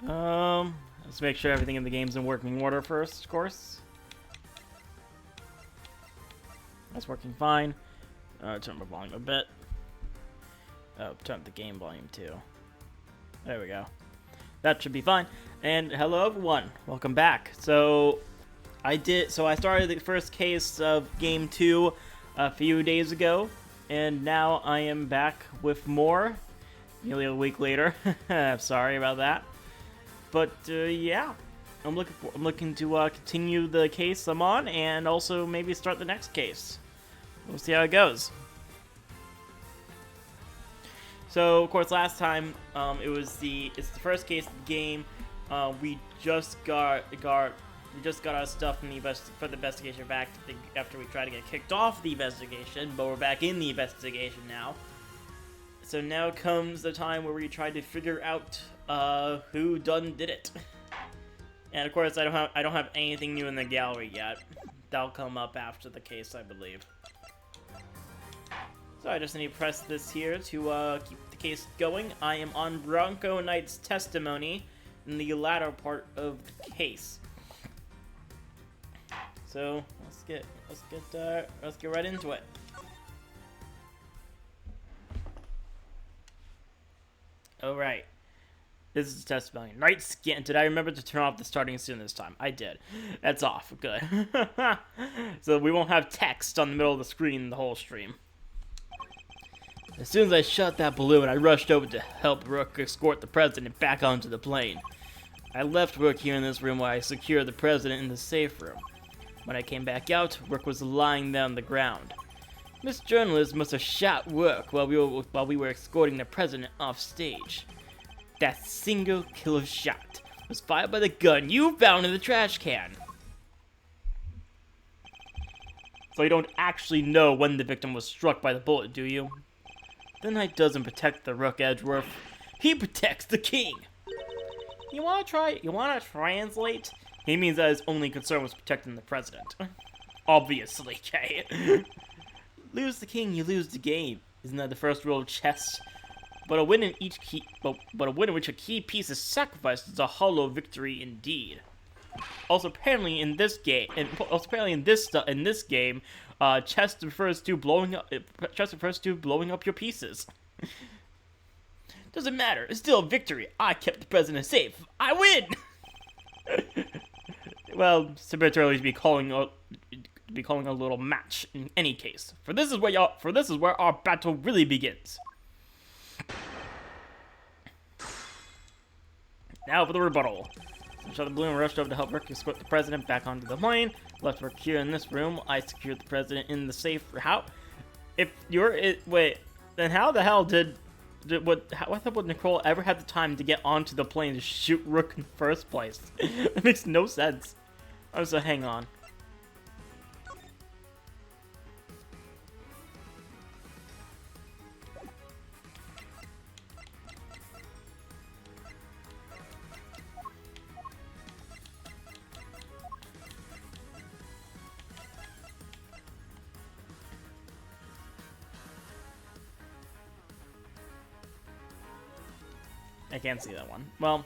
Let's make sure everything in the game's in working order first, of course. That's working fine. Turn the volume a bit. Oh, turn up the game volume too. There we go. That should be fine. And hello everyone, welcome back. So I started the first case of game 2 a few days ago, and now I am back with more. Nearly a week later. Sorry about that. But yeah, I'm looking to continue the case I'm on, and also maybe start the next case. We'll see how it goes. So of course, last time it's the first case of the game. We just got our stuff from for the investigation back after we tried to get kicked off the investigation, but we're back in the investigation now. So now comes the time where we try to figure out who did it. And of course, I don't have anything new in the gallery yet. That'll come up after the case, I believe. So I just need to press this here to keep the case going. I am on Bronco Knight's testimony in the latter part of the case. So let's get right into it. Alright, this is testimony. Night scan. Did I remember to turn off the starting soon this time? I did. That's off. Good. So we won't have text on the middle of the screen the whole stream. As soon as I shot that balloon, I rushed over to help Rook escort the president back onto the plane. I left Rook here in this room while I secured the president in the safe room. When I came back out, Rook was lying there on the ground. This journalist must have shot Rook while we were escorting the president off stage. That single killer shot was fired by the gun you found in the trash can. So you don't actually know when the victim was struck by the bullet, do you? The knight doesn't protect the Rook Edgeworth. He protects the king. You wanna translate? He means that his only concern was protecting the president. Obviously, Jay. Lose the king, you lose the game. Isn't that the first rule of chess? But a win in which a key piece is sacrificed is a hollow victory indeed. Also, apparently in this game, chess refers to blowing up your pieces. Doesn't matter. It's still a victory. I kept the president safe. I win. Well, it's a bit early to be calling a little match in any case. For this is where our battle really begins. Now for the rebuttal. I shot the balloon and rushed over to help Rick escort the president back onto the plane. Left Rick here in this room. I secured the president in the safe. Then how the hell would Nicole ever have the time to get onto the plane to shoot Rook in the first place? That makes no sense. So hang on. I can't see that one. Well,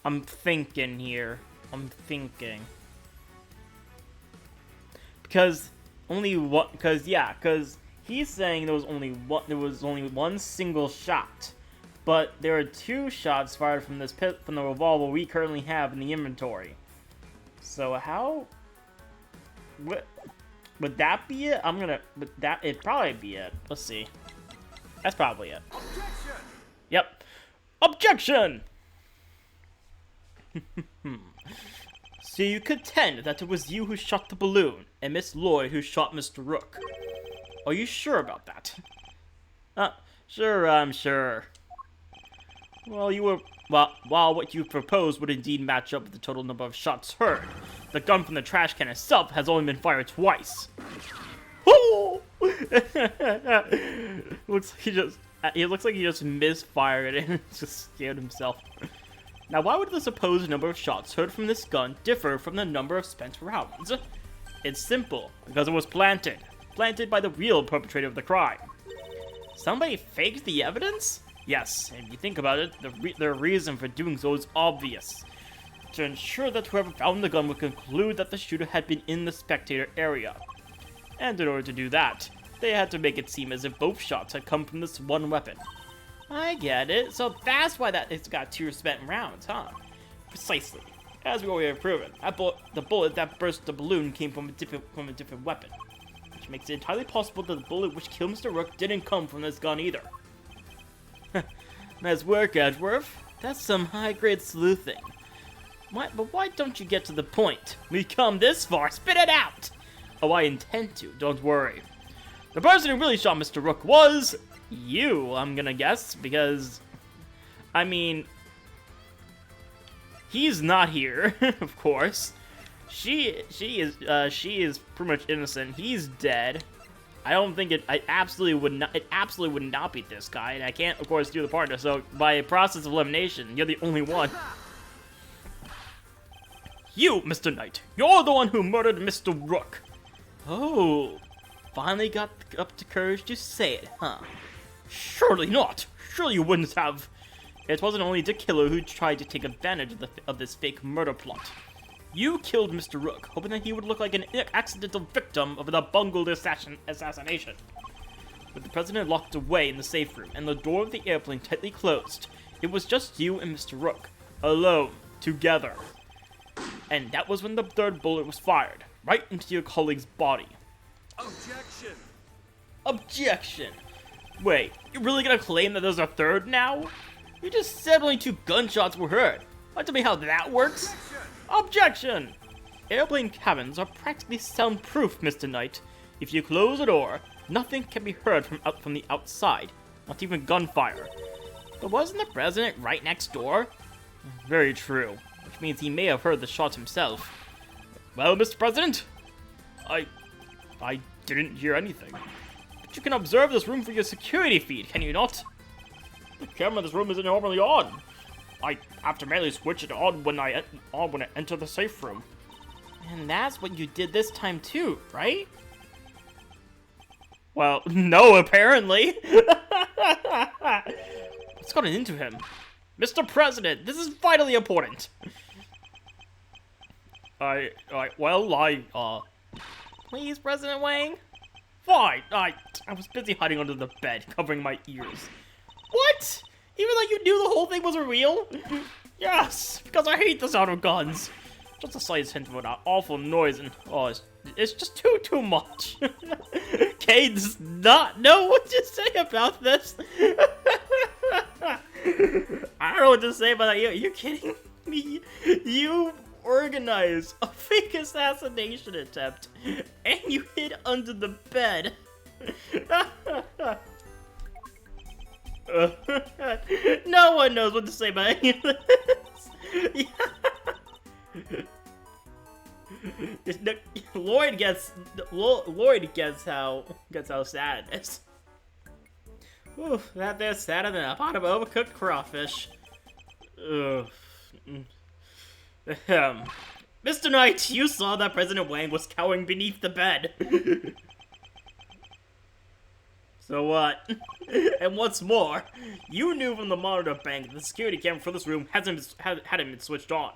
I'm thinking here. Because he's saying there was only one single shot, but there are 2 shots fired from the revolver we currently have in the inventory. So how would that be it? It'd probably be it. Let's see. That's probably it. Objection! Yep. Objection! So you contend that it was you who shot the balloon, and Miss Lloyd who shot Mr. Rook. Are you sure about that? Sure, I'm sure. While what you proposed would indeed match up with the total number of shots heard, the gun from the trash can itself has only been fired twice. Oh! looks like he just misfired it and just scared himself. Now, why would the supposed number of shots heard from this gun differ from the number of spent rounds? It's simple, because it was planted by the real perpetrator of the crime. Somebody faked the evidence? Yes, if you think about it, the reason for doing so is obvious. To ensure that whoever found the gun would conclude that the shooter had been in the spectator area. And in order to do that, they had to make it seem as if both shots had come from this one weapon. I get it, so that's why it's got 2 spent rounds, huh? Precisely. As we already have proven, the bullet that burst the balloon came from a different weapon. Which makes it entirely possible that the bullet which killed Mr. Rook didn't come from this gun either. Nice work, Edgeworth. That's some high-grade sleuthing. But why don't you get to the point? We come this far, spit it out! Oh, I intend to, don't worry. The person who really shot Mr. Rook was you, I'm gonna guess, because, I mean, he's not here, of course. She is pretty much innocent. He's dead. I don't think it absolutely would not be this guy, and I can't, of course, do the partner, so by a process of elimination, you're the only one. You, Mr. Knight, you're the one who murdered Mr. Rook. Oh, finally got up the courage to say it, huh? Surely not. Surely you wouldn't have. It wasn't only the killer who tried to take advantage of this fake murder plot. You killed Mr. Rook, hoping that he would look like an accidental victim of the bungled assassination. With the president locked away in the safe room and the door of the airplane tightly closed, it was just you and Mr. Rook, alone, together. And that was when the 3rd bullet was fired, right into your colleague's body. Objection! Objection! Wait, you're really gonna claim that there's a 3rd now? You just said only 2 gunshots were heard. Want to tell me how that works? Objection! Airplane cabins are practically soundproof, Mr. Knight. If you close a door, nothing can be heard from the outside, not even gunfire. But wasn't the president right next door? Very true, which means he may have heard the shots himself. Well, Mr. President, I didn't hear anything. But you can observe this room for your security feed, can you not? The camera in this room isn't normally on. I have to manually switch it on when I enter the safe room. And that's what you did this time too, right? Well, no, apparently. What's gotten into him? Mr. President, this is vitally important. Please, President Wang? Fine, I was busy hiding under the bed, covering my ears. What? Even though you knew the whole thing was real? Yes, because I hate the sound of guns. Just a slight hint of an awful noise and, it's just too much. Kay does not know what to say about this. I don't know what to say about that. Are you kidding me? You organized a fake assassination attempt and you hid under the bed. No one knows what to say about any of this. Lloyd gets how sad it is. Ooh, that there's sadder than a pot of overcooked crawfish. Mr. Knight, you saw that President Wang was cowering beneath the bed. So what? And what's more, you knew from the monitor bank that the security camera for this room hadn't been switched on,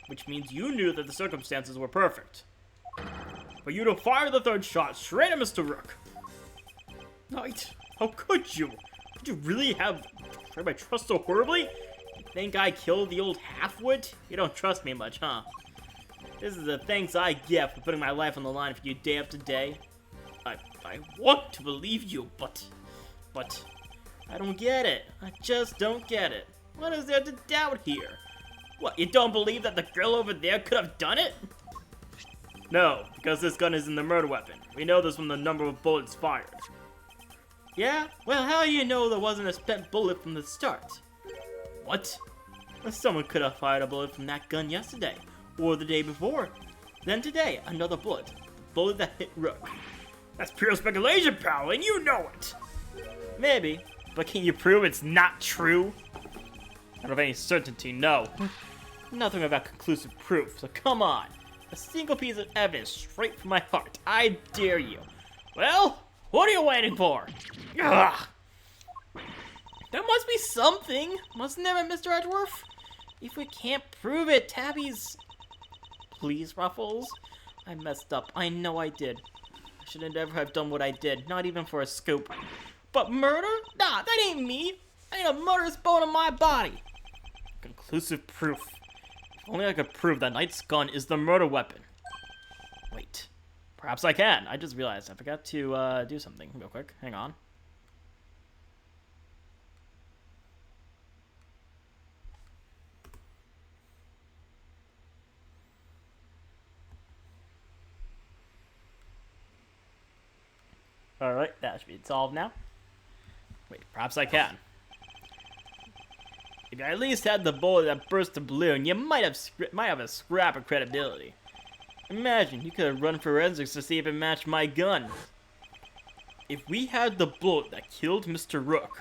which means you knew that the circumstances were perfect. For you to fire the 3rd shot straight at Mr. Rook. Knight, how could you? Could you really have betrayed my trust so horribly? You think I killed the old half-wit? You don't trust me much, huh? This is the thanks I get for putting my life on the line for you day after day. I want to believe you, but I don't get it. I just don't get it. What is there to doubt here? What, you don't believe that the girl over there could have done it? No, because this gun isn't the murder weapon. We know this from the number of bullets fired. Yeah? Well, how do you know there wasn't a spent bullet from the start? What? Someone could have fired a bullet from that gun yesterday, or the day before. Then today, another bullet. The bullet that hit Rook. That's pure speculation, pal, and you know it! Maybe, but can you prove it's not true? Not of any certainty, no. Nothing about conclusive proof, so come on. A single piece of evidence straight from my heart. I dare you. Well, what are you waiting for? Ugh. There must be something, mustn't there, Mr. Edgeworth? If we can't prove it, Tabby's... Please, Ruffles? I messed up. I know I did. I should never have done what I did, not even for a scoop. But murder? Nah, that ain't me. I ain't a murderous bone in my body. Conclusive proof. If only I could prove that Knight's gun is the murder weapon. Wait. Perhaps I can. I just realized I forgot to do something real quick. Hang on. Alright, that should be solved now. Wait, perhaps I can. If you at least had the bullet that burst the balloon, you might have a scrap of credibility. Imagine, you could have run forensics to see if it matched my gun. If we had the bullet that killed Mr. Rook,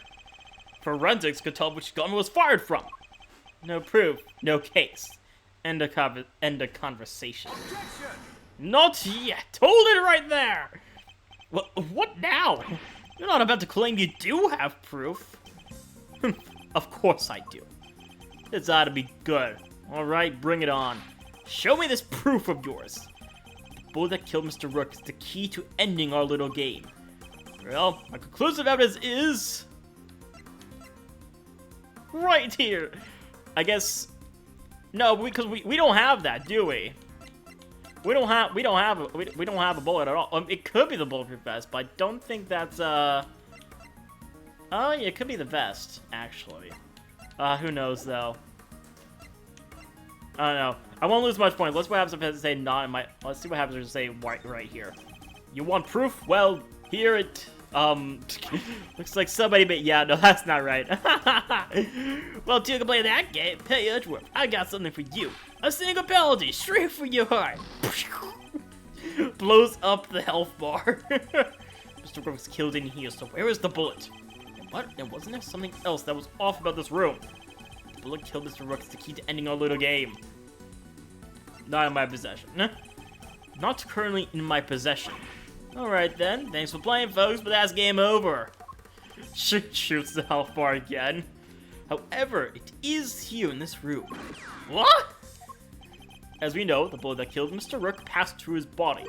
forensics could tell which gun was fired from. No proof, no case. End of conversation. Objection! Not yet! Hold it right there! What now? You're not about to claim you do have proof. Of course I do. This ought to be good. Alright, bring it on. Show me this proof of yours. The bullet that killed Mr. Rook is the key to ending our little game. Well, my conclusive evidence is... right here. I guess... No, because we don't have that, do we? We don't have a bullet at all. It could be the bulletproof vest, but I don't think that's oh yeah, it could be the vest actually. Who knows though? I don't know. I won't lose much points. Let's see what happens if it say not in my. Let's see what happens if it say right here. You want proof? Well, here it looks like somebody. But yeah, no, that's not right. Well, to play that game, pay Edgeworth. I got something for you. A single penalty, straight for your heart. Blows up the health bar. Mr. Rook was killed in here, so where is the bullet? And what? And wasn't there something else that was off about this room? The bullet killed Mr. Rook is the key to ending our little game. Not in my possession. Not currently in my possession. Alright then, thanks for playing folks, but that's game over. Shoots the health bar again. However, it is here in this room. What? As we know, the bullet that killed Mr. Rook passed through his body.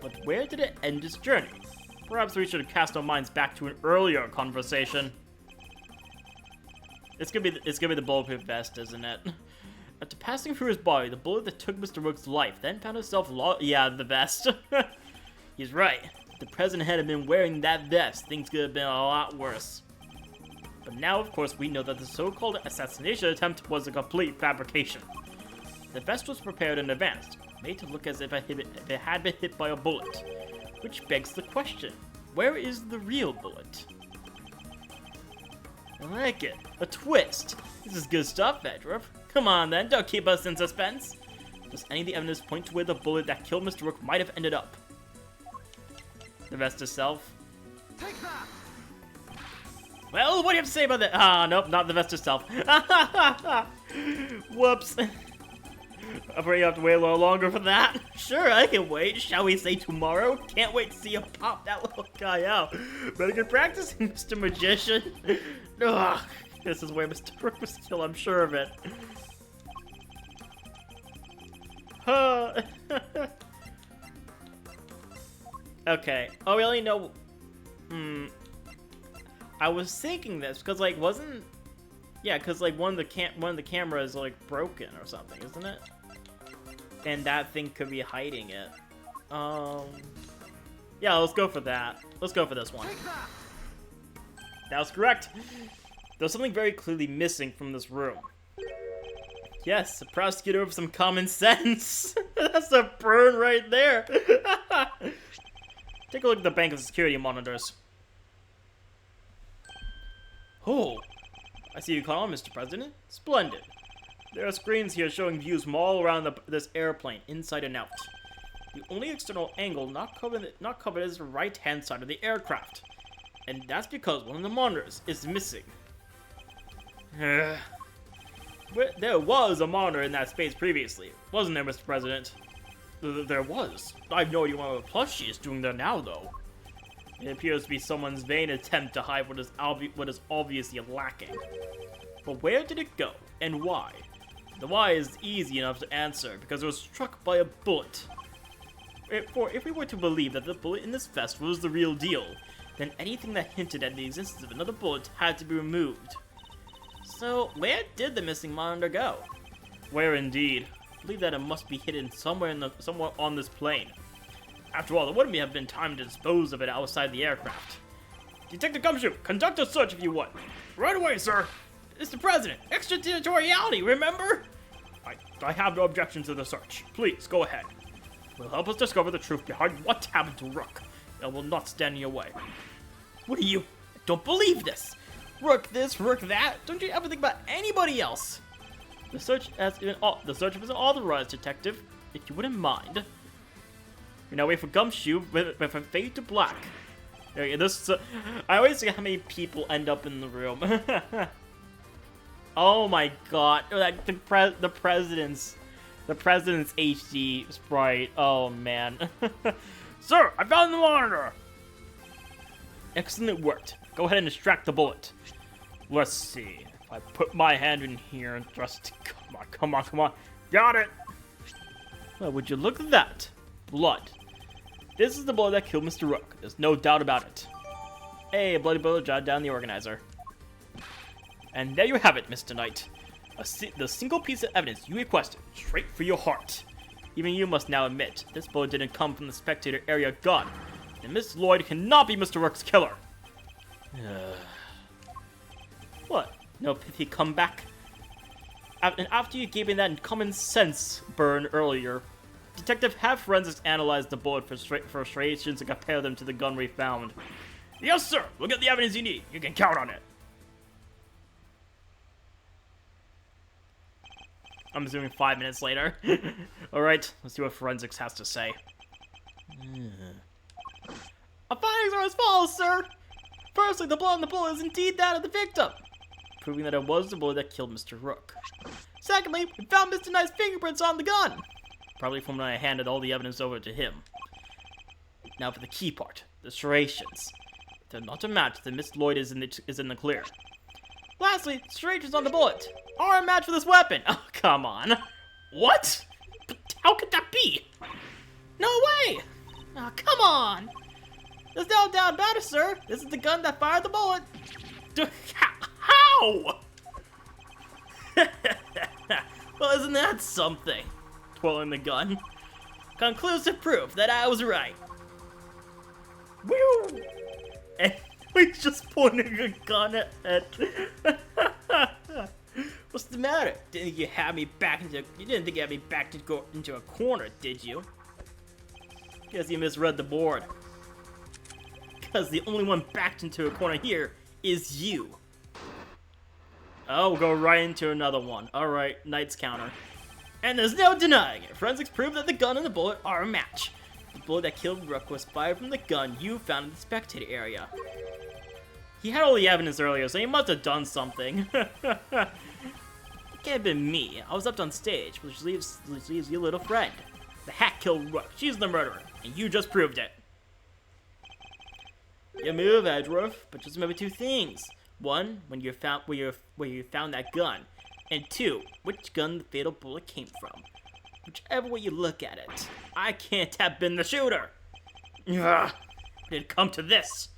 But where did it end its journey? Perhaps we should cast our minds back to an earlier conversation. It's gonna be the bulletproof vest, isn't it? After passing through his body, the bullet that took Mr. Rook's life then found itself the vest. He's right. If the president had been wearing that vest, things could have been a lot worse. But now, of course, we know that the so-called assassination attempt was a complete fabrication. The vest was prepared in advance, made to look as if it had been hit by a bullet. Which begs the question, where is the real bullet? I like it. A twist. This is good stuff, Edgeworth. Come on then, don't keep us in suspense. Does any of the evidence point to where the bullet that killed Mr. Rook might have ended up? The vest itself? Take that! Well, what do you have to say about that? Ah, nope, not the vest itself. Whoops. I'm afraid you have to wait a little longer for that. Sure, I can wait. Shall we say tomorrow? Can't wait to see you pop that little guy out. Better get practicing, Mr. Magician. Ugh, this is where Mr. Rook was killed, I'm sure of it. Okay. Oh, really? No. I was thinking this because, like, wasn't... Yeah, because, like, one of the cameras, like, broken or something, isn't it? And that thing could be hiding it. Yeah, let's go for that. Let's go for this one. That was correct. There's something very clearly missing from this room. Yes, a prosecutor with some common sense. That's a burn right there. Take a look at the bank of security monitors. Oh, I see you caught on, Mr. President. Splendid. There are screens here showing views from all around this airplane, inside and out. The only external angle not covered is the right-hand side of the aircraft. And that's because one of the monitors is missing. There was a monitor in that space previously, wasn't there, Mr. President? There was. I have no idea what the plushie is doing there now, though. It appears to be someone's vain attempt to hide what is obviously lacking. But where did it go, and why? The why is easy enough to answer, because it was struck by a bullet. If we were to believe that the bullet in this vest was the real deal, then anything that hinted at the existence of another bullet had to be removed. So, where did the missing monitor go? Where indeed? I believe that it must be hidden somewhere on this plane. After all, there wouldn't have been time to dispose of it outside the aircraft. Detective Gumshoe, conduct a search if you would. Right away, sir. Mr. President, extraterritoriality, remember? I have no objection to the search. Please, go ahead. It will help us discover the truth behind what happened to Rook. It will not stand in your way. What are you? I don't believe this. Rook this, Rook that. Don't you ever think about anybody else? The search isn't authorized, Detective. If you wouldn't mind. We now wait for Gumshoe with a fade to black. Okay, I always forget how many people end up in the room. Oh my god, like the president's HD sprite. Oh man. Sir, I found the monitor. Excellent work. Go ahead and extract the bullet. Let's see. If I put my hand in here and thrust. Come on. Got it. Well, would you look at that? Blood. This is the bullet that killed Mr. Rook. There's no doubt about it. Hey, a bloody bullet jotted down the organizer. And there you have it, Mr. Knight. The single piece of evidence you requested, straight for your heart. Even you must now admit, this bullet didn't come from the spectator area gun. And Miss Lloyd cannot be Mr. Rook's killer. What? No pithy comeback? And after you gave me that common sense burn earlier, Detective, have forensics analyze the bullet for striations and compare them to the gun we found. Yes, sir! We'll get the evidence you need. You can count on it. I'm assuming 5 minutes later. Alright, let's see what forensics has to say. Our findings are as follows, sir! Firstly, the blood on the bullet is indeed that of the victim, proving that it was the bullet that killed Mr. Rook. Secondly, we found Mr. Knight's fingerprints on the gun, probably from when I handed all the evidence over to him. Now for the key part, the striations. If they're not a match, then Miss Lloyd is in the clear. Lastly, the striations on the bullet are a match for this weapon. Oh, come on. What? How could that be? No way! Oh, come on! There's no doubt about it, sir. This is the gun that fired the bullet. How? Well, isn't that something? Twirling the gun. Conclusive proof that I was right. Woo! And he's just pointing a gun at What's the matter? You didn't think you had me back to go into a corner, did you? Guess you misread the board. Because the only one backed into a corner here is you. Oh, we'll go right into another one. Alright, Knight's counter. And there's no denying it. Forensics prove that the gun and the bullet are a match. The bullet that killed Rook was fired from the gun you found in the spectator area. He had all the evidence earlier, so he must have done something. It can't have been me. I was up on stage, which leaves your little friend. The hack killed Rook. She's the murderer, and you just proved it. Your move, Edgeworth, but just remember two things. One, when you found where you found that gun, and two, which gun the fatal bullet came from. Whichever way you look at it, I can't have been the shooter. Ugh, did it come to this?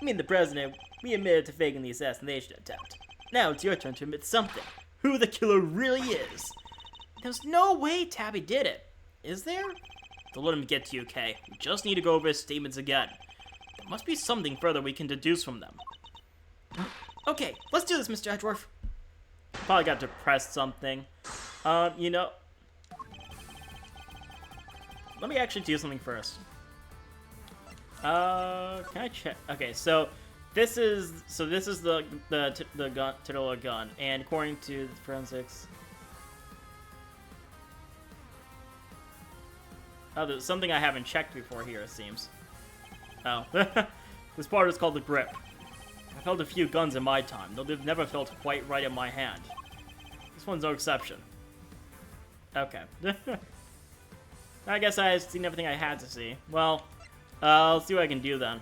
Me and the president, we admitted to faking the assassination attempt. Now it's your turn to admit something. Who the killer really is. There's no way Tabby did it, is there? Don't let him get to you, Kay. We just need to go over his statements again. There must be something further we can deduce from them. Okay, let's do this, Mr. Edgeworth. Probably got to press something. You know... Let me actually do something first. Can I check? Okay, so This is the gun, titular gun, and according to the forensics, oh, there's something I haven't checked before here. It seems. Oh, this part is called the grip. I've held a few guns in my time, though they've never felt quite right in my hand. This one's no exception. Okay. I guess I've seen everything I had to see. Well, I'll see what I can do then.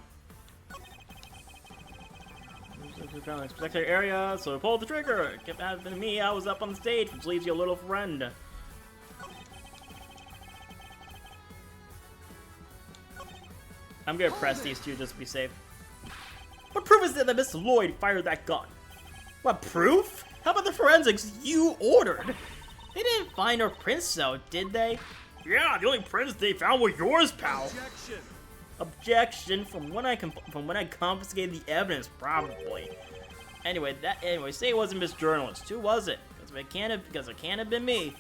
Protect their area, so pull the trigger. Keep happening to me. I was up on the stage, which leaves you a little friend. I'm gonna press these two just to be safe. What proof is there that Miss Lloyd fired that gun? What proof? How about the forensics you ordered? They didn't find her prints though, did they? Yeah, the only prints they found were yours, pal. Objection. Objection from when I confiscated the evidence, probably. Anyway, say it wasn't Miss Journalist. Who was it? Because it can't have been me.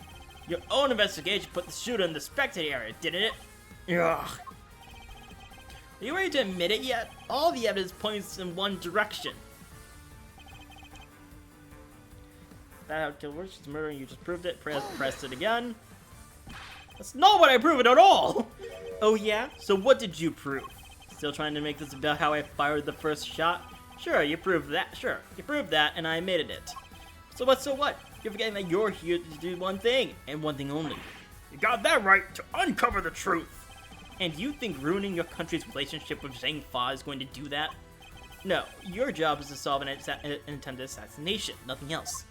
Your own investigation put the shooter in the spectator area, didn't it? Ugh. Are you ready to admit it yet? All the evidence points in one direction. That how it killed her. She's murdering you. Just proved it. Pressed it again. That's not what I proved at all. Oh yeah? So what did you prove? Still trying to make this about how I fired the first shot? Sure, you proved that. Sure, you proved that, and I admitted it. So what? You're forgetting that you're here to do one thing, and one thing only. You got that right, to uncover the truth. And you think ruining your country's relationship with Zhang Fa is going to do that? No, your job is to solve an attempted assassination, nothing else.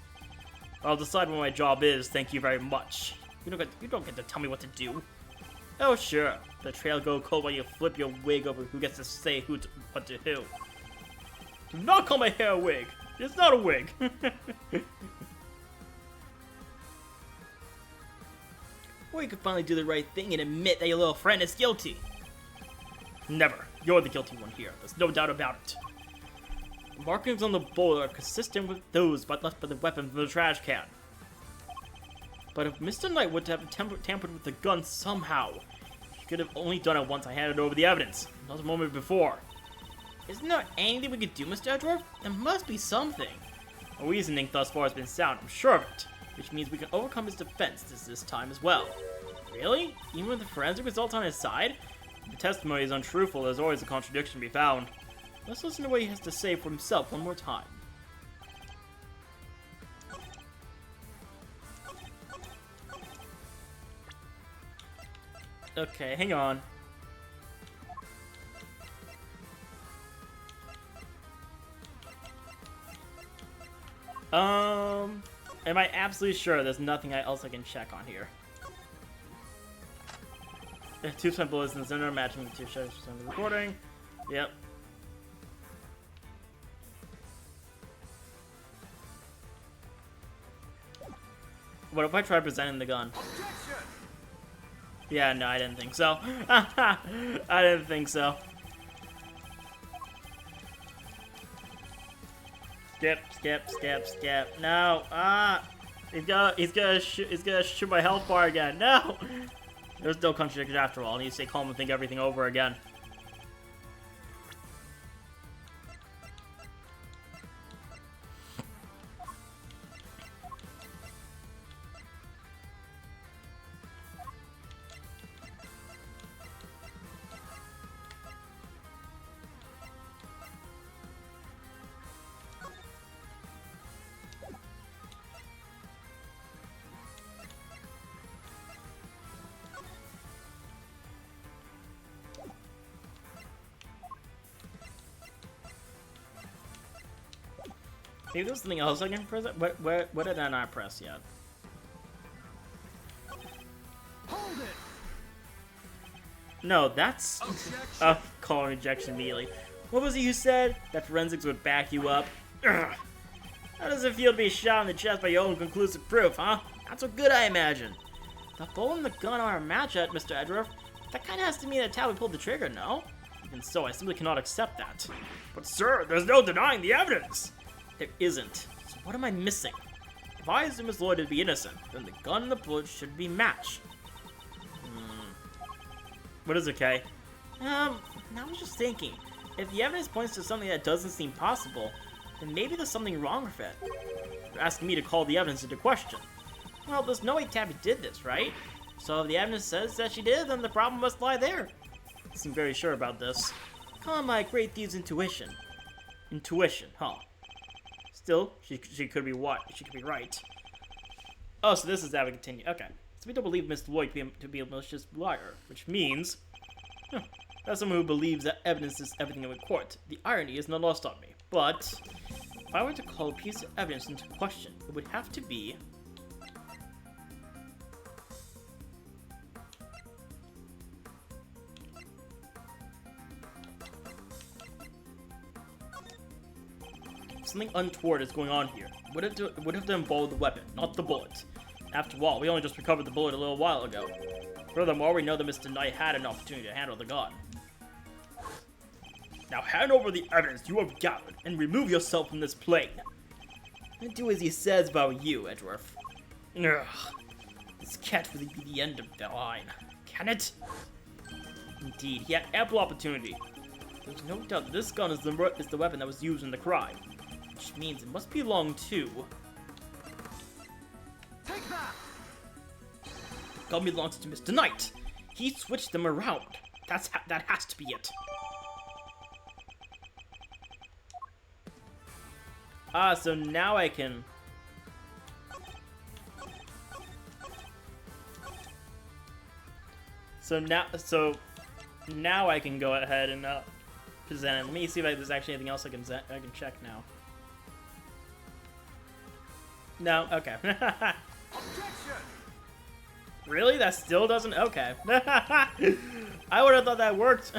I'll decide what my job is, thank you very much. You don't get to tell me what to do. Oh sure, the trail go cold while you flip your wig over who gets to say what to who. Do not call my hair a wig. It's not a wig. Or you could finally do the right thing and admit that your little friend is guilty. Never. You're the guilty one here. There's no doubt about it. The markings on the bowl are consistent with those left by the weapons in the trash can. But if Mr. Knight would have tampered with the gun somehow, he could have only done it once I handed over the evidence, not a moment before. Isn't there anything we could do, Mr. Edgeworth? There must be something. Our reasoning thus far has been sound, I'm sure of it. Which means we can overcome his defense this time as well. Really? Even with the forensic results on his side? If the testimony is untruthful, there's always a contradiction to be found. Let's listen to what he has to say for himself one more time. Okay, hang on. Am I absolutely sure there's nothing else I can check on here? 2% bullets in the center, matching the 2 shots of the recording. Yep. What if I try presenting the gun? Objection. Yeah, no, I didn't think so. I didn't think so. Skip. No. He's gonna shoot my health bar again. No. There's no contradiction after all. I need to stay calm and think everything over again. Maybe there's something else I can press. What did I not press yet? Hold it. No, that's call rejection immediately. What was it you said? That forensics would back you up? Ugh. How does it feel to be shot in the chest by your own conclusive proof, huh? Not so good, I imagine. The bullet and the gun are a match at Mr. Edgeworth. That kind of has to mean that's how we pulled the trigger, no? Even so, I simply cannot accept that. But sir, there's no denying the evidence. There isn't. So what am I missing? If I assume Miss Lloyd to be innocent, then the gun and the bullet should be matched. What is it, Kay? I was just thinking. If the evidence points to something that doesn't seem possible, then maybe there's something wrong with it. You're asking me to call the evidence into question. Well, there's no way Tabby did this, right? So if the evidence says that she did, then the problem must lie there. I seem very sure about this. Call my great thief's intuition. Intuition, huh? Still, she could be what? She could be right. Oh, so this is how we continue. Okay. So we don't believe Miss Lloyd to be a malicious liar, which means... that's someone who believes that evidence is everything in court. The irony is not lost on me. But, if I were to call a piece of evidence into question, it would have to be... something untoward is going on here. Would have to involve the weapon, not the bullet. After all, we only just recovered the bullet a little while ago. Furthermore, we know that Mr. Knight had an opportunity to handle the gun. Now hand over the evidence you have gathered and remove yourself from this plane. And do as he says about you, Edgeworth. Ugh. This can't really be the end of the line, can it? Indeed, he had ample opportunity. There's no doubt this gun is the weapon that was used in the crime. Which means it must belong to... Take that! The gun belongs to Mr. Knight. He switched them around. That has to be it. Ah, so now I can... So now I can go ahead and present it. Let me see if there's actually anything else I can check now. No, okay. Objection! Really? That still doesn't? Okay. I would have thought that worked.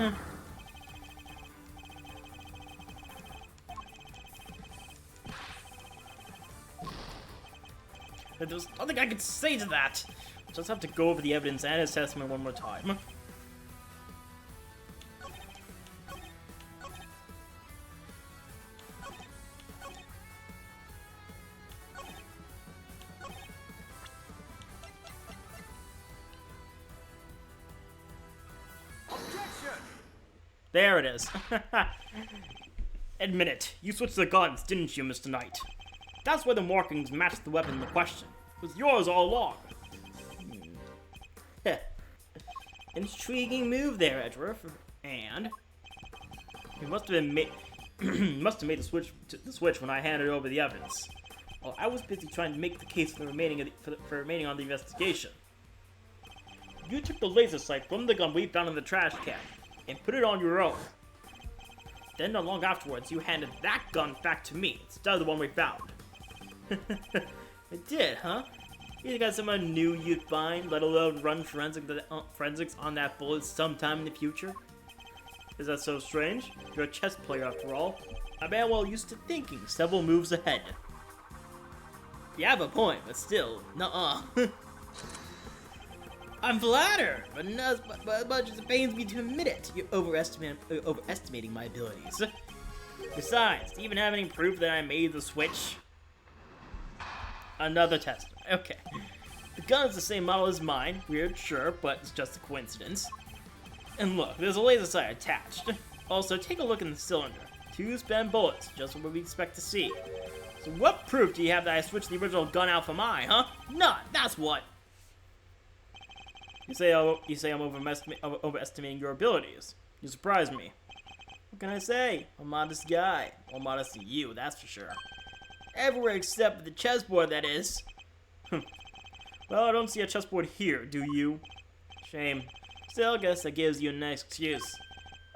But there's nothing I can say to that. Just have to go over the evidence and assessment one more time. There it is. Admit it. You switched the guns, didn't you, Mr. Knight? That's why the markings matched the weapon in question. It was yours all along. Intriguing move there, Edgeworth. And you must have made the switch when I handed over the evidence. Well, I was busy trying to make the case for remaining on the investigation. You took the laser sight from the gun we found in the trash can and put it on your own. Then not long afterwards, you handed that gun back to me instead of the one we found. It did, huh? You got someone new you'd find, let alone run forensics on that bullet sometime in the future? Is that so strange? You're a chess player after all. A man well used to thinking several moves ahead. You have a point, but still, nuh-uh. I'm flattered, but as much as it pains me to admit it, you're overestimating my abilities. Besides, do you even have any proof that I made the switch? Another test. Okay. The gun is the same model as mine. Weird, sure, but it's just a coincidence. And look, there's a laser sight attached. Also, take a look in the cylinder. 2 spent bullets, just what we expect to see. So what proof do you have that I switched the original gun out for mine, huh? None, that's what! You say I'm overestimating your abilities. You surprise me. What can I say? I'm a modest guy. More modest than you, that's for sure. Everywhere except the chessboard, that is. Well, I don't see a chessboard here, do you? Shame. Still, I guess that gives you a nice excuse.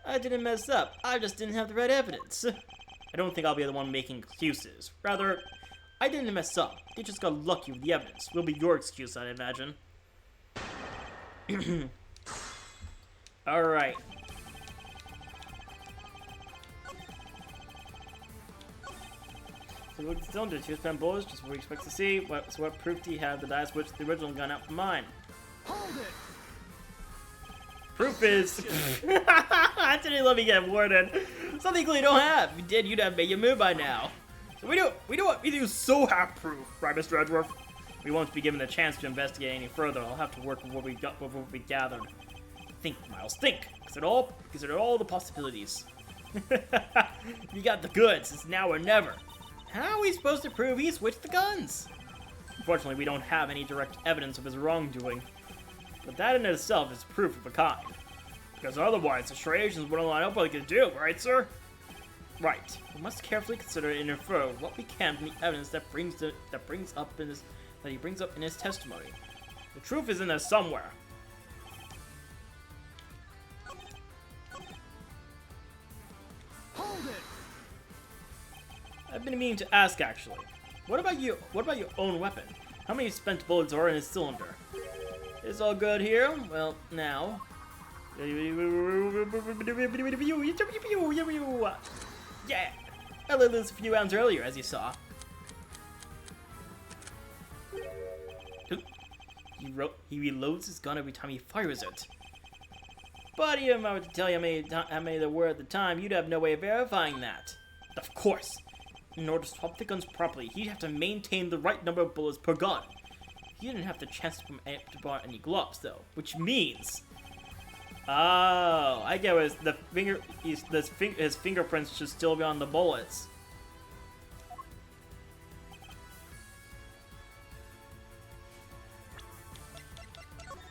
I didn't mess up. I just didn't have the right evidence. I don't think I'll be the one making excuses. Rather, I didn't mess up. They just got lucky with the evidence. Will be your excuse, I'd imagine. Alright. So look at the cylinder, 2 spent bullets, just what we expect to see. So what proof do you have that I switched the original gun out from mine? Hold it! Proof is... I didn't let me get awarded. Something you don't have. If you did, you'd have made your move by now. So we do so have proof, right, Mr. Edgeworth? We won't be given the chance to investigate any further. I'll have to work with what we gathered. Think, Miles, think. Consider all the possibilities. You got the goods. It's now or never. How are we supposed to prove he switched the guns? Unfortunately, we don't have any direct evidence of his wrongdoing. But that in itself is proof of a kind. Because otherwise, the striations wouldn't line up like they do, right, sir? Right. We must carefully consider and infer what we can from the evidence that he brings up in his testimony. The truth is in there somewhere. Hold it! I've been meaning to ask, actually. What about you? What about your own weapon? How many spent bullets are in his cylinder? It's all good here? Well, now... Yeah! I lit this a few rounds earlier, as you saw. He reloads his gun every time he fires it. But even if I were to tell you how many there were at the time, you'd have no way of verifying that. Of course! In order to swap the guns properly, he'd have to maintain the right number of bullets per gun. He didn't have the chance to borrow any gloves, though, which means... Oh, I get it. His fingerprints should still be on the bullets.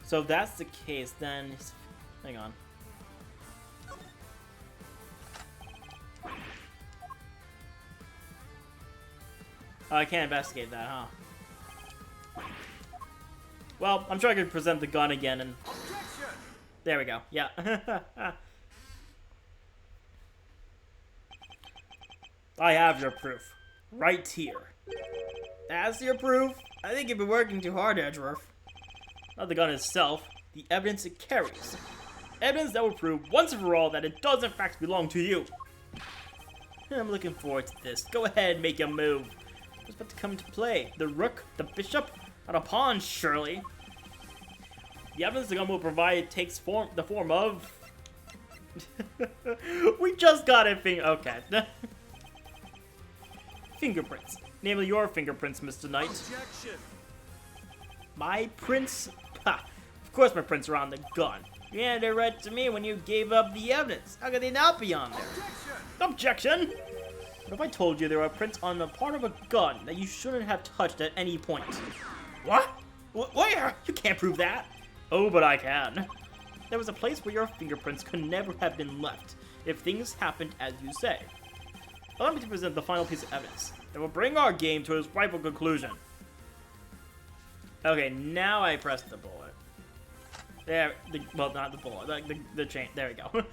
So if that's the case, then... Hang on. Oh, I can't investigate that, huh? Well, I'm sure I could present the gun again and... There we go. Yeah. I have your proof. Right here. That's your proof? I think you've been working too hard, Edgeworth. Not the gun itself, the evidence it carries. Evidence that will prove once and for all that it does in fact belong to you. I'm looking forward to this. Go ahead, make your move. What's about to come into play? The rook? The bishop? Not a pawn, surely. The evidence the gun will provide takes the form of... We just got it. Okay. Fingerprints. Namely your fingerprints, Mr. Knight. Objection. My prints? Ha! Of course my prints are on the gun. You handed it right to me when you gave up the evidence. How could they not be on there? Objection. Objection! What if I told you there were prints on the part of a gun that you shouldn't have touched at any point? What? Where? You can't prove that. Oh, but I can. There was a place where your fingerprints could never have been left if things happened as you say. Allow me to present the final piece of evidence that will bring our game to its rightful conclusion. Okay, now I press the bullet. There, well, not the bullet, the chain. There we go.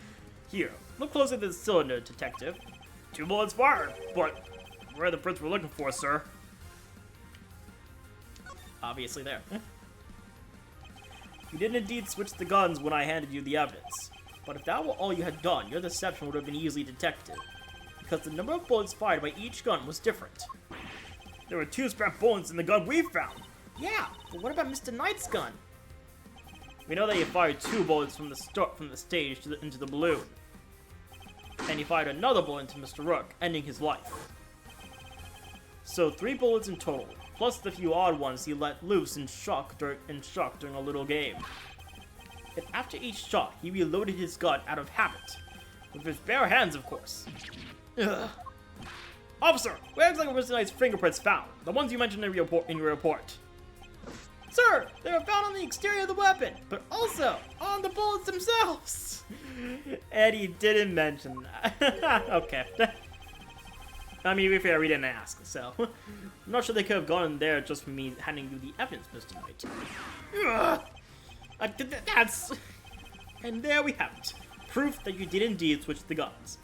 Here, look closely at the cylinder, detective. 2 bullets fired, but where are the prints we're looking for, sir? Obviously there. You did indeed switch the guns when I handed you the evidence. But if that were all you had done, your deception would have been easily detected. Because the number of bullets fired by each gun was different. There were 2 spent bullets in the gun we found. Yeah, but what about Mr. Knight's gun? We know that he fired 2 bullets from the stage into the balloon. And he fired another bullet into Mr. Rook, ending his life. So 3 bullets in total, plus the few odd ones he let loose in shock during a little game. And after each shot, he reloaded his gun out of habit. With his bare hands, of course. Ugh. Officer, where exactly were Mr. Knight's fingerprints found? The ones you mentioned in your report. Sir, they were found on the exterior of the weapon, but also on the bullets themselves. Eddie didn't mention that. Okay. I mean, to be fair, we didn't ask, so... I'm not sure they could have gone in there just for me handing you the evidence, Mr. Knight. That's... And there we have it. Proof that you did indeed switch the guns.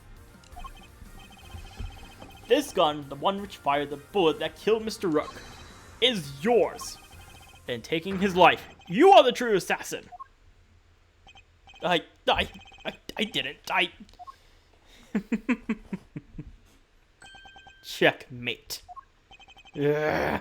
This gun, the one which fired the bullet that killed Mr. Rook, is yours. And taking his life, you are the true assassin. I didn't. Checkmate. No!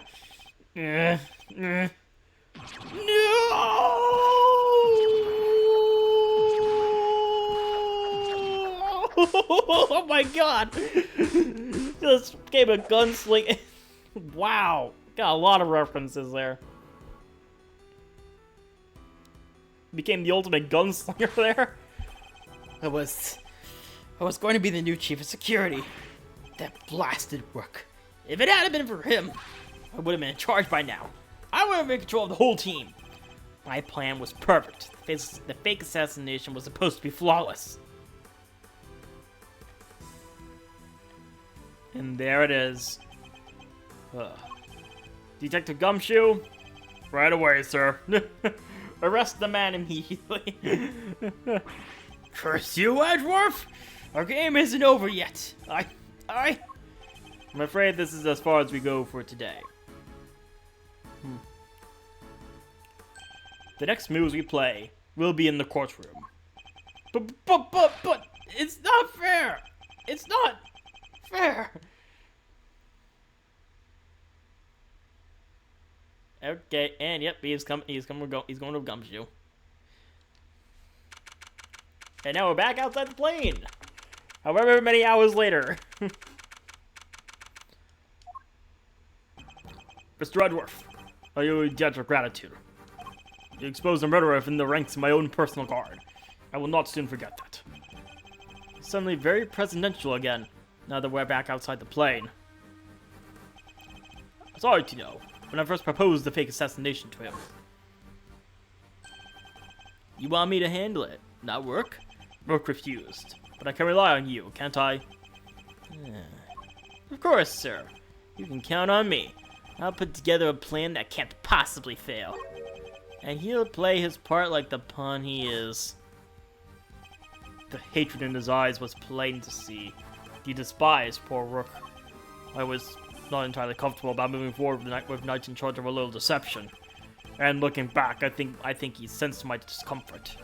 Oh my god! This game of gunsling. Wow, got a lot of references there. Became the ultimate gunslinger there. It was I was going to be the new chief of security. That blasted Rook. If it hadn't been for him, I would have been in charge by now. I would have been in control of the whole team. My plan was perfect. The fake assassination was supposed to be flawless. And there it is. Ugh. Detective Gumshoe? Right away, sir. Arrest the man immediately. Curse you, Edgeworth! Our game isn't over yet. I'm afraid this is as far as we go for today. The next moves we play will be in the courtroom. But, it's not fair! It's not fair! Okay, and yep, he's going to Gumshoe. And now we're back outside the plane! However many hours later. Mr. Edgeworth, I owe you a debt of gratitude. You exposed a murderer in the ranks of my own personal guard. I will not soon forget that. He's suddenly very presidential again, now that we're back outside the plane. Sorry to know, when I first proposed the fake assassination to him. You want me to handle it, not Rook? Rook refused, but I can rely on you, can't I? Of course, sir. You can count on me. I'll put together a plan that can't possibly fail. And he'll play his part like the pawn he is. The hatred in his eyes was plain to see. He despised poor Rook. I was not entirely comfortable about moving forward with Knight in charge of a little deception. And looking back, I think he sensed my discomfort.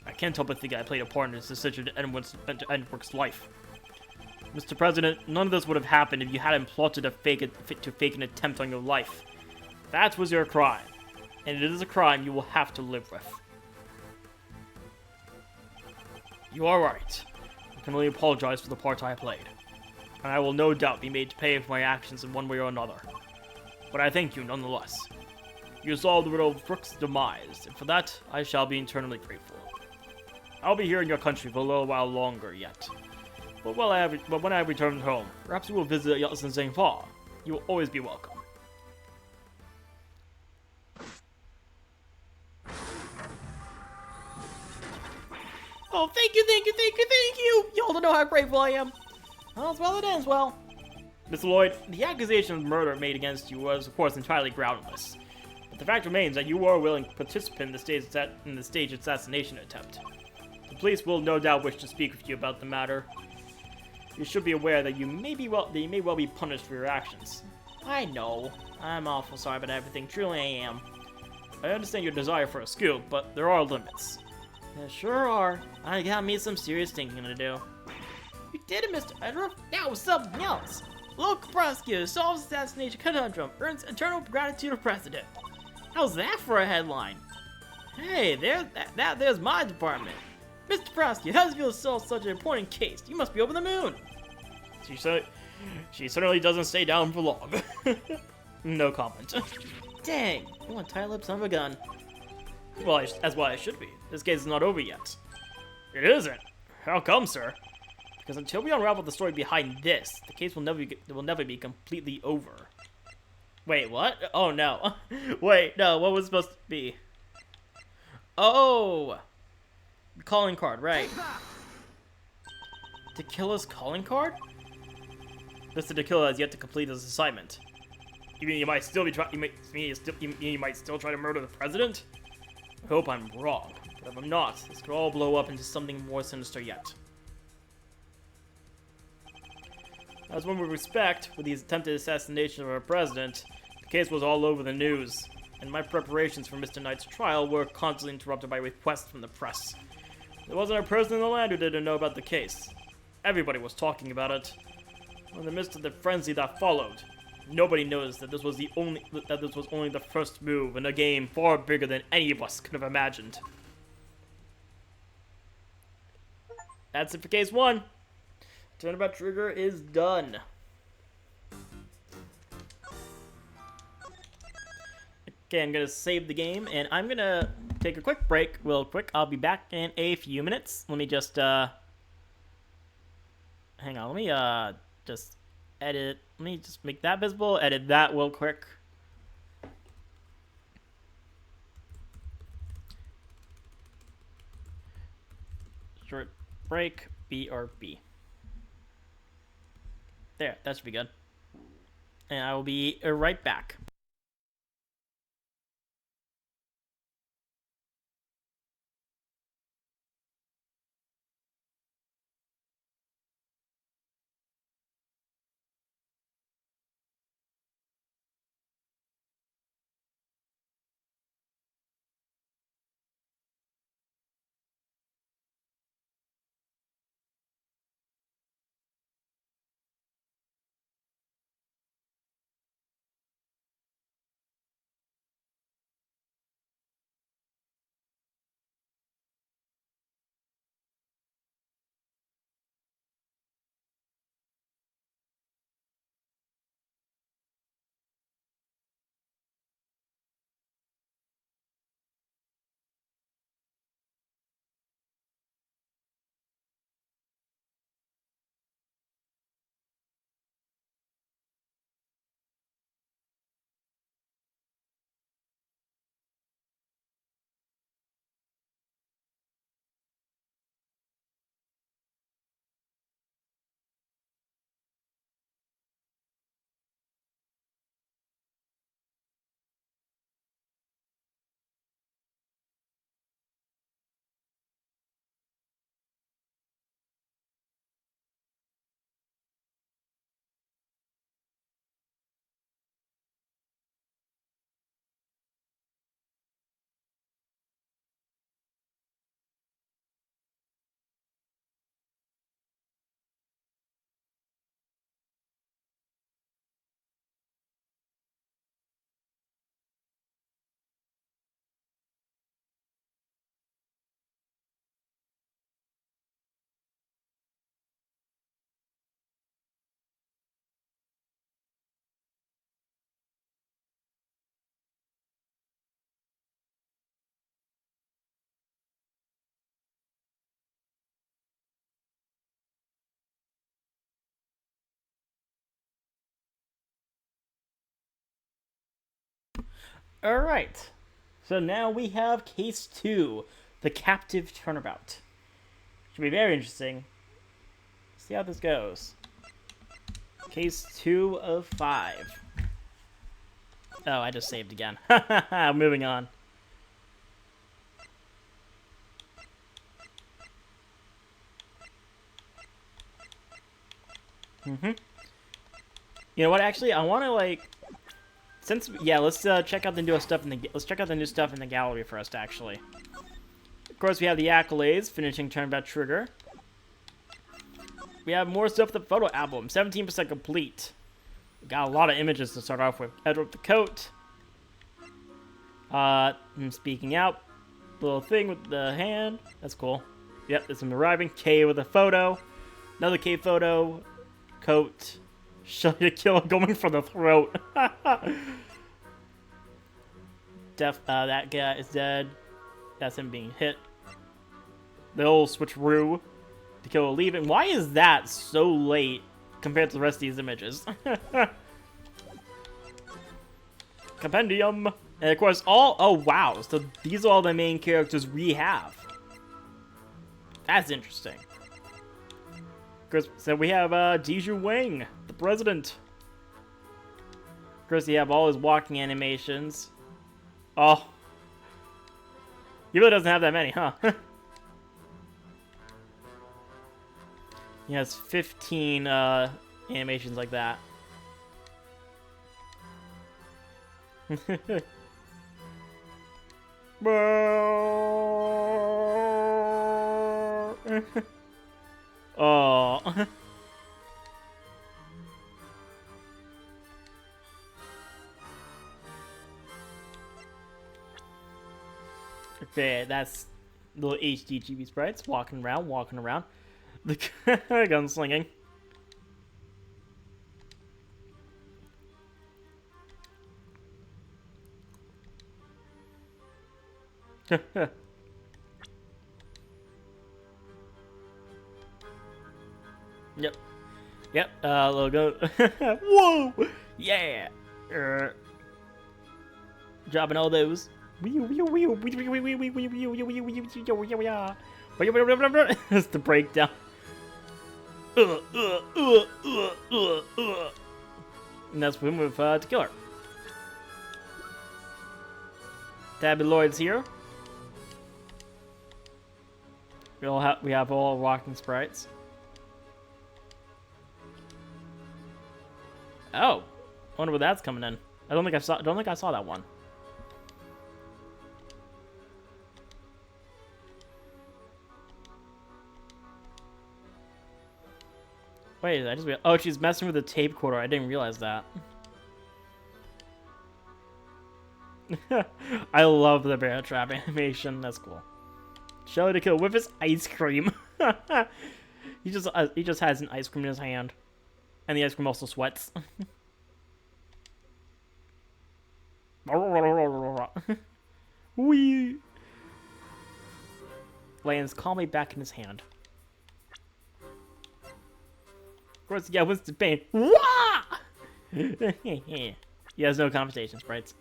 I can't help but think I played a part in his decision to end Rook's life. Mr. President, none of this would have happened if you hadn't plotted to fake an attempt on your life. That was your crime. And it is a crime you will have to live with. You are right. I can only apologize for the part I played. And I will no doubt be made to pay for my actions in one way or another. But I thank you nonetheless. You solved the riddle of Rook's demise, and for that, I shall be eternally grateful. I'll be here in your country for a little while longer yet. But when I return home, perhaps we will visit Yeltsin Fa. You will always be welcome. Oh, thank you! Y'all don't know how grateful I am. All's well that ends well. Miss Lloyd, the accusation of murder made against you was, of course, entirely groundless. But the fact remains that you were a willing participant in the stage assassination attempt. The police will no doubt wish to speak with you about the matter. You should be aware that you may well be punished for your actions. I know. I'm awful sorry about everything. Truly I am. I understand your desire for a scoop, but there are limits. There sure are. I got me some serious thinking to do. You did it, Mr. Edgeworth. Now something else. Local prosecutor solves assassination conundrum. Earns eternal gratitude of president. How's that for a headline? Hey, there's my department. Mr. Prosecutor, how does it feel to solve such an important case? You must be over the moon. She certainly doesn't stay down for long. No comment. Dang, you want tight-lipped son of a gun. Well, that's why I should be. This case is not over yet. It isn't? How come, sir? Because until we unravel the story behind this, the case will never be completely over. Wait, what? Oh, no. Wait, no, what was it supposed to be? Oh! The calling card, right. Tequila's calling card? Mr. Tequila has yet to complete his assignment. You mean you might still be you might still try to murder the president? I hope I'm wrong, but if I'm not, this could all blow up into something more sinister yet. As one would respect, with the attempted assassination of our president, the case was all over the news, and my preparations for Mr. Knight's trial were constantly interrupted by requests from the press. There wasn't a person in the land who didn't know about the case. Everybody was talking about it. In the midst of the frenzy that followed, nobody noticed that this was only the first move in a game far bigger than any of us could have imagined. That's it for case 1. Turnabout trigger is done. Okay, I'm gonna save the game, and I'm gonna take a quick break, real quick. I'll be back in a few minutes. Let me just, hang on. Let me just edit. Let me just make that visible. Edit that real quick. Short break, BRB. There, that should be good. And I will be right back. Alright. So now we have case 2, the captive turnabout. Should be very interesting. See how this goes. Case 2 of 5. Oh, I just saved again. Moving on. You know what? Actually, I want to like, since let's check out the new stuff in the gallery first. Actually, of course, we have the accolades, finishing turnabout trigger. We have more stuff. The photo album, 17% complete. We got a lot of images to start off with. Edward the coat. Speaking out, little thing with the hand. That's cool. Yep, there's him arriving. K with a photo. Another K photo. Coat. Show you kill going for the throat. That guy is dead. That's him being hit. The old switcheroo to kill leaving. Why is that so late compared to the rest of these images? Compendium. And of course, oh wow, so these are all the main characters we have. That's interesting. Of course, so we have Diju Wang, the president. Of course, you have all his walking animations. Oh. He really doesn't have that many, huh? He has 15 animations like that. Oh. Okay, that's little HD chibi sprites walking around. The gunslinging. Yep. Yep, logo. Whoa! Yeah! Dropping all those. It's the breakdown. And that's when with to kill her. Tabby Lloyd's here. We have all walking sprites. Oh, I wonder where that's coming in. I don't think I saw that one. Wait, oh, she's messing with the tape recorder. I didn't realize that. I love the bear trap animation. That's cool. Shelly to kill with his ice cream. he just has an ice cream in his hand, and the ice cream also sweats. Wee. Lands calmly back in his hand. Of course, yeah, Winston Payne. Wah! He has no conversation sprites.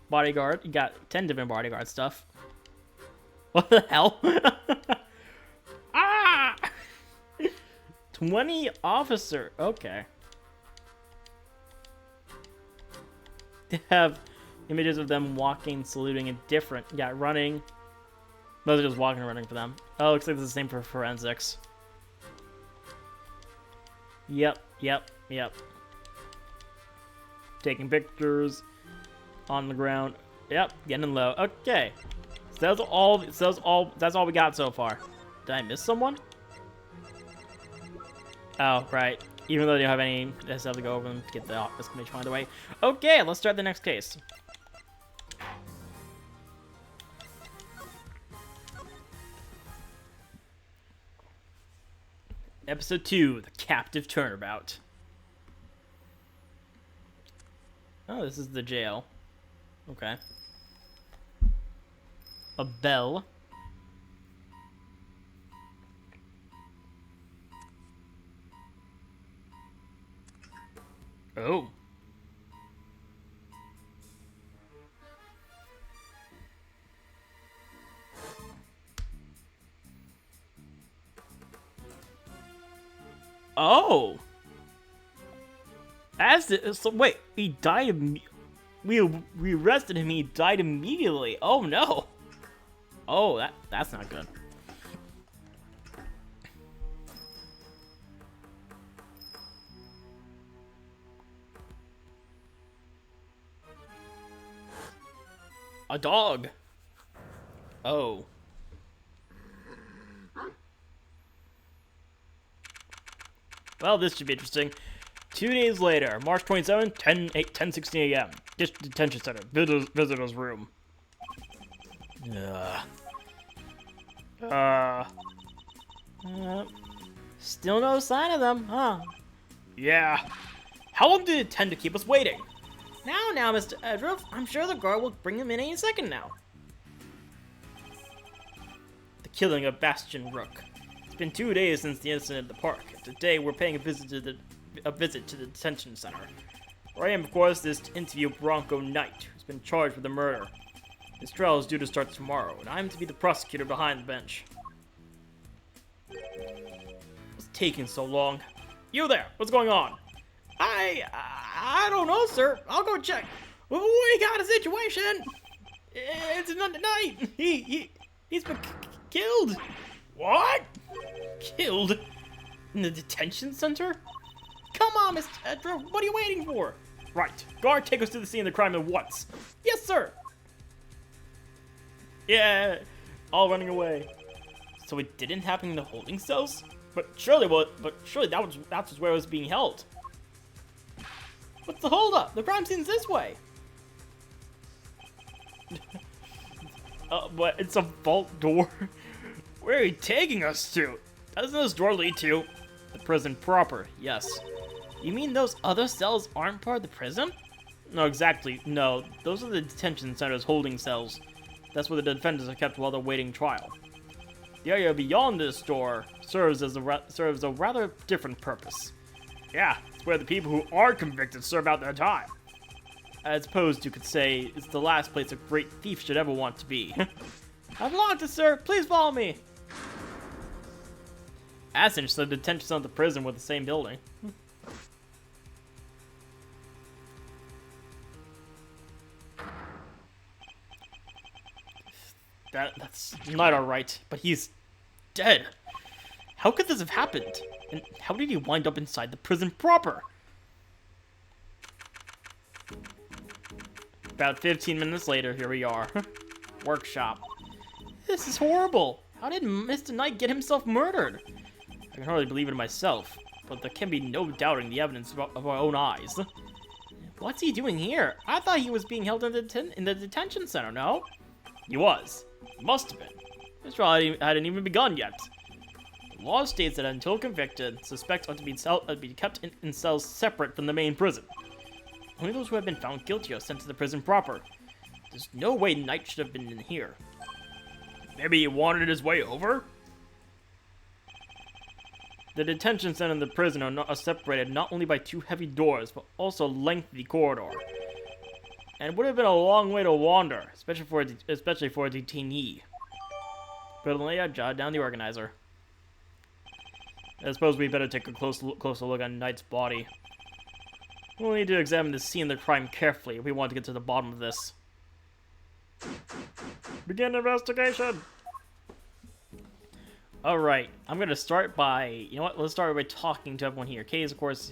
Bodyguard, you got 10 different bodyguard stuff. What the hell? Ah! 20 officer. Okay. They have images of them walking, saluting, and different. Yeah, running. Those are just walking and running for them. Oh, looks like it's the same for forensics. Yep. Taking pictures on the ground. Yep, getting low. Okay. So that's all we got so far. Did I miss someone? Oh, right. Even though they don't have any, they just have to go over them to get the exclamation point away. Okay, let's start the next case. Episode 2, The Captive Turnabout. Oh, this is the jail. Okay. A bell. Oh. Oh. So wait, he died. We arrested him. He died immediately. Oh no. Oh, that's not good. A dog. Oh. Well, this should be interesting. 2 days later, March 27, 10:16 a.m. Detention Center. Visitor's room. Still no sign of them, huh? Yeah. How long did it tend to keep us waiting? Now, Mr. Edruff. I'm sure the guard will bring him in any second now. The killing of Bastion Rook. It's been 2 days since the incident at the park. Today, we're paying a visit to the detention center. Where I am, of course, is to interview Bronco Knight, who's been charged with the murder. His trial is due to start tomorrow, and I'm to be the prosecutor behind the bench. What's taking so long? You there! What's going on? I don't know, sir. I'll go check. We got a situation. It's another night. He's been killed. What? Killed? In the detention center? Come on, Mr. Edra. What are you waiting for? Right. Guard, take us to the scene of the crime at once. Yes, sir. Yeah. All running away. So it didn't happen in the holding cells? But surely that's where it was being held. What's the holdup? The crime scene's this way. But it's a vault door. Where are you taking us to? Doesn't this door lead to? The prison proper, yes. You mean those other cells aren't part of the prison? No, exactly. No, those are the detention center's holding cells. That's where the defendants are kept while they're waiting trial. The area beyond this door serves a rather different purpose. Yeah, it's where the people who are convicted serve out their time. I suppose you could say it's the last place a great thief should ever want to be. I've locked it, sir. Please follow me. That's interesting. The detention center and the prison were the same building. That's not alright, but he's dead. How could this have happened? And how did he wind up inside the prison proper? About 15 minutes later, here we are. Workshop. This is horrible. How did Mr. Knight get himself murdered? I can hardly believe it myself, but there can be no doubting the evidence of our own eyes. What's he doing here? I thought he was being held in the detention center, no? He was. Must have been. This trial hadn't even begun yet. The law states that until convicted, suspects are to be kept in cells separate from the main prison. Only those who have been found guilty are sent to the prison proper. There's no way Knight should have been in here. Maybe he wandered his way over? The detention center and the prison are separated not only by two heavy doors, but also a lengthy corridor. And it would have been a long way to wander, especially for a detainee. Brilliantly, I jotted down the organizer. I suppose we better take a closer look at Knight's body. We'll need to examine the scene of the crime carefully if we want to get to the bottom of this. Begin investigation! Alright, I'm gonna start by... You know what? Let's start by talking to everyone here. K is, of course,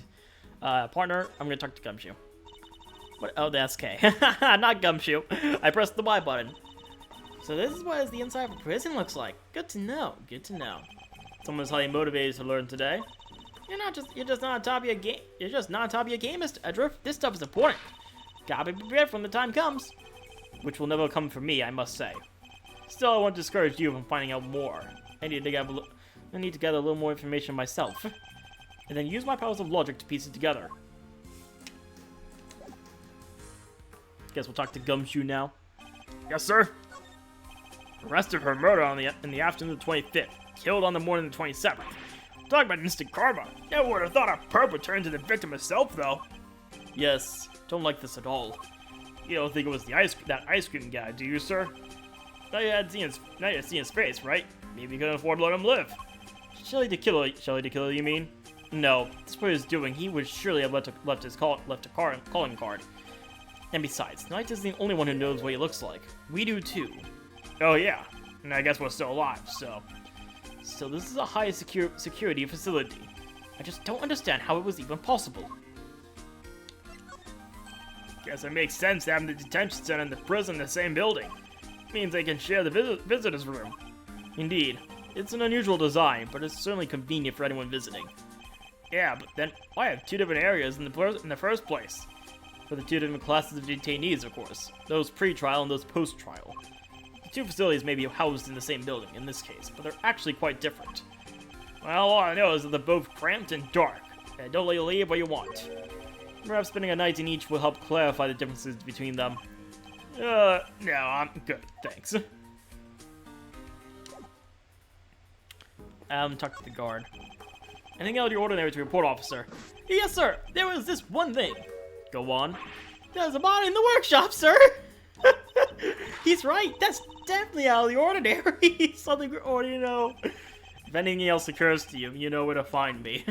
partner. I'm gonna talk to Gumshoe. What? Oh, that's K. Not Gumshoe. I pressed the Y button. So this is what the inside of a prison looks like. Good to know. Good to know. Someone's highly motivated to learn today. You're just not on top of your game. You're just not on top of your game, Mr. Edriff. This stuff is important. Gotta be prepared when the time comes. Which will never come from me, I must say. Still, I won't discourage you from finding out more. I need to gather a little more information myself. And then use my powers of logic to piece it together. Guess we'll talk to Gumshoe now. Yes, sir. Arrested for murder in the afternoon of the 25th. Killed on the morning of the 27th. Talk about instant karma. Never would have thought a perp would turn into the victim herself, though. Yes, don't like this at all. You don't think it was that ice cream guy, do you, sir? Now you had seen his face, right? Maybe you couldn't afford to let him live. Shelly to kill her, you mean? No, that's what he was doing. He would surely have left a calling card. And besides, Knight isn't the only one who knows what he looks like. We do too. Oh yeah, and I guess we're still alive, so... Still, this is a high security facility. I just don't understand how it was even possible. Guess it makes sense having the detention center and the prison in the same building. Means they can share the visitor's room. Indeed, it's an unusual design, but it's certainly convenient for anyone visiting. Yeah, but then why have two different areas in the first place? For the two different classes of detainees, of course. Those pre-trial and those post-trial. The two facilities may be housed in the same building in this case, but they're actually quite different. Well, all I know is that they're both cramped and dark, and don't let you leave what you want. Perhaps spending a night in each will help clarify the differences between them. No, I'm good, thanks. Talk to the guard. Anything out of the ordinary to report, officer? Yes, sir. There was this one thing. Go on. There's a body in the workshop, sir. He's right. That's definitely out of the ordinary. Something we already know. If anything else occurs to you, you know where to find me.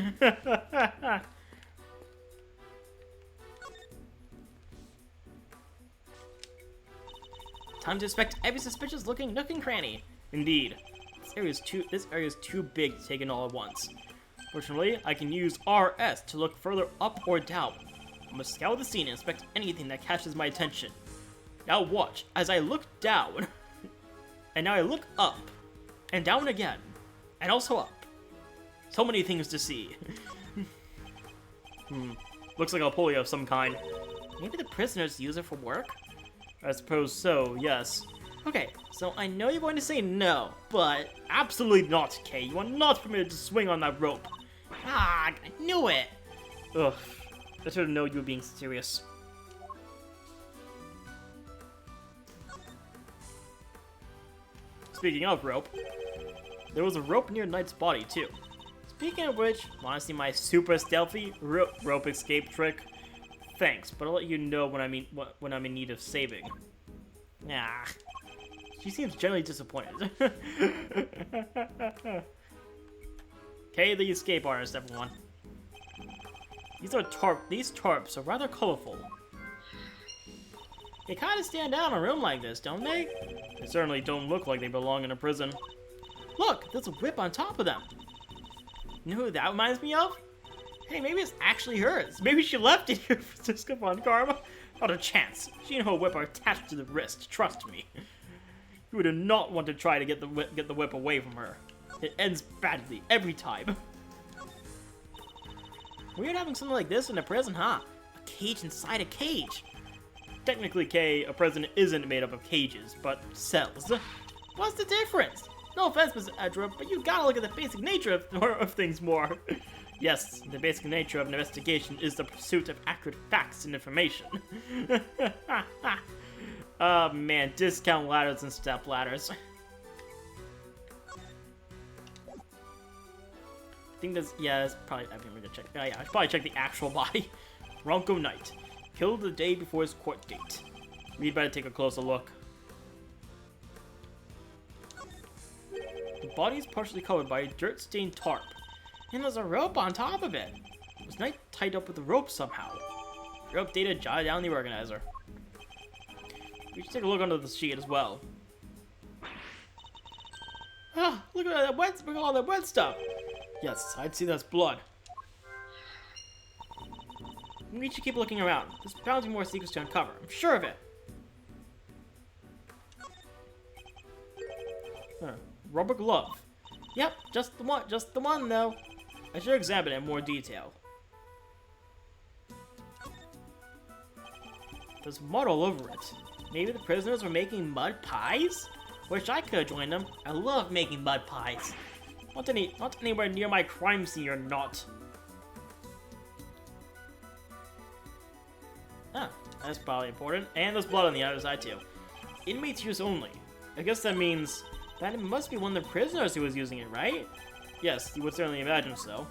Time to inspect every suspicious-looking nook and cranny. Indeed. This area is too big to take in all at once. Fortunately, I can use RS to look further up or down. I must scour the scene and inspect anything that catches my attention. Now watch, as I look down, and now I look up, and down again, and also up. So many things to see. Looks like a pulley of some kind. Maybe the prisoners use it for work? I suppose so, yes. Okay, so I know you're going to say no, but absolutely not, Kay. You are not permitted to swing on that rope. Ah, I knew it! Ugh, I should have known you were being serious. Speaking of rope, there was a rope near Knight's body, too. It's Speaking of which, wanna see my super stealthy rope escape trick? Thanks, but I'll let you know when I'm in need of saving. Nah, she seems generally disappointed. Okay, the escape artist, everyone. These tarps are rather colorful. They kind of stand out in a room like this, don't they? They certainly don't look like they belong in a prison. Look, there's a whip on top of them. You know who that reminds me of? Hey, maybe it's actually hers. Maybe she left it here for Cisco on Karma. Not a chance. She and her whip are attached to the wrist. Trust me. You would not want to try to get the whip away from her. It ends badly every time. Weird having something like this in a prison, huh? A cage inside a cage. Technically, Kay, a prison isn't made up of cages, but cells. What's the difference? No offense, Mr. Edgeworth, but you gotta look at the basic nature of things more. Yes, the basic nature of an investigation is the pursuit of accurate facts and information. Oh man, discount ladders and step ladders. I think that's, yeah, that's probably, I think we're gonna check. Yeah, I should probably check the actual body. Bronco Knight, killed the day before his court date. We'd better take a closer look. The body is partially covered by a dirt-stained tarp, and there's a rope on top of it. Was Knight tied up with the rope somehow? Rope data jotted down the organizer. We should take a look under the sheet as well. Ah, look at that wet, look at all that wet stuff. Yes, I'd see that's blood. We should keep looking around. There's bound to be more secrets to uncover. I'm sure of it. Rubber glove. Yep, just the one though. I should examine it in more detail. There's mud all over it. Maybe the prisoners were making mud pies? Wish I could have joined them. I love making mud pies. Not anywhere near my crime scene or not. Ah, that's probably important. And there's blood on the other side too. Inmates use only. I guess that means that it must be one of the prisoners who was using it, right? Yes, you would certainly imagine so.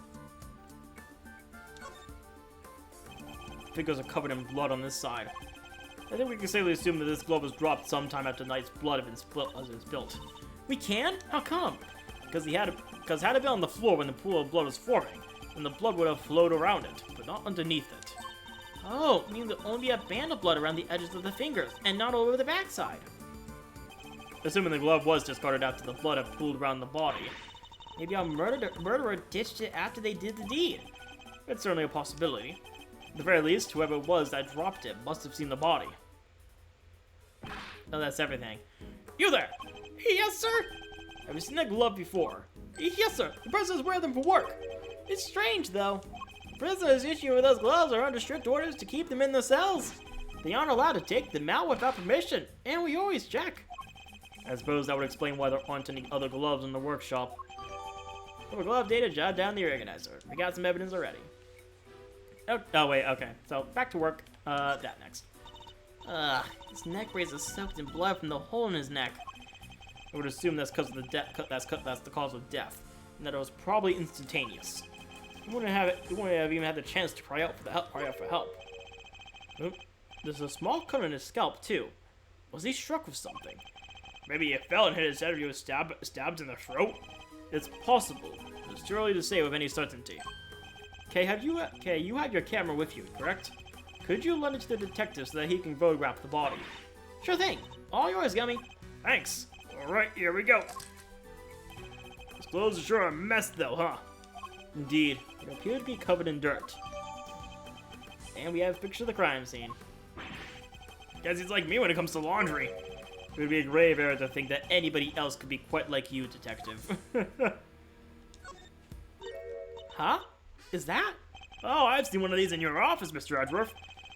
Fingers are covered in blood on this side. I think we can safely assume that this glove was dropped sometime after Knight's blood had been spilt. We can? How come? Because had it been on the floor when the pool of blood was forming, then the blood would have flowed around it, but not underneath it. Oh, meaning there'd only be a band of blood around the edges of the fingers, and not over the backside. Assuming the glove was discarded after the blood had pooled around the body. Maybe a murderer ditched it after they did the deed. It's certainly a possibility. At the very least, whoever it was that dropped it must have seen the body. Oh, that's everything. You there! Yes, sir! Have you seen that glove before? Yes, sir! The prisoners wear them for work! It's strange, though. Prisoners issued with those gloves are under strict orders to keep them in the cells. They aren't allowed to take them out without permission, and we always check. I suppose that would explain why there aren't any other gloves in the workshop. For glove data, jot down the organizer. We got some evidence already. Oh wait, okay. So, back to work. That next. His neck brace is soaked in blood from the hole in his neck. I would assume that's because of the that's the cause of death, and that it was probably instantaneous. He wouldn't have even had the chance to cry out for help. Oop. There's a small cut on his scalp too. Was he struck with something? Maybe he fell and hit his head, or he was stabbed in the throat. It's possible. It's too early to say with any certainty. Okay, you have your camera with you, correct? Could you lend it to the detective so that he can photograph the body? Sure thing. All yours, Gummy. Thanks. Alright, here we go. His clothes are sure a mess though, huh? Indeed. They appear to be covered in dirt. And we have a picture of the crime scene. Guess he's like me when it comes to laundry. It would be a grave error to think that anybody else could be quite like you, detective. Huh? Is that? Oh, I've seen one of these in your office, Mr. Edgeworth.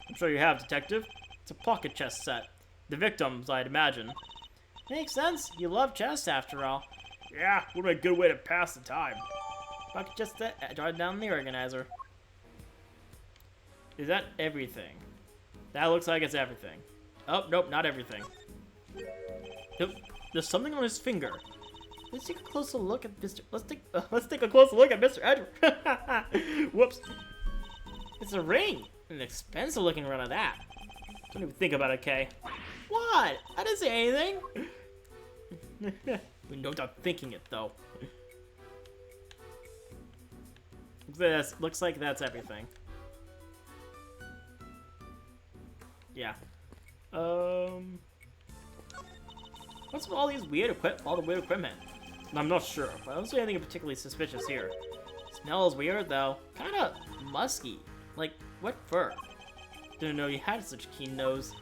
I'm sure you have, detective. It's a pocket chest set. The victims, I'd imagine. Makes sense. You love chests, after all. Yeah, would be a good way to pass the time. Pocket chest set, jot down the organizer. Is that everything? That looks like it's everything. Oh, nope, not everything. Nope. There's something on his finger. Let's take a closer look at Mr. Let's take a closer look at Mr. Edward. Whoops. It's a ring. An expensive looking ring of that. Don't even think about it, Kay. What? I didn't say anything. We know without thinking it though. Looks like that's everything. Yeah. What's with all these weird equipment? I'm not sure, but I don't see anything particularly suspicious here. Smells weird though. Kinda musky. Like wet fur. Didn't know you had such a keen nose.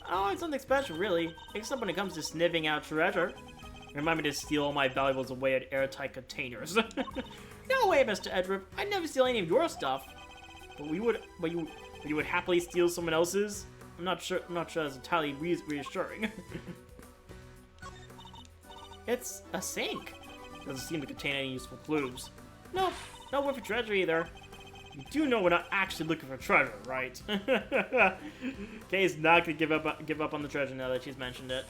Oh, it's something special really. Except when it comes to sniffing out treasure. Remind me to steal all my valuables away at airtight containers. No way, Mr. Edruff. I'd never steal any of your stuff. But you would happily steal someone else's? I'm not sure that's entirely reassuring. It's a sink. Doesn't seem to contain any useful clues. Nope, not worth for treasure either. You do know we're not actually looking for treasure, right? Kay's not gonna give up on the treasure now that she's mentioned it.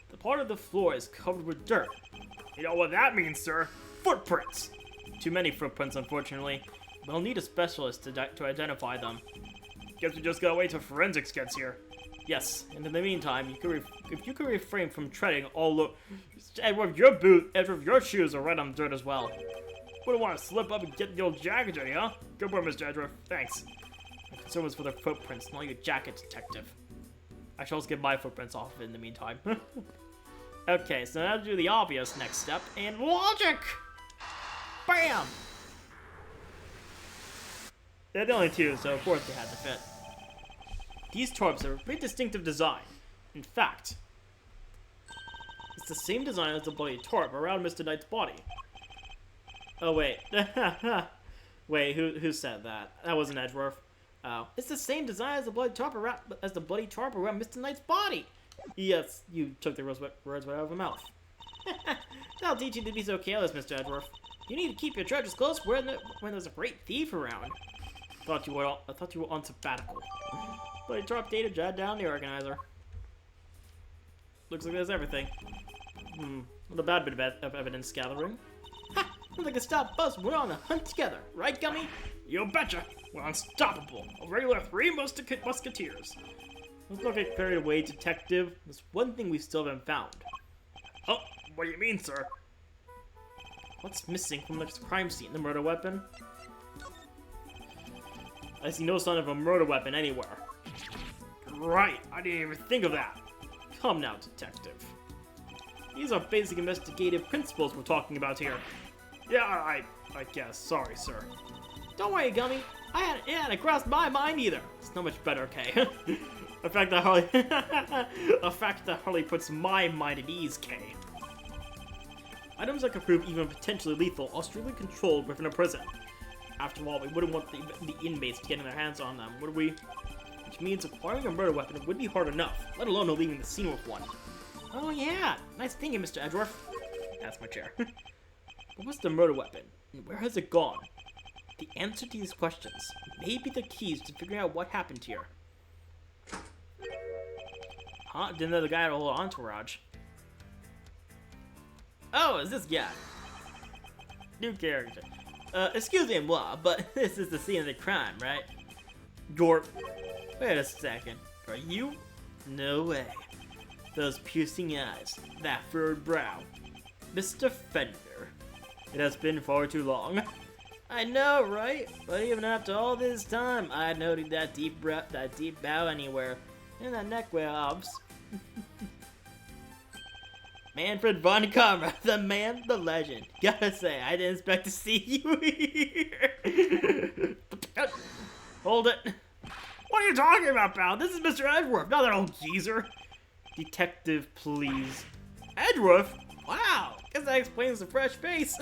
The part of the floor is covered with dirt. You know what that means, sir? Footprints! Too many footprints, unfortunately. We'll need a specialist to identify them. Guess we just gotta wait till forensics gets here. Yes, and in the meantime, if you could refrain from treading all over... Edward, your shoes are right on the dirt as well. Wouldn't want to slip up and get the old jacket dirty, huh? Good work, Mr. Edward. Thanks. My concern was for their footprints, not your jacket, detective. I shall also get my footprints off of it in the meantime. Okay, so now to do the obvious next step, and logic! Bam! They're the only two, so of course they had to fit. These torps are a pretty distinctive design. In fact, it's the same design as the bloody torp around Mr. Knight's body. Oh wait, wait, who said that? That wasn't Edgeworth. Oh, it's the same design as the bloody torp around Mr. Knight's body. Yes, you took the words right out of my mouth. That'll teach you to be so careless, Mr. Edgeworth. You need to keep your treasures close when there's a great thief around. I thought you were on sabbatical. Bloody torp data jot down the organizer. Looks like there's everything. Not a bad bit of evidence gathering. Ha! Sounds like a stop us. We're on a hunt together, right, Gummy? You betcha. We're unstoppable. A regular 3 musketeers. Let's not get carried away, detective. There's one thing we still haven't found. Oh, what do you mean, sir? What's missing from the crime scene? The murder weapon? I see no sign of a murder weapon anywhere. Right, I didn't even think of that. Come now, detective. These are basic investigative principles we're talking about here. Yeah, I guess. Sorry, sir. Don't worry, Gummy. It hadn't crossed my mind either. It's not much better, Kay. A fact that hardly puts my mind at ease, Kay. Items that could prove even potentially lethal are strictly controlled within a prison. After all, we wouldn't want the inmates getting their hands on them, would we? Which means acquiring a murder weapon would be hard enough, let alone leaving the scene with one. Oh yeah, nice thinking, Mr. Edgeworth. That's my chair. But what's the murder weapon, and where has it gone? The answer to these questions may be the keys to figuring out what happened here. Huh? Didn't know the guy had a whole entourage. Oh, is this guy? New character. Excuse me, moi, but this is the scene of the crime, right? Gorp. Wait a second. Are you? No way. Those piercing eyes, that furrowed brow. Mr. Fender. It has been far too long. I know, right? But even after all this time, I noted that deep bow anywhere. And that neck obs. Manfred von Karma, the man, the legend. Gotta say, I didn't expect to see you here. Hold it. What are you talking about, pal? This is Mr. Edgeworth, not that old geezer. Detective, please. Edgeworth? Wow, guess that explains the fresh face.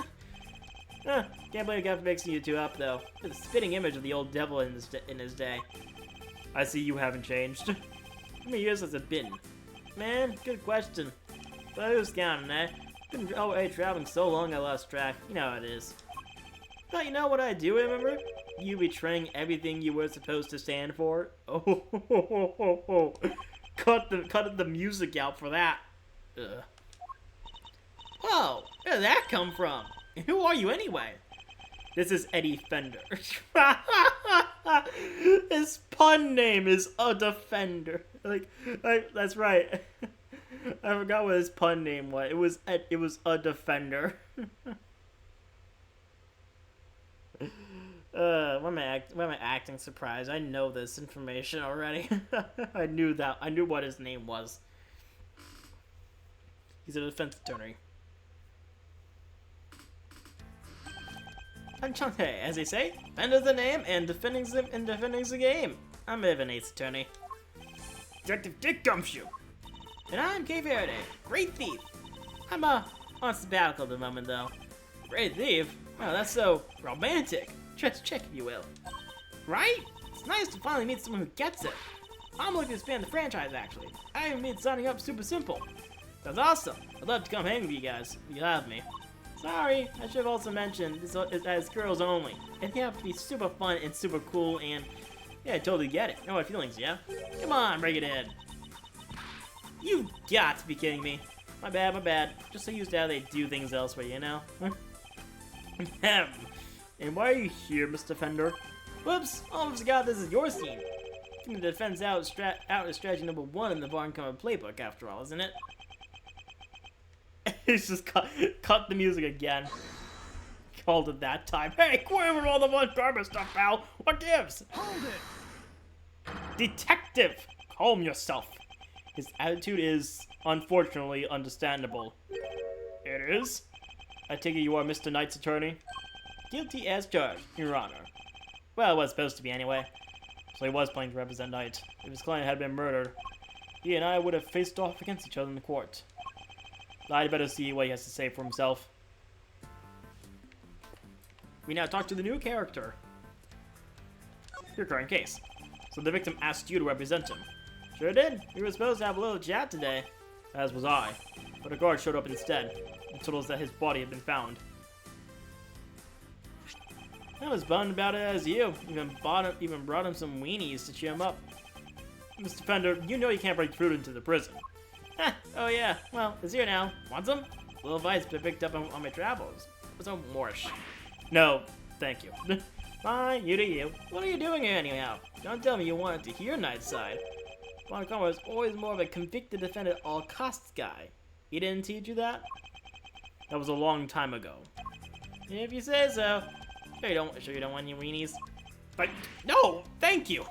Can't believe Gambit mixing you two up, though. It's a spitting image of the old devil in his day. I see you haven't changed. How many years has it been? Man, good question. But who's counting, eh? Been away traveling so long I lost track. You know how it is. But you know what I do remember? You betraying everything you were supposed to stand for. Oh, cut the music out for that. Ugh. Whoa, where did that come from? And who are you anyway? This is Eddie Fender. His pun name is A Defender. That's right. I forgot what his pun name was. It was A Defender. Why am I acting surprised? I know this information already. I knew what his name was. He's a defense attorney. Enchanté, as they say, Fender's the name, and defending's the game. I'm an ace attorney. Detective Dick Gumshoe. And I'm Kay Faraday, great thief. I'm on sabbatical at the moment, though. Great thief? Well, that's so romantic. Just check, if you will. Right? It's nice to finally meet someone who gets it. I'm looking to expand the franchise, actually. I even made signing up super simple. That's awesome. I'd love to come hang with you guys, if you have me. Sorry, I should have also mentioned this is girls only. It have to be super fun and super cool, and yeah, I totally get it. No hard feelings, yeah? Come on, bring it in. You've got to be kidding me. My bad. Just so used to how they do things elsewhere, you know? And why are you here, Mr. Fender? Whoops, almost forgot this is your scene. Keeping the defense out is strategy number 1 in the Barn Cover playbook, after all, isn't it? He's just cut the music again. Called it that time. Hey, quit with all the one garbage stuff, pal. What gives? Hold it! Detective, calm yourself. His attitude is, unfortunately, understandable. It is? I take it you are Mr. Knight's attorney? Guilty as charged, Your Honor. Well, it was supposed to be anyway. So he was planning to represent Knight. If his client had been murdered, he and I would have faced off against each other in the court. I'd better see what he has to say for himself. We now talk to the new character. Your current case. So the victim asked you to represent him. Sure did. We were supposed to have a little chat today. As was I. But a guard showed up instead and told us that his body had been found. I was bummed about it as you. Even brought him some weenies to cheer him up. Mr. Fender, you know you can't bring fruit into the prison. Oh yeah, well, it's here now. Want some? A little advice I picked up on my travels. So Morsh. No, thank you. Fine, you do you. What are you doing here anyhow? Don't tell me you wanted to hear Knight's side. Montgomery was always more of a convicted defend at all costs guy. He didn't teach you that? That was a long time ago. If you say so. Sure you don't want any weenies? But no, thank you.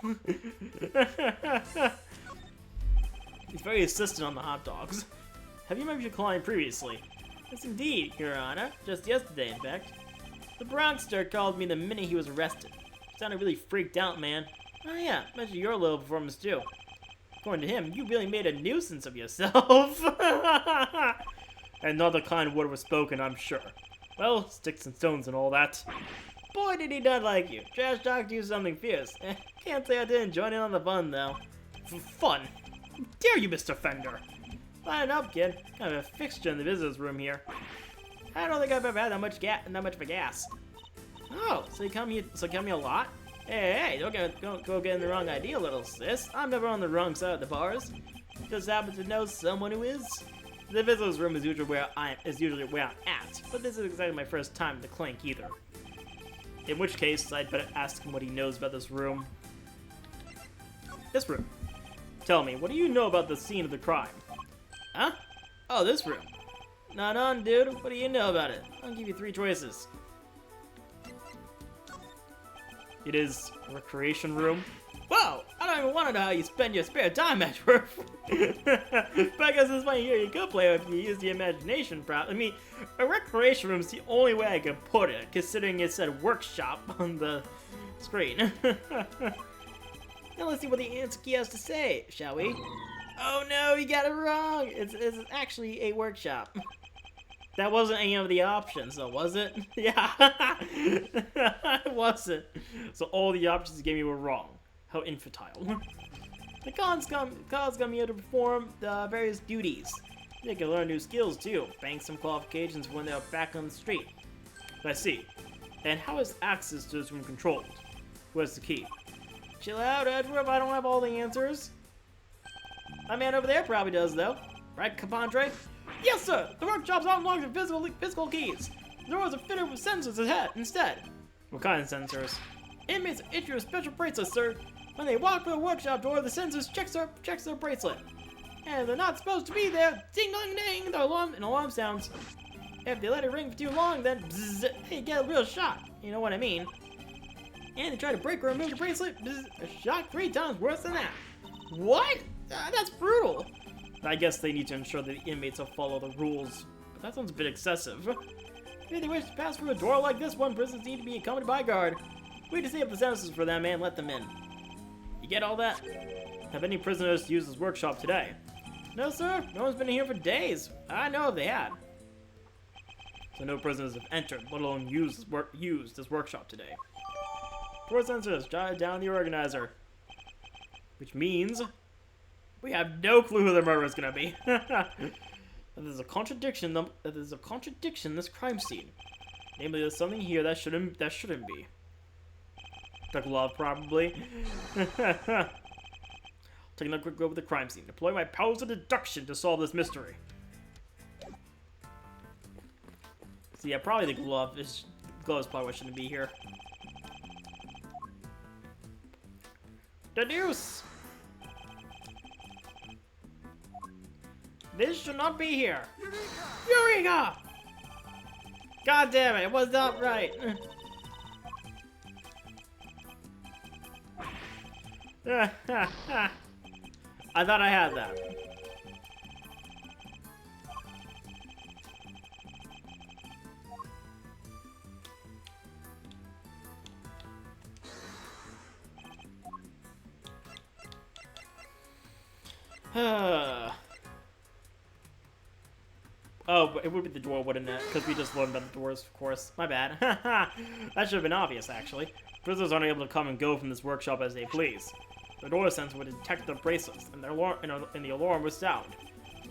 He's very insistent on the hot dogs. Have you met your client previously? Yes, indeed, Your Honor. Just yesterday, in fact. The Bronxster called me the minute he was arrested. Sounded really freaked out, man. Oh yeah, mentioned your little performance too. According to him, you really made a nuisance of yourself. Another kind word was spoken, I'm sure. Well, sticks and stones and all that. Boy, did he not like you. Trash talked you something fierce. Can't say I didn't join in on the fun, though. Fun? How dare you, Mr. Fender? Line up, kid. Kind of a fixture in the visitors' room here. I don't think I've ever had that much of a gas. Oh, so you come here a lot? Hey, don't go get in the wrong idea, little sis. I'm never on the wrong side of the bars. Just happen to know someone who is. The visitors' room is usually where I'm at, but this is exactly my first time in the clink either. In which case, I'd better ask him what he knows about this room. This room. Tell me, what do you know about the scene of the crime? Huh? Oh, this room. Not on, dude. What do you know about it? I'll give you 3 choices. It is a recreation room. Whoa! I don't even want to know how you spend your spare time, Edward. But I guess it's funny here you could play if you use the imagination I mean, a recreation room is the only way I could put it, considering it said workshop on the screen. Now let's see what the answer key has to say, shall we? Oh no, you got it wrong! It's actually a workshop. That wasn't any of the options, though, was it? Yeah, it wasn't. So all the options you gave me were wrong. How infantile. The cons come here to perform various duties. They can learn new skills, too. Bank some qualifications when they're back on the street. I see. And how is access to this room controlled? Where's the key? Chill out, Edward, I don't have all the answers. My man over there probably does, though. Right, Compadre? Yes, sir! The workshop's not locked with physical keys. The doors are fitted with sensors instead. What kind of sensors? Inmates issue a special bracelet, sir. When they walk through the workshop door, the sensors checks their bracelet. And if they're not supposed to be there, ding dong ding, the alarm sounds. If they let it ring for too long, then bzz, they get a real shock. You know what I mean? And they try to break or remove the bracelet, bzz, a shock 3 times worse than that. What? That's brutal. I guess they need to ensure that the inmates will follow the rules. But that sounds a bit excessive. If they wish to pass through a door like this one, prisoners need to be accompanied by a guard. We disable the sensors for them and let them in. You get all that? Have any prisoners used this workshop today? No, sir. No one's been here for days. I know if they had. So no prisoners have entered, let alone used this workshop today. 4 sensors jotted down the organizer. Which means we have no clue who the murderer is going to be. There's a contradiction in this crime scene. Namely, there's something here that shouldn't be. The glove, probably. Taking a quick look at the crime scene. Deploy my powers of deduction to solve this mystery. So yeah, probably the glove is probably what shouldn't be here. Deduce! This should not be here. Eureka! God damn it, it was not right. I thought I had that. Oh, but it would be the door, wouldn't it? Because we just learned about the doors, of course. My bad. That should have been obvious, actually. Prisoners aren't able to come and go from this workshop as they please. The door sensor would detect the bracelets, and the alarm would sound.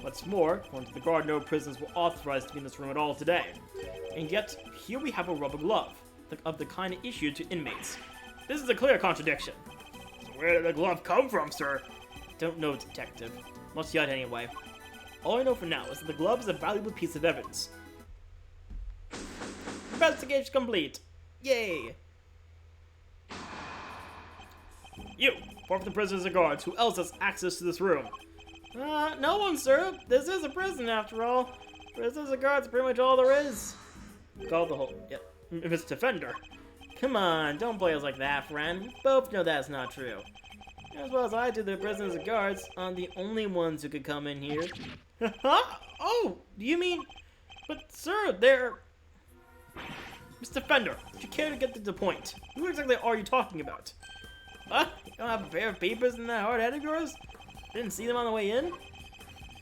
What's more, according to the guard, no prisoners were authorized to be in this room at all today. And yet, here we have a rubber glove, of the kind issued to inmates. This is a clear contradiction. So where did the glove come from, sir? Don't know, detective. Not yet, anyway. All I know for now is that the glove is a valuable piece of evidence. Investigation complete. Yay! You, form the prisoners and guards. Who else has access to this room? No one, sir. This is a prison, after all. Prisoners and guards are pretty much all there is. Call the whole... Yep. Mr. Defender. Come on, don't play us like that, friend. We both know that's not true. As well as I do, the prisoners and guards aren't the only ones who could come in here. Huh? Oh, do you mean... But, sir, they're... Mr. Fender, would you care to get to the point? Who exactly are you talking about? What? You don't have a pair of papers in that hard head of yours? Didn't see them on the way in?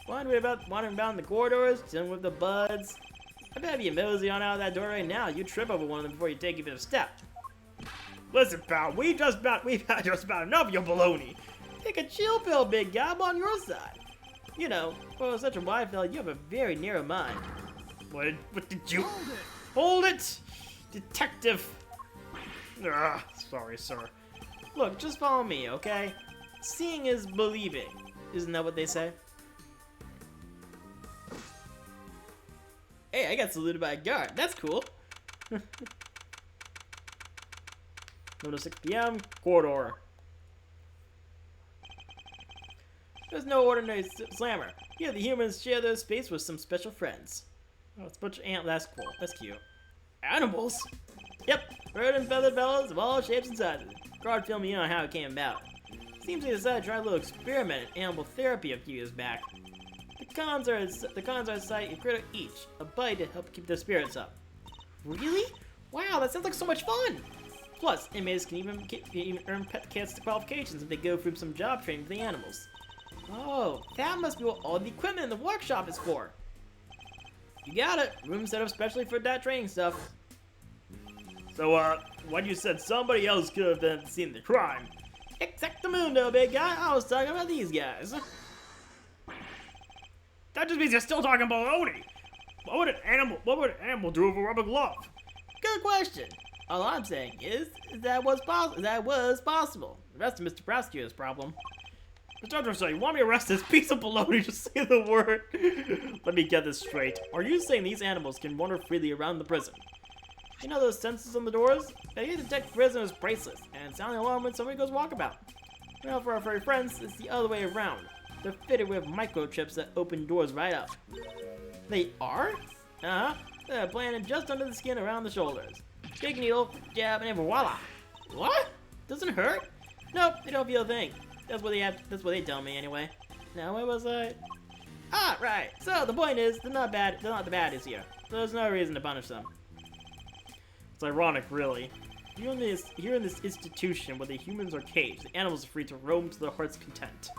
Wandering about in the corridors, chilling with the buds. I bet if you mosey on out of that door right now, you trip over one of them before you take even a step. Listen, pal, we've had just about enough of your baloney. Take a chill pill, big guy. I'm on your side. You know, for such a wide fella, you have a very narrow mind. What did you... Hold it! Detective! Sorry, sir. Look, just follow me, okay? Seeing is believing. Isn't that what they say? Hey, I got saluted by a guard. That's cool. 6 p.m. Corridor. There's no ordinary slammer. Here, the humans share their space with some special friends. Oh, it's a bunch of ant. That's cool. That's cute. Animals? Yep, bird and feathered fellows of all shapes and sizes. Guard filled me in on how it came about. Seems they decided to try a little experiment in animal therapy a few years back. The cons are a sight you critter each, a bite to help keep their spirits up. Really? Wow, that sounds like so much fun! Plus, inmates can even earn pet cats qualifications if they go through some job training for the animals. Oh, that must be what all the equipment in the workshop is for. You got it. Room set up specially for that training stuff. So, when you said somebody else could have been seen the crime. Exactamundo, big guy. I was talking about these guys. That just means you're still talking baloney. What would an animal do with a rubber glove? Good question. All I'm saying is that was possible. The rest of Mr. Prosecutor's problem. Mr. Edwards, you want me to arrest this piece of baloney? Just say the word. Let me get this straight. Are you saying these animals can wander freely around the prison? You know those sensors on the doors? They detect prisoners' bracelets and sound the alarm when somebody goes walkabout. Well, for our furry friends, it's the other way around. They're fitted with microchips that open doors right up. They are? Uh-huh. They're planted just under the skin around the shoulders. Big needle, jab, and voila. What? Doesn't hurt? Nope, they don't feel a thing. That's what they tell me anyway. Now where was I? Ah, right. So the point is, they're not bad. They're not the baddies here. So there's no reason to punish them. It's ironic, really. Here in this institution where the humans are caged, the animals are free to roam to their heart's content.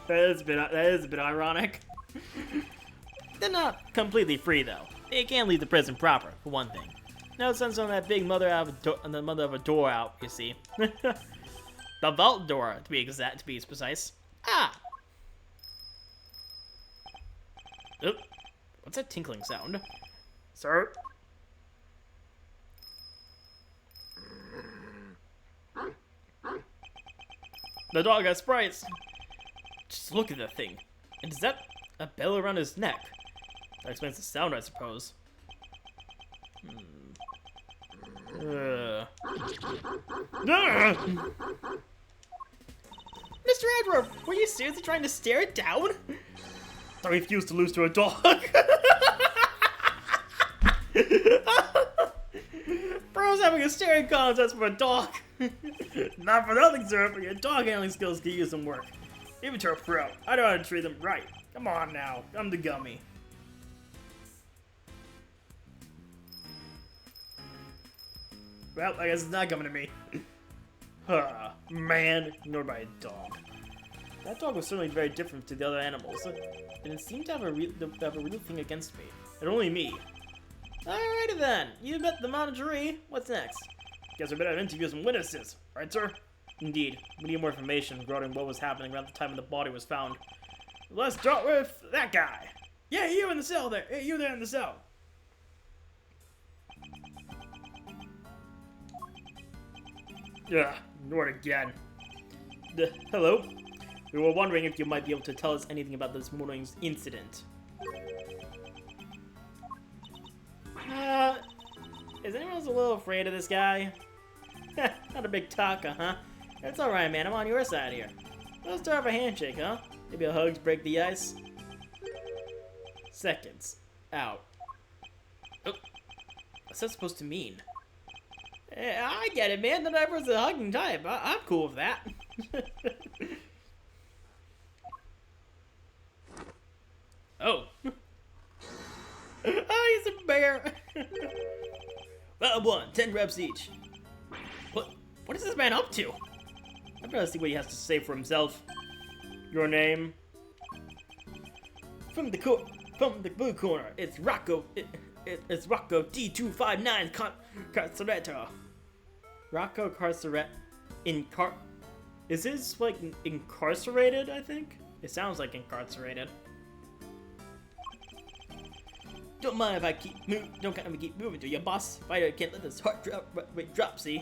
That is a bit ironic. They're not completely free though. They can't leave the prison proper, for one thing. No sense on that big mother of a door out, you see. The vault door, to be precise. Ah! Oop. What's that tinkling sound? Sir? The dog has sprites. Just look at that thing. And is that a bell around his neck? That explains the sound, I suppose. Mr. Edward, were you seriously trying to stare it down? I refuse to lose to a dog. Bro's having a staring contest for a dog. Not for nothing, sir, but your dog handling skills could use some work. Even to a pro, I know how to treat them right. Come on now, I'm the gummy. Well, I guess it's not coming to me. Man, ignored by a dog. That dog was certainly very different to the other animals, and it seemed to have a real thing against me. And only me. Alrighty then, you met the menagerie. What's next? Guess we better interview some witnesses, right, sir? Indeed, we need more information regarding what was happening around the time when the body was found. Let's start with that guy. Yeah, you in the cell there. Hey, you there in the cell. Yeah, ignored again. Hello? We were wondering if you might be able to tell us anything about this morning's incident. Is anyone else a little afraid of this guy? Not a big talker, huh? That's alright, man. I'm on your side here. Let's start with a handshake, huh? Maybe a hug to break the ice. Seconds. Out. Oh. What's that supposed to mean? I get it, man. The diver's a hugging type. I'm cool with that. Oh. Oh, he's a bear. Round 1, 10 reps each. What is this man up to? I'd rather see what he has to say for himself. Your name? From the blue corner, it's Rocco. It's Rocco D259 Carcereto. Rocco Carceret. Is his like incarcerated? I think it sounds like incarcerated. Don't mind if I keep moving to your boss. Fighter can't let this heart drop. See,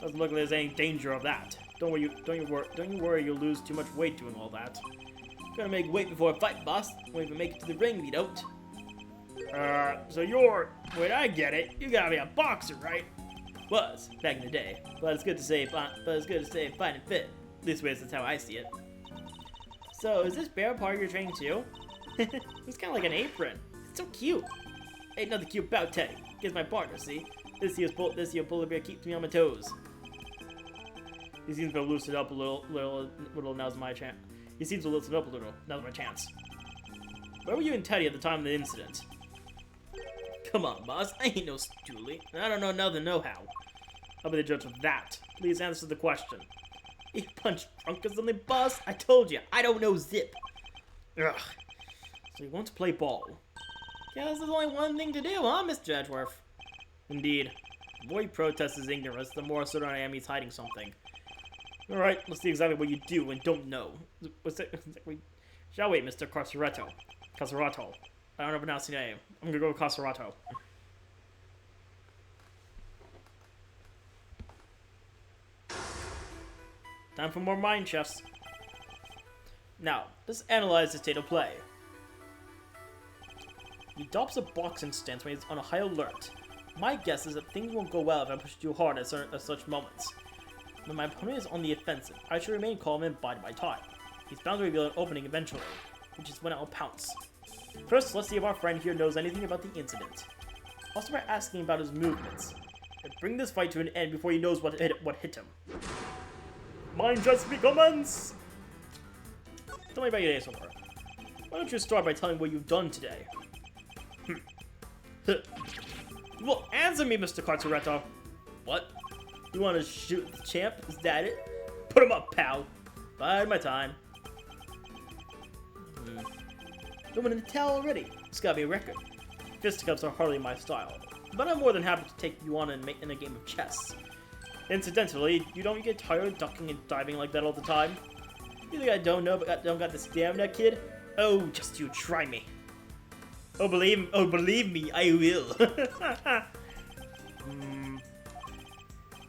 doesn't look like there's any danger of that. Don't you worry. You'll lose too much weight doing all that. Gotta make weight before a fight, boss. Won't even make it to the ring if you don't. So wait, I get it. You gotta be a boxer, right? Was back in the day, but it's good to say fine and fit. At least that's how I see it. So is this bear part of your training too? It's kind of like an apron. It's so cute. Ain't nothing cute about Teddy. He's my partner, see? This here polar bear keeps me on my toes. He seems to loosen up a little. Now's my chance. He seems to loosen up a little. Now's my chance. Where were you and Teddy at the time of the incident? Come on, boss. I ain't no stoolie. I don't know nothing, no how. I'll be the judge of that. Please answer the question. You punched drunk or something, boss? I told you, I don't know zip. Ugh. So you want to play ball? Guess there's only one thing to do, huh, Mr. Edgeworth? Indeed. The more he protests his ignorance, the more certain I am he's hiding something. Alright, let's see exactly what you do and don't know. Shall we, Mr. Carcereto? Carcereto. I don't know how to pronounce your name. I'm gonna go with Carcereto. Time for more mind chefs. Now, let's analyze the state of play. He adopts a boxing stance when he's on a high alert. My guess is that things won't go well if I push too hard at such moments. When my opponent is on the offensive, I should remain calm and bide my time. He's bound to reveal an opening eventually, which is when I'll pounce. First, let's see if our friend here knows anything about the incident. I'll start by asking about his movements, and bring this fight to an end before he knows what hit him. Mine just commence! Tell me about your day so far. Why don't you start by telling what you've done today? Well, answer me, Mr. Carteretto. What? You want to shoot the champ? Is that it? Put him up, pal. Bide my time. Don't want to tell already. It's gotta be a record. Fisticuffs are hardly my style, but I'm more than happy to take you on in a game of chess. Incidentally, you don't get tired ducking and diving like that all the time? You think I don't know, but I don't got the stamina, kid? Oh, just you try me. Oh, believe me, I will.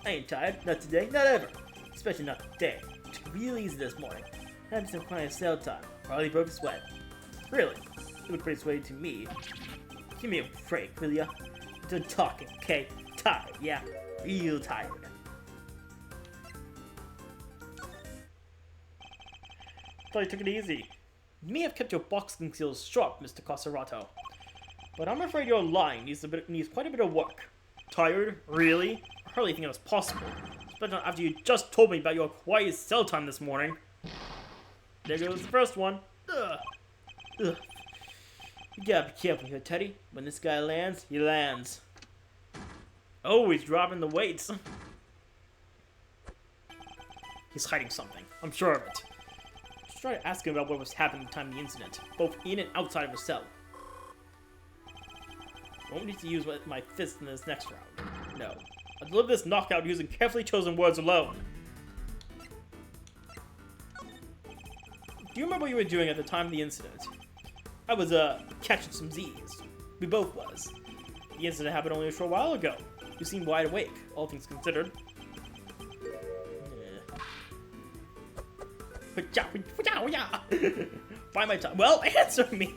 I ain't tired. Not today, not ever. Especially not today. It's real easy this morning. Had some client sale time. Hardly broke a sweat. Really? You look pretty sweaty to me. Give me a break, will ya? Done talking, okay? Tired, yeah? Real tired. Thought you took it easy. You may have kept your boxing skills sharp, Mr. Coserato. But I'm afraid you're lying. Needs quite a bit of work. Tired? Really? I hardly think it was possible. Especially after you just told me about your quiet cell time this morning. There goes the first one. Ugh. Ugh. You gotta be careful here, Teddy. When this guy lands, he lands. Oh, he's dropping the weights. He's hiding something. I'm sure of it. Just try to ask him about what was happening at the time of the incident, both in and outside of his cell. Won't need to use my fist in this next round. No. I'll deliver this knockout using carefully chosen words alone. Do you remember what you were doing at the time of the incident? I was, catching some Z's. We both was. The incident happened only a short while ago. You seem wide awake, all things considered. Find my time. Well, answer me!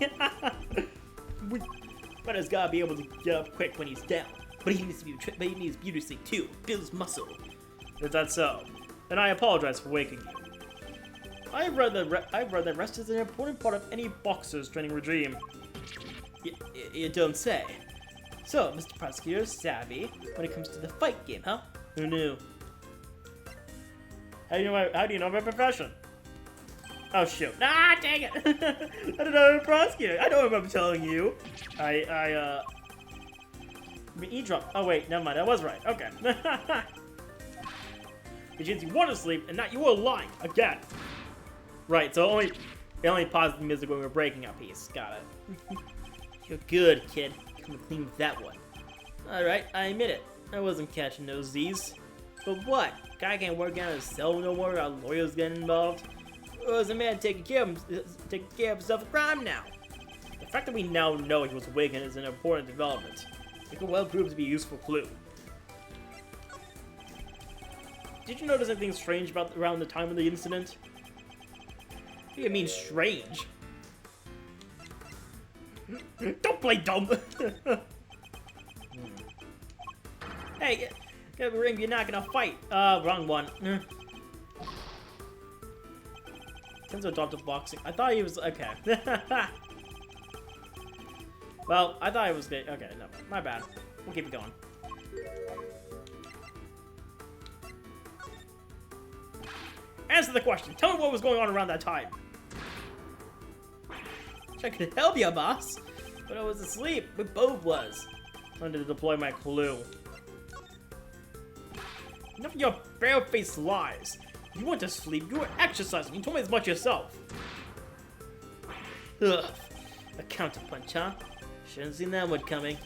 But he's gotta be able to get up quick when he's down. But he needs beauty sleep too. Builds muscle. Is that so? And I apologize for waking you. I've read that rest is an important part of any boxer's training regime. You don't say. So, Mr. Prosecutor, savvy when it comes to the fight game, huh? Who knew? How do you know my profession? Oh shoot! Ah, dang it! I don't know I'm a prosecutor. I don't remember telling you. I mean, eavesdrop. Oh wait, never mind. I was right. Okay. Which means you want to sleep, and not you were lying again. Right. So it only paused the music when we were breaking our piece. Got it. You're good, kid. Come clean with that one. All right, I admit it. I wasn't catching those Z's. But what? Guy can't work out his cell no more without lawyers getting involved. Or is a man taking care of himself a crime now? The fact that we now know he was awakened is an important development. It could well prove to be a useful clue. Did you notice anything strange around the time of the incident? What do you mean strange? Don't play dumb! Hey, get a ring, you're not gonna fight. Wrong one. Kenzo adopted boxing. I thought he was okay. Well, I thought he was good. Okay, no, my bad. We'll keep it going. Answer the question. Tell me what was going on around that time. I could help you, boss, but I was asleep. We both was. Time to deploy my clue. Enough of your bare-faced lies. You went to sleep. You were exercising. You told me as much yourself. Ugh. A counterpunch, huh? Shouldn't seen that one coming.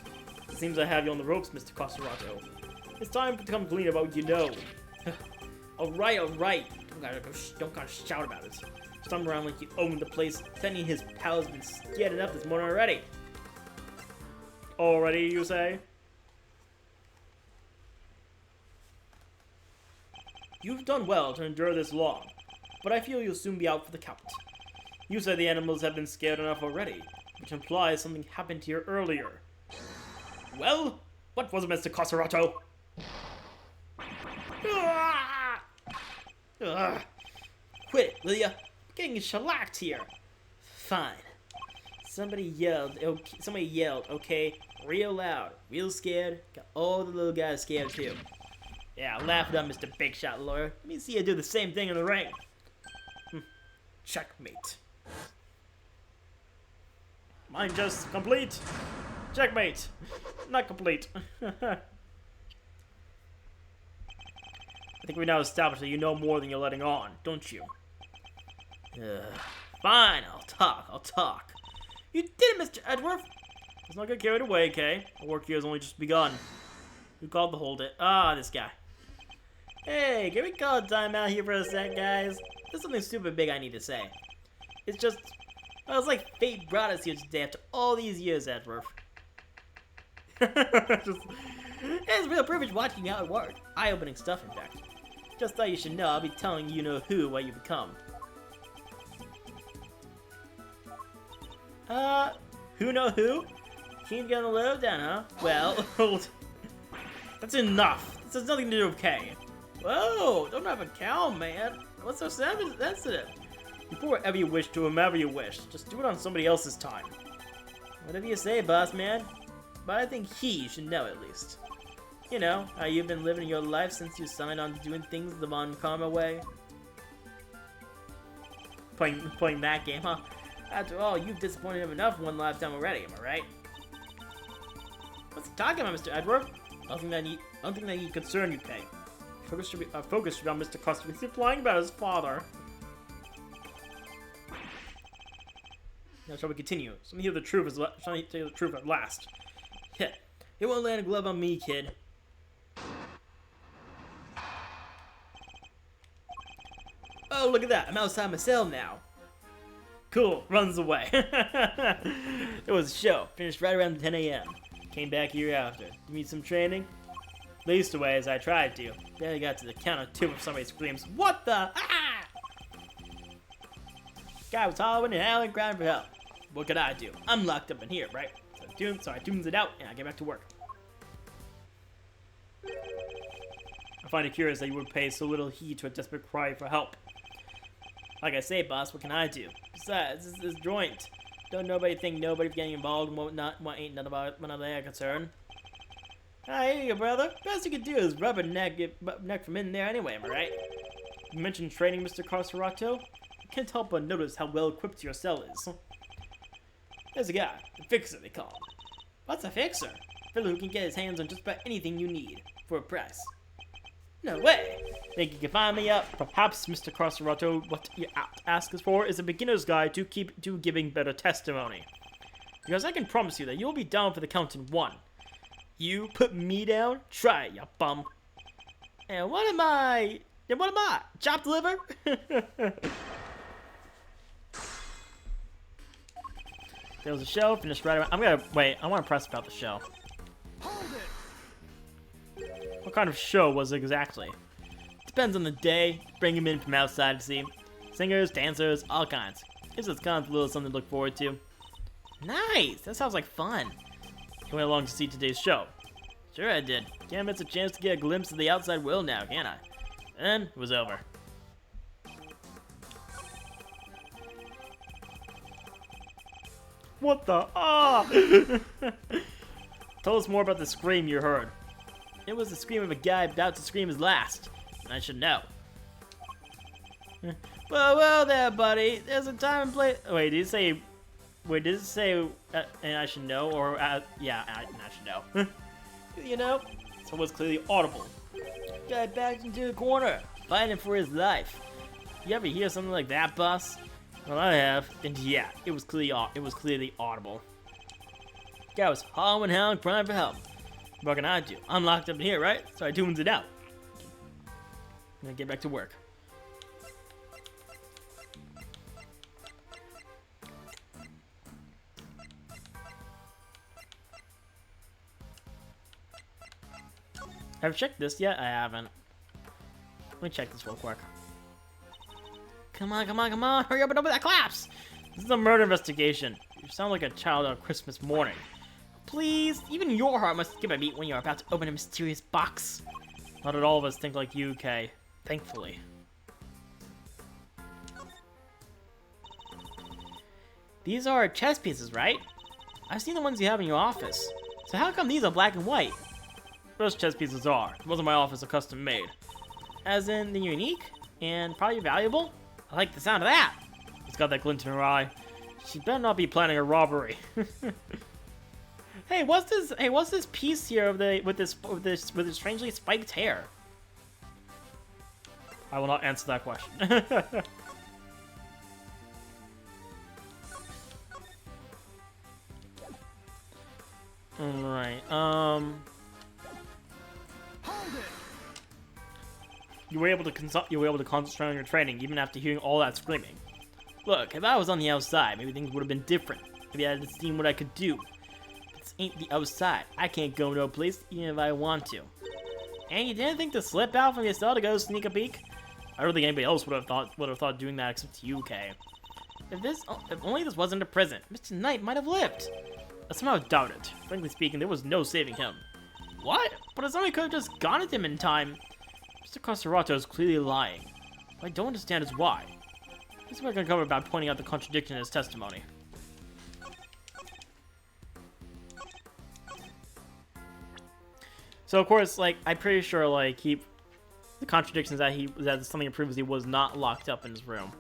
It seems I have you on the ropes, Mr. Coserato. It's time to come clean about what you know. Alright, alright. Don't gotta shout about it. Stomp around like you own the place. Tending his pals been scared enough this morning already. Already, you say? You've done well to endure this long, but I feel you'll soon be out for the count. You said the animals have been scared enough already, which implies something happened here earlier. Well, what was it, Mr. Coserato? Quit it, will ya? I'm getting shellacked here. Fine. Somebody yelled, okay, real loud, real scared. Got all the little guys scared too. Yeah, laugh it up, Mr. Big Shot Lawyer. Let me see you do the same thing in the ring. Checkmate. Mine just complete. Checkmate. Not complete. I think we now established that you know more than you're letting on, don't you? Fine, I'll talk. You did it, Mr. Edworth! Let's not get carried away, okay? Our work here has only just begun. Who called the hold it? Ah, this guy. Hey, can we call a timeout here for a sec, guys? There's something stupid big I need to say. It's just... well, it's like fate brought us here today after all these years, Edworth. It's a real privilege watching you how it worked. Eye-opening stuff, in fact. Just thought you should know I'll be telling you know who what you become. Who know who? Keen to get on the lowdown, huh? Well, that's enough. This has nothing to do with Kay. Whoa, don't have a cow, man. What's so sensitive? Before whatever you wish to whomever you wish, just do it on somebody else's time. Whatever you say, boss man. But I think he should know at least. You know, how you've been living your life since you signed on to doing things the Von Karma way. Playing that game, huh? After all, you've disappointed him enough one lifetime already, am I right? What's he talking about, Mr. Edward? Nothing that need concern you, Kay. Focus should be on Mr. Custer. He's implying about his father. Now shall we continue? Let me hear the truth at last. Yeah, it won't land a glove on me, kid. Oh, look at that! I'm outside my cell now. Cool, runs away. It was a show. Finished right around 10 a.m. Came back here after. To meet some training. Least away as I tried to. Then I got to the count of 2 if somebody screams, "What the? Ah!" Guy was hollering and howling, crying for help. What could I do? I'm locked up in here, right? So I tunes it out and I get back to work. I find it curious that you would pay so little heed to a desperate cry for help. Like I say, boss, what can I do? Besides, this joint. Don't nobody think nobody's getting involved in what ain't none of their concern. I hear you, brother. Best you could do is rub a neck from in there anyway, am I right? You mentioned training, Mr. Carserato. I can't help but notice how well equipped your cell is. There's a guy, the fixer they call him. What's a fixer? A fellow who can get his hands on just about anything you need, for a price. No way! Think you can find me up? Perhaps, Mr. Carserato, what you ask us for is a beginner's guide to giving better testimony. Because I can promise you that you'll be down for the count in 1. You put me down? Try it, you bum. And what am I? Chopped liver? There was a show, finished right around. I want to press about the show. Hold it. What kind of show was it exactly? Depends on the day. Bring him in from outside to see. Singers, dancers, all kinds. Gives us kind of a little something to look forward to. Nice! That sounds like fun. You went along to see today's show. Sure I did. Can't miss a chance to get a glimpse of the outside world now, can I? And it was over. What the? Ah! Tell us more about the scream you heard. It was the scream of a guy about to scream his last. And I should know. Well there, buddy. There's a time and place. Wait, did it say? Wait, did it say? And I should know, or yeah, I should know. You know, so it was clearly audible. Guy backed into the corner, fighting for his life. You ever hear something like that, boss? Well, I have, and yeah, it was clearly audible. Guy was hollering, howling, crying for help. What can I do? I'm locked up in here, right? So I tunes it out. I'm gonna get back to work. Have you checked this yet? I haven't. Let me check this real quick. Come on, hurry up and open that collapse! This is a murder investigation. You sound like a child on Christmas morning. Please, even your heart must skip a beat when you're about to open a mysterious box. Not that all of us think like you, Kay. Thankfully. These are chess pieces, right? I've seen the ones you have in your office. So how come these are black and white? Most chess pieces are. Most of my office are custom made. As in, they're unique and probably valuable? I like the sound of that. It's got that glint in her eye. She better not be planning a robbery. Hey, what's this? Hey, what's this piece here of the with this strangely spiked hair? I will not answer that question. Alright, Hold it. you were able to concentrate on your training even after hearing all that screaming. Look, if I was on the outside, maybe things would have been different. Maybe I had seen what I could do. This ain't the outside. I can't go no place even if I want to. And you didn't think to slip out from your cell to go sneak a peek? I don't think anybody else would have thought doing that except you, Kay. If only this wasn't a prison, Mr. Knight might have lived. I somehow doubt it. Frankly speaking, there was no saving him. What? But if somebody could have just gone at him in time. Mr. Coserato is clearly lying. What I don't understand is why. This is what I'm going to cover about pointing out the contradiction in his testimony. So of course, like, I'm pretty sure, like, the contradictions that something proves he was not locked up in his room.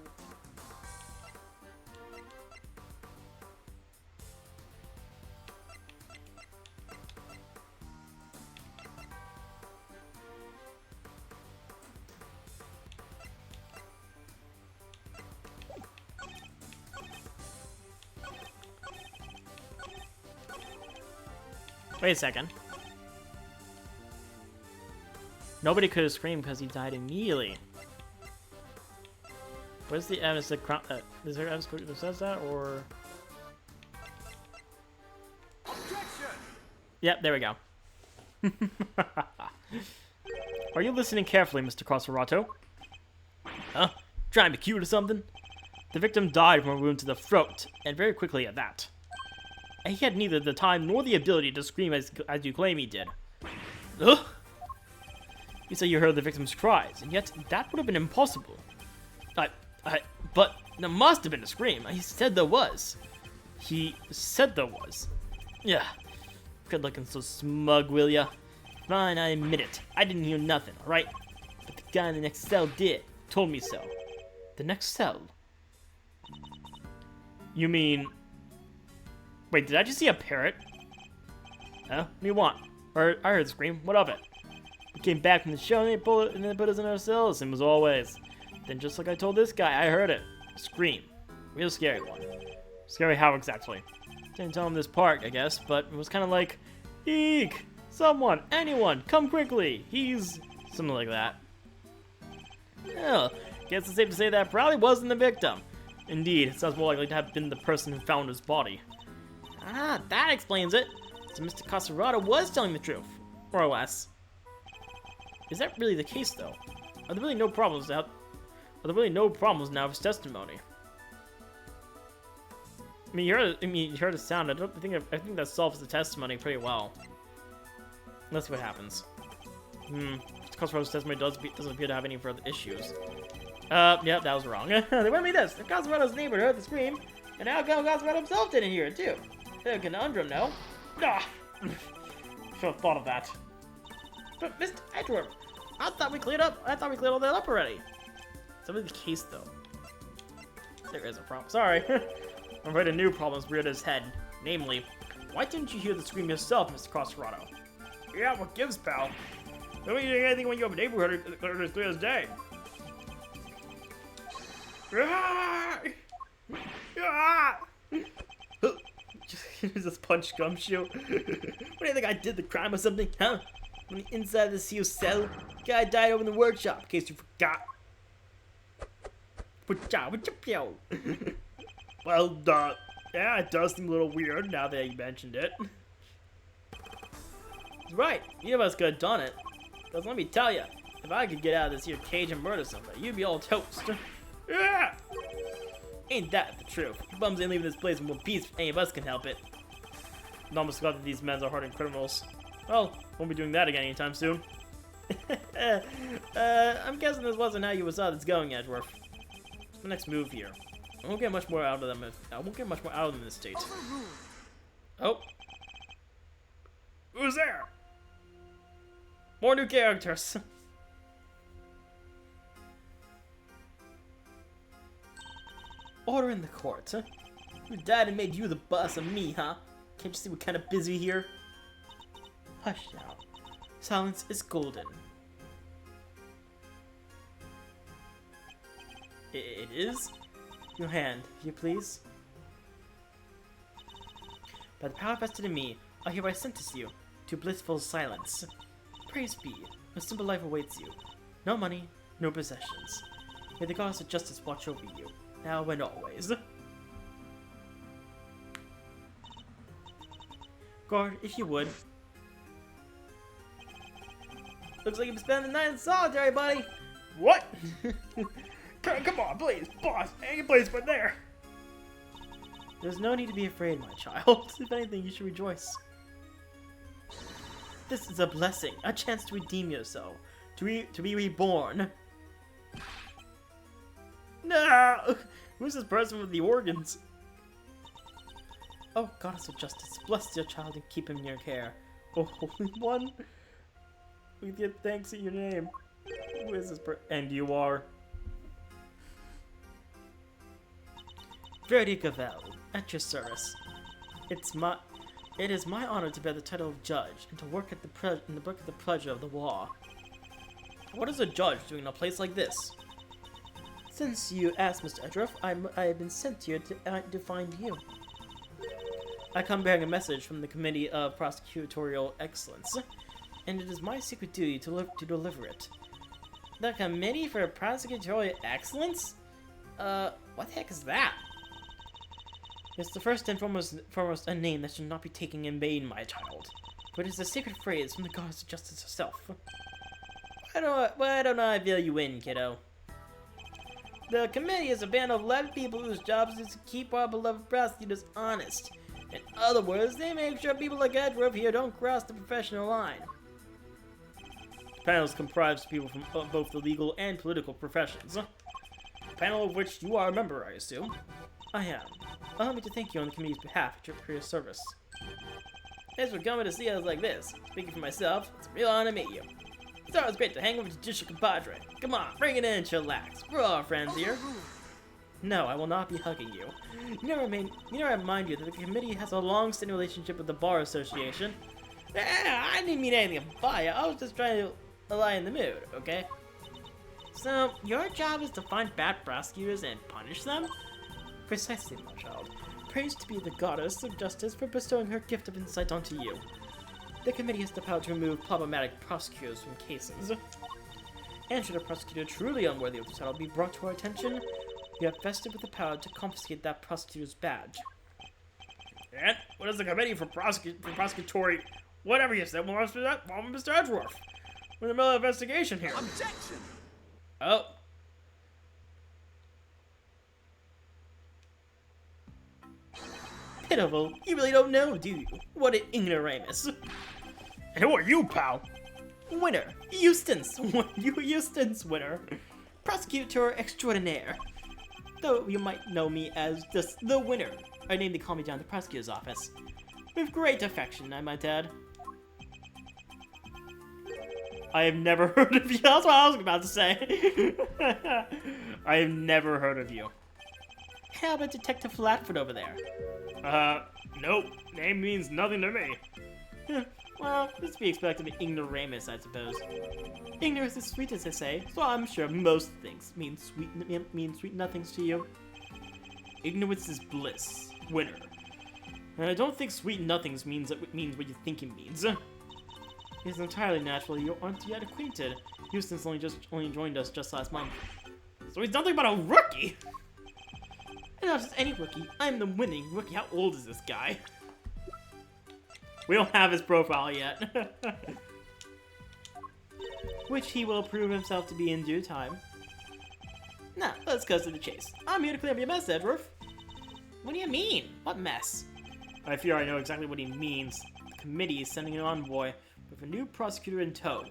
Wait a second. Nobody could have screamed because he died immediately. Where's the evidence that is there evidence that says that, or? Objection. Yep, there we go. Are you listening carefully, Mr. Coserato? Huh? Trying to be cute or something? The victim died from a wound to the throat, and very quickly at that. And he had neither the time nor the ability to scream as you claim he did. Ugh! You say you heard the victim's cries, and yet that would have been impossible. But there must have been a scream. He said there was. He said there was. Yeah. Good looking so smug, will ya? Fine, I admit it. I didn't hear nothing, alright? But the guy in the next cell did. Told me so. The next cell? You mean... Wait, did I just see a parrot? Huh? What do you want? I heard the scream. What of it? We came back from the show and they put us in our cells, and was always. Then just like I told this guy, I heard it. Scream. Real scary one. Scary how exactly? Didn't tell him this part, I guess, but it was kind of like, eek! Someone, anyone, come quickly! He's... something like that. Well, guess it's safe to say that probably wasn't the victim. Indeed, it sounds more likely to have been the person who found his body. Ah, that explains it. So Mr. Coserato was telling the truth. More or less. Is that really the case, though? Are there really no problems now? Are there really no problems now with his testimony? I mean, you heard the sound. I think that solves the testimony pretty well. Let's see what happens. Coserato's testimony doesn't appear to have any further issues. Yeah, that was wrong. They went me this. Coserato's neighbor heard the scream, and now Coserato himself didn't hear it too. Bit of a conundrum, no? Ah, should have thought of that. But Mr. Edward, I thought we cleared all that up already. Is that really the case, though? There is a problem. Sorry. I'm afraid a new problem's reared his head. Namely, why didn't you hear the scream yourself, Mr. Coserato? Yeah, what gives, pal? Don't you hear anything when you have a neighborhood as clear as day? Just punch Gumshoe. What do you think, I did the crime or something, huh? On the inside of the sealed cell, guy died over in the workshop, in case you forgot. Well, yeah, it does seem a little weird now that you mentioned it. Right, neither of us could have done it. Because let me tell you, if I could get out of this here cage and murder somebody, you'd be all toast. Yeah! Ain't that the truth? Bums ain't leaving this place in one piece if any of us can help it. I almost forgot that these men are hardened criminals. Well, won't be doing that again anytime soon. I'm guessing this wasn't how you saw this going, Edgeworth. What's my next move here? I won't get much more out of them I won't get much more out of them in this state. Oh. Who's there? More new characters. Order in the court, huh? Your dad made you the boss of me, huh? Can't you see we're kind of busy here? Hush now. Silence is golden. It is? Your hand, if you please. By the power vested in me, I hereby sentence you to blissful silence. Praise be, a simple life awaits you. No money, no possessions. May the goddess of justice watch over you, now and always. Guard, if you would. Looks like you've been spending the night in solitary, buddy. What? Come on, please, boss. Any place but there. There's no need to be afraid, my child. If anything, you should rejoice. This is a blessing, a chance to redeem yourself, to be reborn. No! Who's this person with the organs? Oh, goddess of justice, bless your child and keep him in your care. Oh, Holy One, we give thanks in your name. Who is this person? And you are... Verdi Gavel, at your service. It is my honor to bear the title of judge and to work at in the book of the pleasure of the law. What is a judge doing in a place like this? Since you asked, Mr. Edgeworth, I have been sent here to find you. I come bearing a message from the Committee of Prosecutorial Excellence, and it is my secret duty to deliver it. The Committee for Prosecutorial Excellence? What the heck is that? It's the first and foremost a name that should not be taken in vain, my child. But it is a secret phrase from the goddess of justice herself. Why don't I fill you in, kiddo? The committee is a band of 11 people whose jobs is to keep our beloved prosecutors honest. In other words, they make sure people like Edgeworth here don't cross the professional line. The panel is comprised of people from both the legal and political professions. A panel of which you are a member, I assume. I am. Allow me to thank you on the committee's behalf for your service. Thanks for coming to see us like this. Speaking for myself, it's a real honor to meet you. It's always great to hang with the judicial compadre. Come on, bring it in and chillax. We're all friends here. No, I will not be hugging you. You know, I remind you that the committee has a long-standing relationship with the Bar Association. I didn't mean anything by it. I was just trying to lighten the mood, okay? So, your job is to find bad prosecutors and punish them? Precisely, my child. Praised to be the goddess of justice for bestowing her gift of insight onto you. The committee has the power to remove problematic prosecutors from cases. And should a prosecutor truly unworthy of the title be brought to our attention, we are vested with the power to confiscate that prosecutor's badge. And what is the committee for prosecutory... Whatever you said, Mr. Edgeworth. We're in the middle of an investigation here. Objection! Oh. Pitiful. You really don't know, do you? What an ignoramus. And who are you, pal? Winner. Eustace. Eustace Winner. Prosecutor extraordinaire. Though you might know me as just the Winner. A name they call me down at the prosecutor's office. With great affection, I might add. I have never heard of you. That's what I was about to say. I have never heard of you. How about Detective Flatfoot over there? Nope. Name means nothing to me. Well, this to be expected of an ignoramus, I suppose. Ignorance is sweet, as they say, so I'm sure most things mean sweet nothings to you. Ignorance is bliss. Winner. And I don't think sweet nothings means what you think it means. It's entirely natural you aren't yet acquainted. Houston's only joined us just last month. So he's nothing but a rookie! And not just any rookie, I'm the winning rookie. How old is this guy? We don't have his profile yet. Which he will prove himself to be in due time. Now, Let's cut to the chase. I'm here to clean up your mess, Edward. What do you mean? What mess? I fear I know exactly what he means. The committee is sending an envoy with a new prosecutor in tow.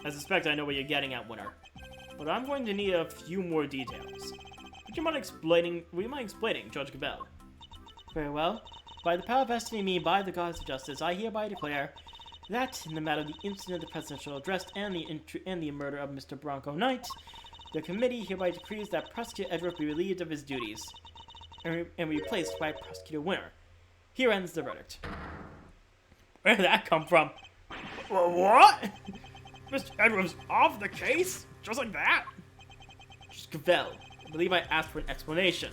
I suspect I know what you're getting at, Winner. But I'm going to need a few more details. Would you mind explaining, Judge Gambit? Very well. By the power vested in me by the gods of justice, I hereby declare that in the matter of the incident of the presidential address and the murder of Mr. Bronco Knight, the committee hereby decrees that Prosecutor Edward be relieved of his duties and replaced by Prosecutor Winner. Here ends the verdict. Where did that come from? What? Mr. Edwards off the case? Just like that? Gambit, I believe I asked for an explanation.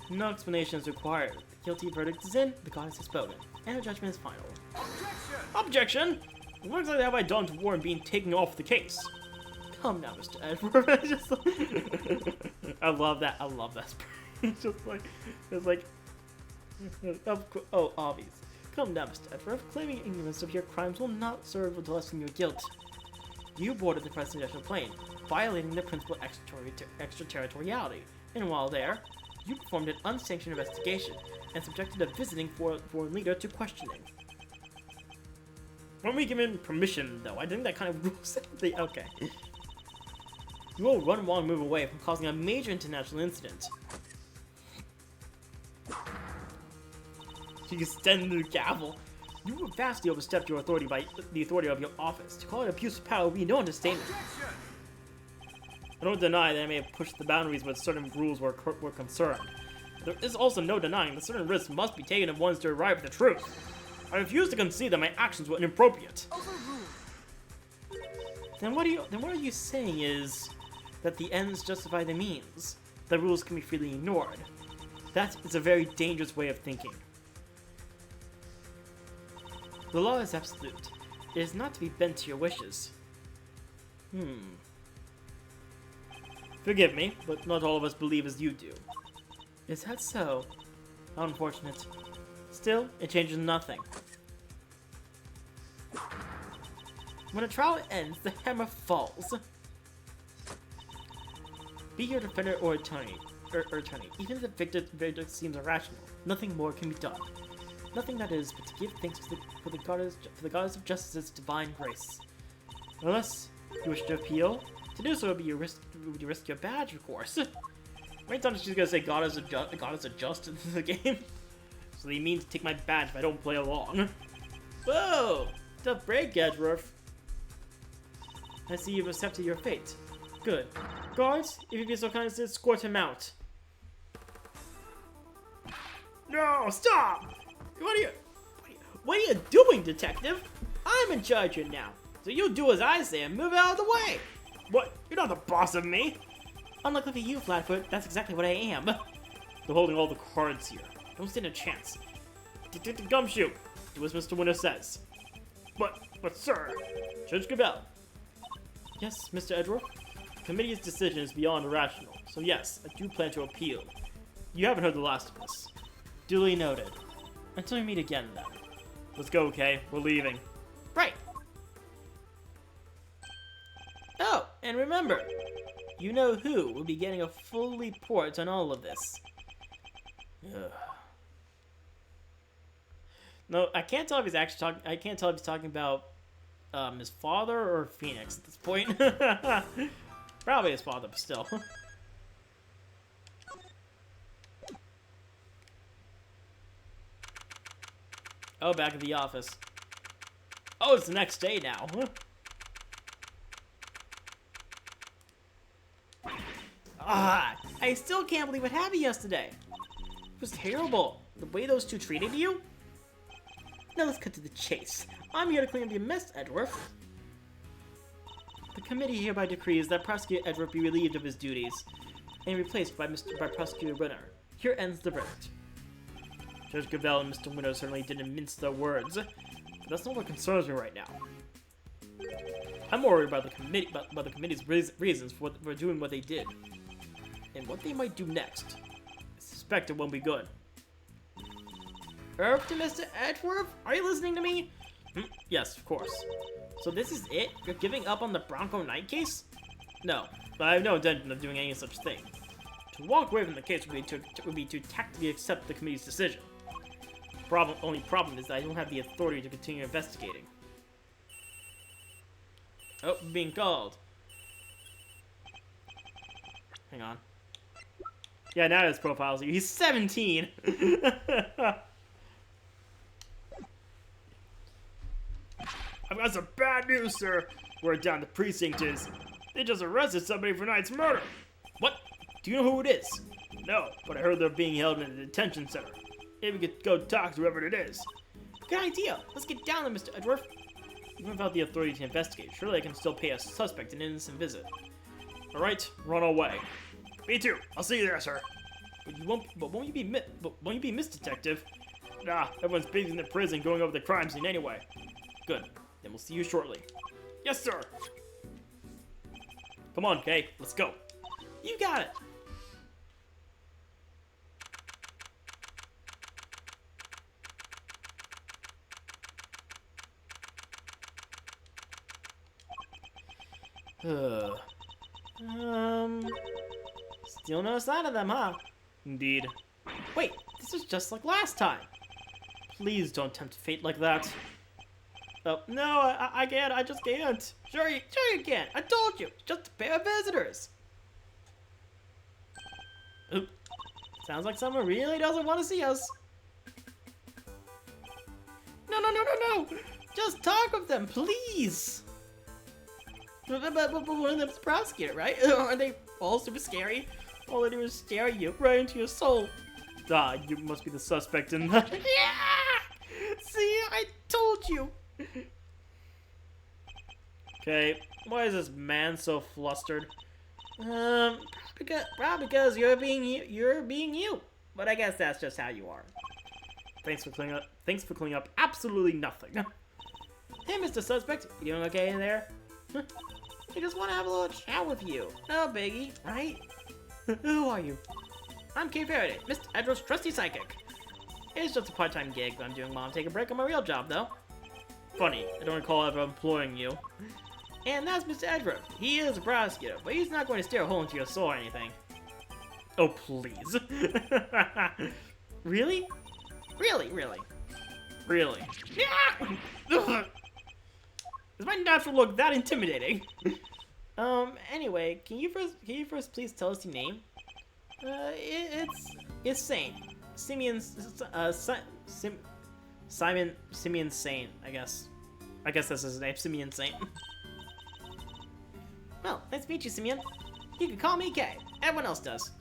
No explanation is required. The guilty verdict is in, the goddess has spoken, and the judgment is final. Objection! What exactly have I done to warrant being taken off the case? Come now, Mr. Edward. I love that. I love that. It's like, oh, obvious. Come now, Mr. Edward. Claiming ignorance of your crimes will not serve to lessen your guilt. You boarded the presidential plane, violating the principle of extraterritoriality, and while there, you performed an unsanctioned investigation and subjected a visiting foreign leader to questioning. Weren't we given permission, though? I think that kind of rules everything. Okay. You will run one move away from causing a major international incident. You extend the gavel. You have vastly overstepped your authority by the authority of your office. To call it abuse of power would be no understatement. I don't deny that I may have pushed the boundaries where certain rules were concerned. There is also no denying that certain risks must be taken if one's to arrive at the truth. I refuse to concede that my actions were inappropriate. Then what are you saying is that the ends justify the means? The rules can be freely ignored. That is a very dangerous way of thinking. The law is absolute. It is not to be bent to your wishes. Forgive me, but not all of us believe as you do. Is that so? How unfortunate. Still, it changes nothing. When a trial ends, the hammer falls. Be your defender or attorney, even if the verdict seems irrational, nothing more can be done. Nothing that is, but to give thanks for the goddess of justice's divine grace. Unless you wish to appeal, to do so would risk your badge, of course. How many times she's gonna say goddess of justice in the game? So they mean to take my badge if I don't play along. Whoa! Tough break, Edgeworth. I see you've accepted your fate. Good. Guards, if you'd be so kind as to escort him out. No, stop! What are you doing, detective? I'm in charge here now, so you do as I say and move out of the way. What? You're not the boss of me. Unlike you, Flatfoot, that's exactly what I am. They're holding all the cards here. Don't stand a chance. Detective Gumshoe, do as Mr. Winner says. But sir, Judge Gambit. Yes, Mr. Edward. The committee's decision is beyond rational, so yes, I do plan to appeal. You haven't heard the last of us. Duly noted. Until we meet again, then. Let's go, Kay. We're leaving. Right. Oh, and remember, you know who will be getting a full report on all of this. Ugh. No, I can't tell if he's actually talking. I can't tell if he's talking about his father or Phoenix at this point. Probably his father, but still. Oh, back at the office. Oh, it's the next day now. I still can't believe what happened yesterday. It was terrible. The way those two treated you. Now let's cut to the chase. I'm here to clean up your mess, Edward. The committee hereby decrees that Prosecutor Edward be relieved of his duties and replaced by Prosecutor Winner. Here ends the verdict. Judge Gambit and Mr. Winner certainly didn't mince their words, but that's not what concerns me right now. I'm more worried about the committee, about the committee's reasons for doing what they did, and what they might do next. I suspect it won't be good. To Mr. Edgeworth, are you listening to me? Yes, of course. So this is it? You're giving up on the Bronco Knight case? No, but I have no intention of doing any such thing. To walk away from the case would be to tactically accept the committee's decision. Only problem is that I don't have the authority to continue investigating. Oh, being called. Hang on. Yeah, now his profile's you. He's 17! I've got some bad news, sir. Word down the precinct is they just arrested somebody for Knight's murder. What? Do you know who it is? No, but I heard they're being held in a detention center. Maybe we could go talk to whoever it is. Good idea. Let's get down there, Mr. Edgeworth. Even without the authority to investigate, surely I can still pay a suspect an innocent visit. Alright, run away. Me too. I'll see you there, sir. But won't you be missed, Detective? Nah, everyone's busy in the prison going over the crime scene anyway. Good. Then we'll see you shortly. Yes, sir. Come on, Kay. Let's go. You got it. Still no sign of them, huh? Indeed. Wait, this is just like last time. Please don't tempt fate like that. Oh, no, I can't. I just can't. Sure you can. I told you. Just a pair of visitors. Oop. Sounds like someone really doesn't want to see us. No. Just talk with them, please. But one of them's the prosecutor, right? Are they all super scary? All they do is stare at you right into your soul. Ah, you must be the suspect in the... Yeah! See, I told you. Okay, why is this man so flustered? Probably because you're being you. But I guess that's just how you are. Thanks for cleaning up absolutely nothing. Hey, Mr. Suspect, you doing okay in there? I just want to have a little chat with you. No biggie, right? Who are you? I'm Kay Faraday, Mr. Edgeworth's trusty psychic. It's just a part-time gig that I'm doing while I'm taking a break on my real job, though. Funny, I don't recall ever employing you. And that's Mr. Edgeworth. He is a prosecutor, but he's not going to steer a hole into your soul or anything. Oh, please. Really? Really? Yeah! Does my natural look that intimidating? Anyway, can you first please tell us your name? It's Saint. Simeon Saint, I guess. I guess that's his name, Simeon Saint. Well, nice to meet you, Simeon. You can call me Kay. Everyone else does.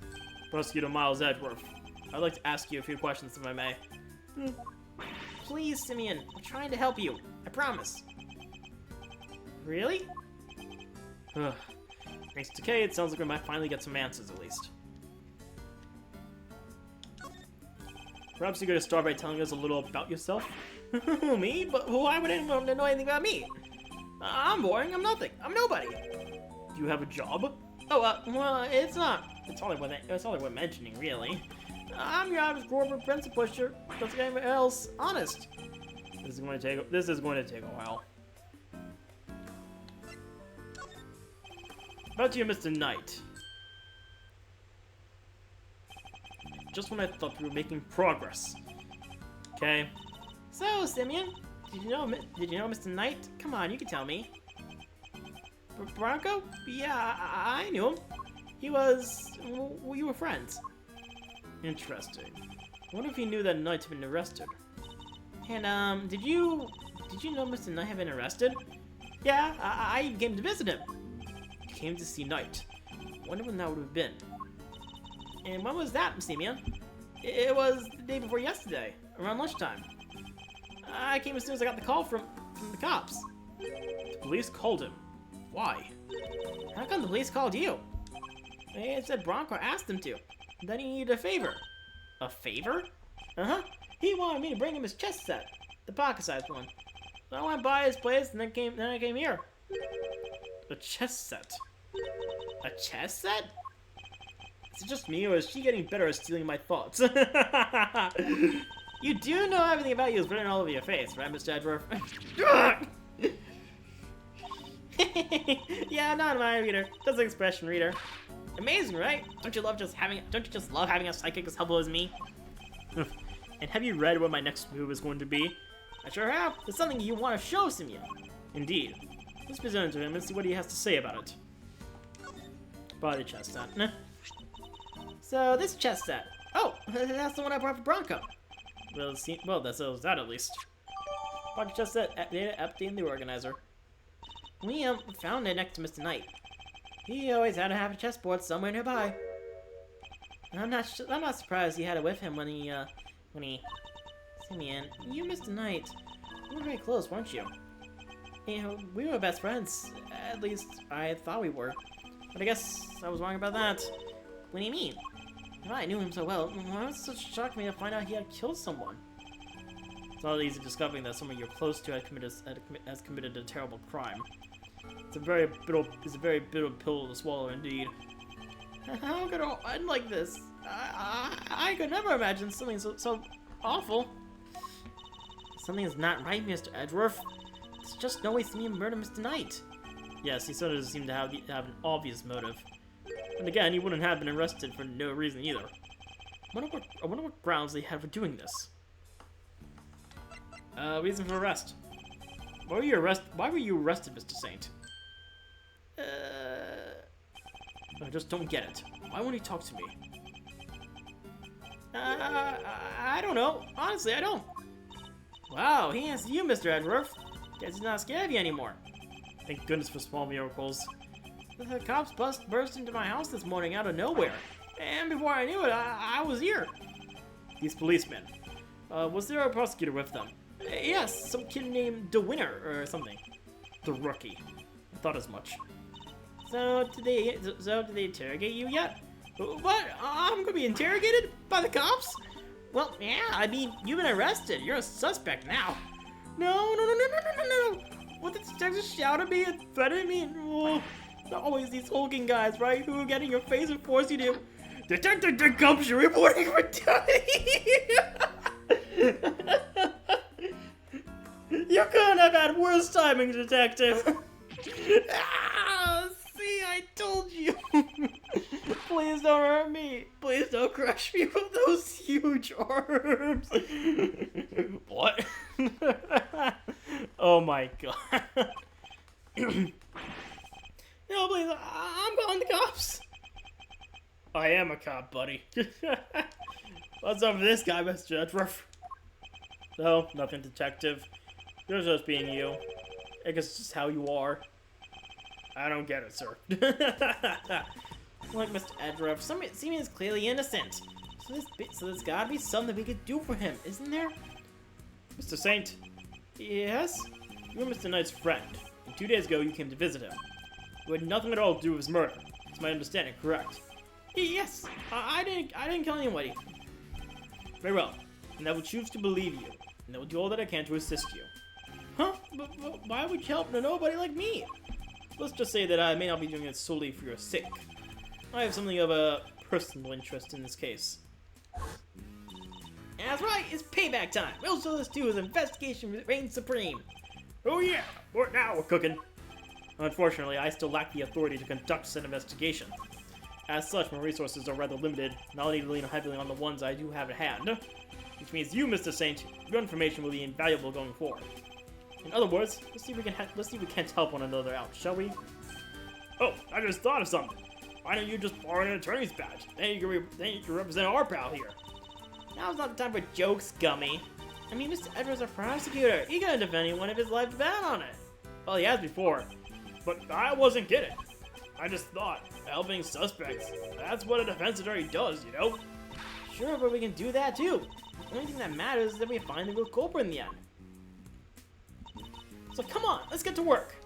Prosecutor Miles Edgeworth. I'd like to ask you a few questions, if I may. Please, Simeon. I'm trying to help you. I promise. Really? Ugh. Thanks to Kay, it sounds like we might finally get some answers, at least. Perhaps you're going to start by telling us a little about yourself? Me? But why would anyone know anything about me? I'm boring. I'm nothing. I'm nobody. Do you have a job? Oh, well, it's not. It's all worth mentioning, really. I'm your average corporate pencil pusher. Just like anyone else. Honest. This is going to take a while. About you, Mr. Knight. Just when I thought we were making progress. Okay. So, Simeon, did you know Mr. Knight? Come on, you can tell me. Bronco? Yeah, I knew him. We were friends. Interesting. I wonder if he knew that Knight had been arrested. And, did you know Mr. Knight had been arrested? Yeah, I came to visit him. Came to see Knight. Wonder when that would have been. And when was that, Simeon? It was the day before yesterday, around lunchtime. I came as soon as I got the call from the cops. The police called him. Why? How come the police called you? They said Bronco asked him to. Then he needed a favor. A favor? Uh-huh. He wanted me to bring him his chess set, the pocket-sized one. So I went by his place, and then I came here. A chess set. A chess set? Is it just me, or is she getting better at stealing my thoughts? You do know everything about you is written all over your face, right, Mr. Edgeworth? Yeah, not my reader. That's an expression reader. Amazing, right? Don't you just love having a psychic as helpful as me? And have you read what my next move is going to be? I sure have. It's something you want to show Simeon. Indeed. Let's present it to him and see what he has to say about it. Body chest set. Nah. So this chest set. Oh, that's the one I brought for Bronco. Well, that settles that at least. Body chest set. Data updating the organizer. We found it next to Mr. Knight. He always had to have a chessboard somewhere nearby. And I'm not surprised he had it with him when he. Simeon, you Mr. Knight. You were very close, weren't you? You know, we were best friends. At least I thought we were. But I guess I was wrong about that. What do you mean? If I knew him so well, why was it such a shock to me to find out he had killed someone? It's not easy discovering that someone you're close to has committed a terrible crime. It's a very bitter pill to swallow indeed. How could it end like this? I could never imagine something so awful. Something is not right, Mr. Edgeworth. There's just no way Simeon murdered Mr. Knight. Yes, he sort of doesn't seem to have an obvious motive. And again, he wouldn't have been arrested for no reason either. I wonder what grounds they had for doing this. Reason for arrest. Why were you arrested, Mr. Saint? I just don't get it. Why won't he talk to me? I don't know. Honestly, I don't. Wow, he answered you, Mr. Edgeworth. Guess he's not scared of you anymore. Thank goodness for small miracles. The cops burst into my house this morning out of nowhere. And before I knew it, I was here. These policemen. Was there a prosecutor with them? Yes, some kid named the Winner or something. The Rookie. I thought as much. So did they interrogate you yet? What? I'm gonna be interrogated by the cops? Well, yeah. I mean, you've been arrested. You're a suspect now. No. What did the detective shout at me and threaten me? Oh, always these hulking guys, right? Who get in your face and force you to. Detective Jacobs, you're reporting for You couldn't have had worse timing, Detective. See, I told you. Please don't hurt me. Please don't crush me with those huge arms. What? Oh my god. No, please, I'm calling the cops. I am a cop, buddy. What's up with this guy, Mr. Edgeworth? No, nothing, Detective. You're just being you. I guess it's just how you are. I don't get it, sir. Look, Mr. Edgeworth, Simeon is clearly innocent. So there's gotta be something we could do for him, isn't there? Mr. Saint? Yes? You were Mr. Knight's friend, and 2 days ago you came to visit him. You had nothing at all to do with his murder. It's my understanding, correct? Yes, I didn't kill anybody. Very well, and I will choose to believe you, and I will do all that I can to assist you. Huh? But why would you help nobody like me? Let's just say that I may not be doing it solely for your sake. I have something of a personal interest in this case. That's right, it's payback time. Real Solis 2's investigation reigns supreme. Oh yeah, now we're cooking. Unfortunately, I still lack the authority to conduct said investigation. As such, my resources are rather limited, and I'll need to lean heavily on the ones I do have at hand. Which means you, Mr. Saint, your information will be invaluable going forward. In other words, let's see if we can't help one another out, shall we? Oh, I just thought of something. Why don't you just borrow an attorney's badge? Then you can represent our pal here. Now's not the time for jokes, Gummy. I mean, Mr. Edwards is a prosecutor. He couldn't defend anyone if his life depended on it. Well, he has before. But I wasn't kidding. I just thought, helping suspects, that's what a defense attorney does, you know? Sure, but we can do that too. The only thing that matters is that we find the real culprit in the end. So come on, let's get to work.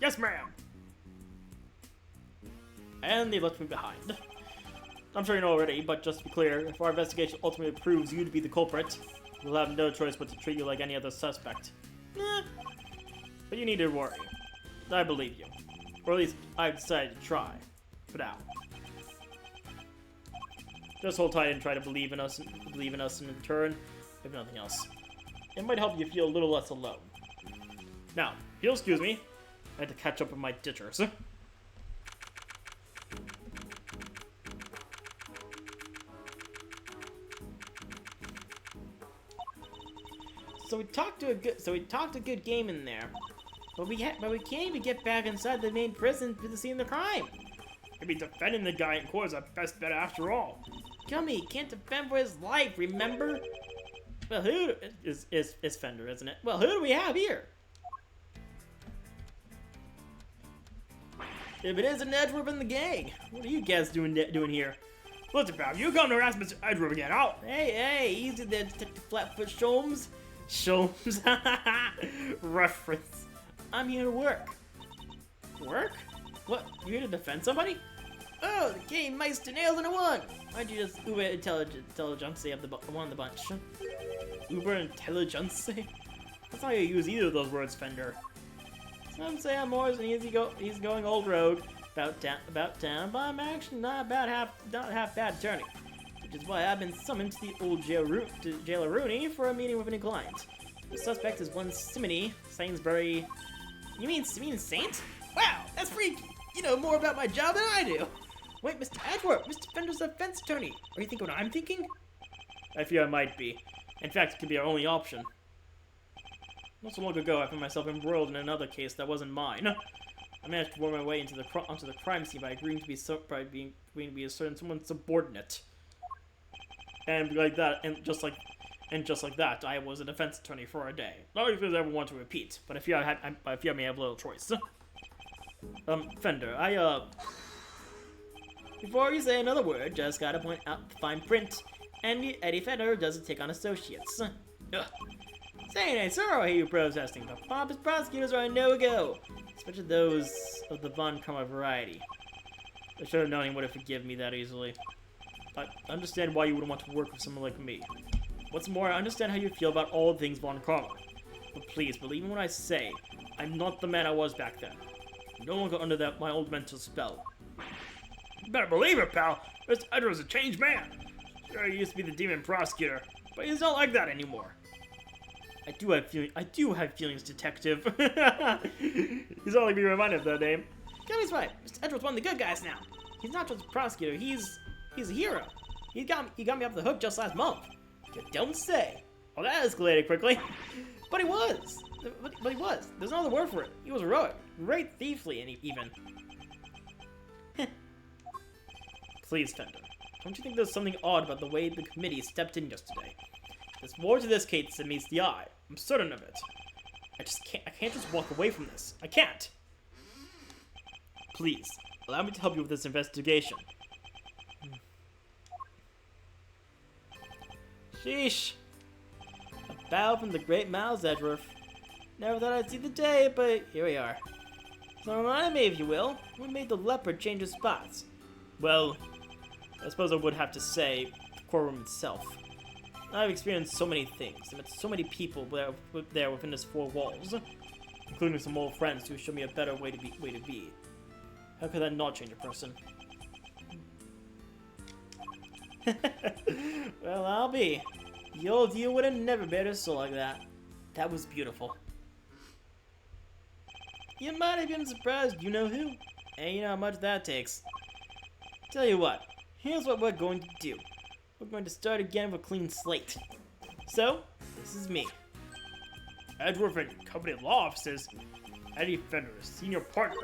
Yes, ma'am. And they left me behind. I'm sure you know already, but just to be clear, if our investigation ultimately proves you to be the culprit, we'll have no choice but to treat you like any other suspect. But you need to worry. I believe you. Or at least, I've decided to try. For now. Just hold tight and try to believe in us in return, if nothing else. It might help you feel a little less alone. Now, if you'll excuse me, I had to catch up with my ditchers. So we talked a good game in there, but we can't even get back inside the main prison to the scene of the crime. Maybe defending the guy in court is our best bet after all. Gummy can't defend for his life, remember? Well, who is Fender, isn't it? Well, who do we have here? If it isn't Edgeworth and the gang, what are you guys doing here? Listen, pal, you come to harass Mr. Edgeworth again, Hey, easy there, Detective Flatfoot Sholmes. Sholmes, reference. I'm here to work. Work? What, you here to defend somebody? Oh, the game Meister nails in a one! Why'd you just uber intelligence of the one of the bunch? Uber intelligence? That's not how you use either of those words, Fender. Some say I'm more as an easygoing old road about town, but I'm actually not half bad attorney. Which is why I've been summoned to the old jailer Rooney for a meeting with any client. The suspect is one Simony Sainsbury. You mean Saint? Wow, that's freaky! You know more about my job than I do! Wait, Mr. Edgeworth, Mr. Fender's a defense attorney. Are you thinking what I'm thinking? I fear I might be. In fact, it could be our only option. Not so long ago, I found myself embroiled in another case that wasn't mine. I managed to work my way onto the crime scene by agreeing to be a certain someone's subordinate. And like that, and just like that, I was a defense attorney for a day. Not because I ever want to repeat, but I fear I may have little choice. Fender, before you say another word, just gotta point out the fine print. Eddie Fender doesn't take on associates. Ugh. Saying ain't sorrow I hear you protesting, but pompous prosecutors are a no-go. Especially those of the Von Karma variety. I should have known he would have forgiven me that easily. I understand why you wouldn't want to work with someone like me. What's more, I understand how you feel about all things Von Karma. But please, believe me when I say, I'm not the man I was back then. No longer under my old mental spell. You better believe it, pal. Mr. Edgeworth's a changed man. Sure, he used to be the demon prosecutor, but he's not like that anymore. I do have feelings, detective. He's only being reminded of that name. Kelly's right. Mr. Edgeworth's one of the good guys now. He's not just a prosecutor. He's a hero. He got me off the hook just last month. You don't say. Well, that escalated quickly. But he was. There's no other word for it. He was heroic. Great thiefly, even. Please, Fender. Don't you think there's something odd about the way the committee stepped in yesterday? There's more to this case than meets the eye. I'm certain of it. I can't just walk away from this. I can't. Please, allow me to help you with this investigation. Sheesh. A bow from the great Miles Edgeworth. Never thought I'd see the day, but here we are. So remind me, if you will, what made the leopard change his spots? Well, I suppose I would have to say the courtroom itself. I've experienced so many things. I met so many people there within this four walls, including some old friends who showed me a better way to be. How could that not change a person? Well, I'll be. The old you would have never bared a soul like that. That was beautiful. You might have been surprised, you know who? And you know how much that takes. Tell you what, here's what we're going to do. We're going to start again with a clean slate. So, this is me. Edgeworth and Company Law Offices. Eddie Fender, senior partner.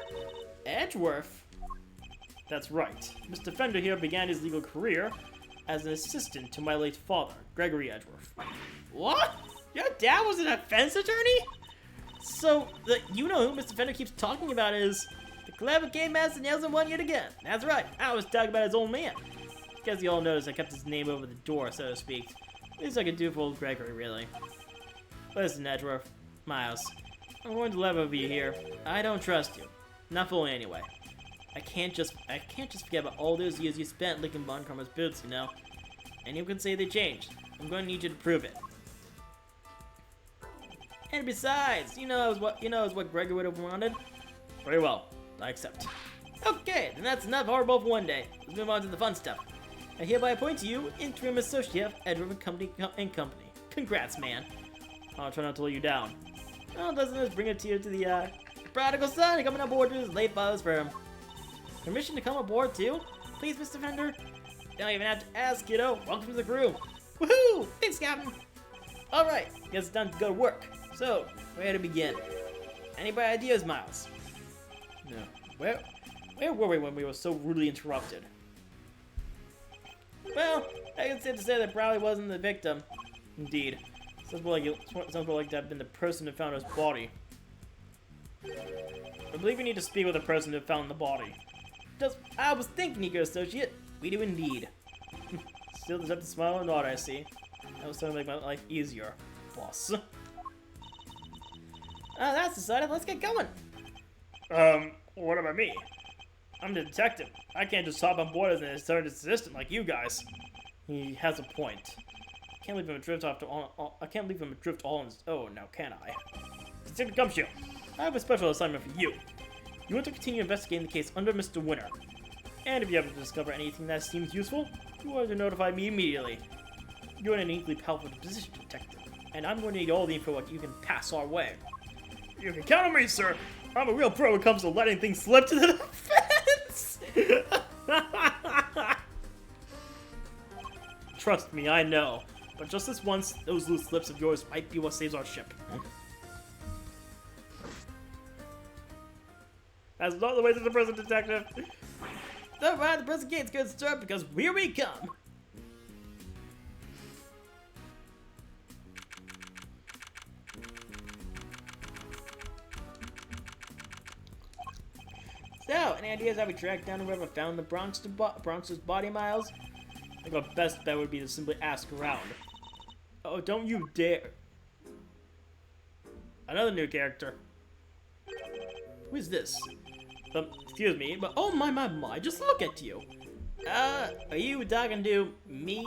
Edgeworth? That's right. Mr. Fender here began his legal career as an assistant to my late father, Gregory Edgeworth. What? Your dad was a defense attorney? So, you know who Mr. Fender keeps talking about is the clever game master nails in one yet again. That's right, I was talking about his old man. Guess you all noticed I kept his name over the door, so to speak. Least I could do for old Gregory, really. Listen, Edgeworth, Miles, I'm going to level with you here. I don't trust you. Not fully, anyway. I can't just forget about all those years you spent licking Von Karma's boots, you know. And you can say they changed. I'm going to need you to prove it. And besides, you know what Gregory would have wanted. Very well, I accept. Okay, then that's enough horrible for one day. Let's move on to the fun stuff. I hereby appoint you interim associate of Edgeworth Company. Congrats, man. I'll try not to let you down. Well, doesn't this bring a tear to the prodigal son coming aboard to his late father's firm. Permission to come aboard too? Please, Mr. Fender? Don't even have to ask, kiddo. Welcome to the crew. Woohoo! Thanks, Captain. Alright, guess it's time to go to work. So, where to begin? Any bad ideas, Miles? No. Where were we when we were so rudely interrupted? Well, I can safe to say that probably wasn't the victim. Indeed. Sounds more like to have been the person who found his body. I believe we need to speak with the person who found the body. I was thinking, Eco Associate. We do indeed. Still deserve to smile and nod, I see. That was something to make my life easier, boss. That's decided. Let's get going. What about me? I'm the detective. I can't just hop on board as an assistant like you guys. He has a point. I can't leave him adrift all on his own now, can I? Detective Gumshoe, I have a special assignment for you. You want to continue investigating the case under Mr. Winter. And if you happen to discover anything that seems useful, you want to notify me immediately. You're in an equally powerful position, detective, and I'm going to need all the info you can pass our way. You can count on me, sir. I'm a real pro when it comes to letting things slip to the defense. Trust me, I know. But just this once, those loose lips of yours might be what saves our ship. That's not the way to the prison, detective. Alright, the prison gate's good, sir, because here we come. So, any ideas how we tracked down whoever found the Bronx's body, Miles? I think our best bet would be to simply ask around. Oh, don't you dare. Another new character. Who is this? Excuse me, but oh my, just look at you. Are you talking to me?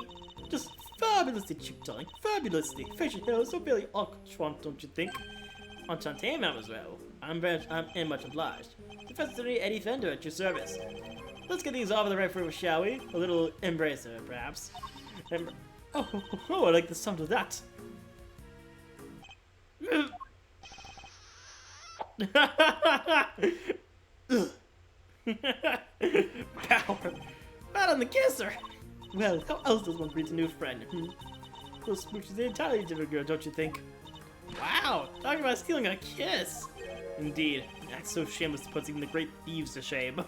Just fabulously chip-telling, fabulously. Facial hair is so very enchant, don't you think? Enchanté, mademoiselle. I'm much obliged. Professor Eddie Fender at your service. Let's get these off the right foot, shall we? A little embracer, perhaps. Oh, I like the sound of that. Power. Not on the kisser. Well, how else does one greet a new friend? Those smooches are entirely different, girl, don't you think? Wow, talking about stealing a kiss. Indeed, that's so shameless to put even the great thieves to shame.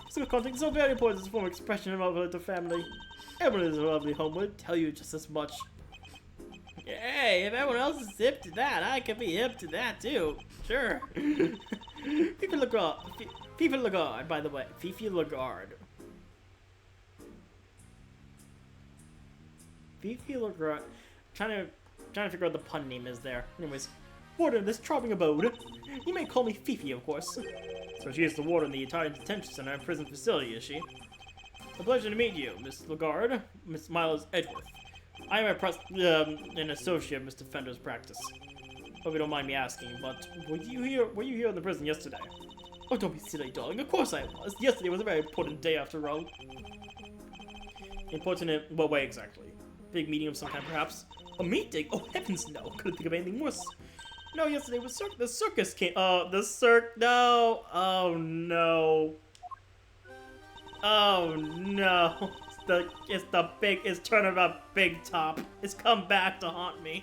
Physical contact is so very important as a form of expression of the family. Everyone is a lovely home would tell you just as much. Hey, if everyone else is hip to that, I could be hip to that too. Sure. Fifi Lagarde, by the way. Fifi Lagarde. Fifi Lagarde. Trying to figure out the pun name is there. Anyways, warden of this charming abode. You may call me Fifi, of course. So she is the warden of the entire detention center and prison facility, is she? A pleasure to meet you, Miss Lagarde. Miss Miles Edgeworth. I am an associate of Mr. Fender's practice. Hope you don't mind me asking, but were you here in the prison yesterday? Oh, don't be silly, darling. Of course I was. Yesterday was a very important day, after all. Important in what way exactly? Big meeting of some kind, perhaps? A meeting? Oh, heavens no. Couldn't think of anything worse. No, yesterday was the circus came. Oh, no. Oh, no. Oh, no. It's turning up Big Top. It's come back to haunt me.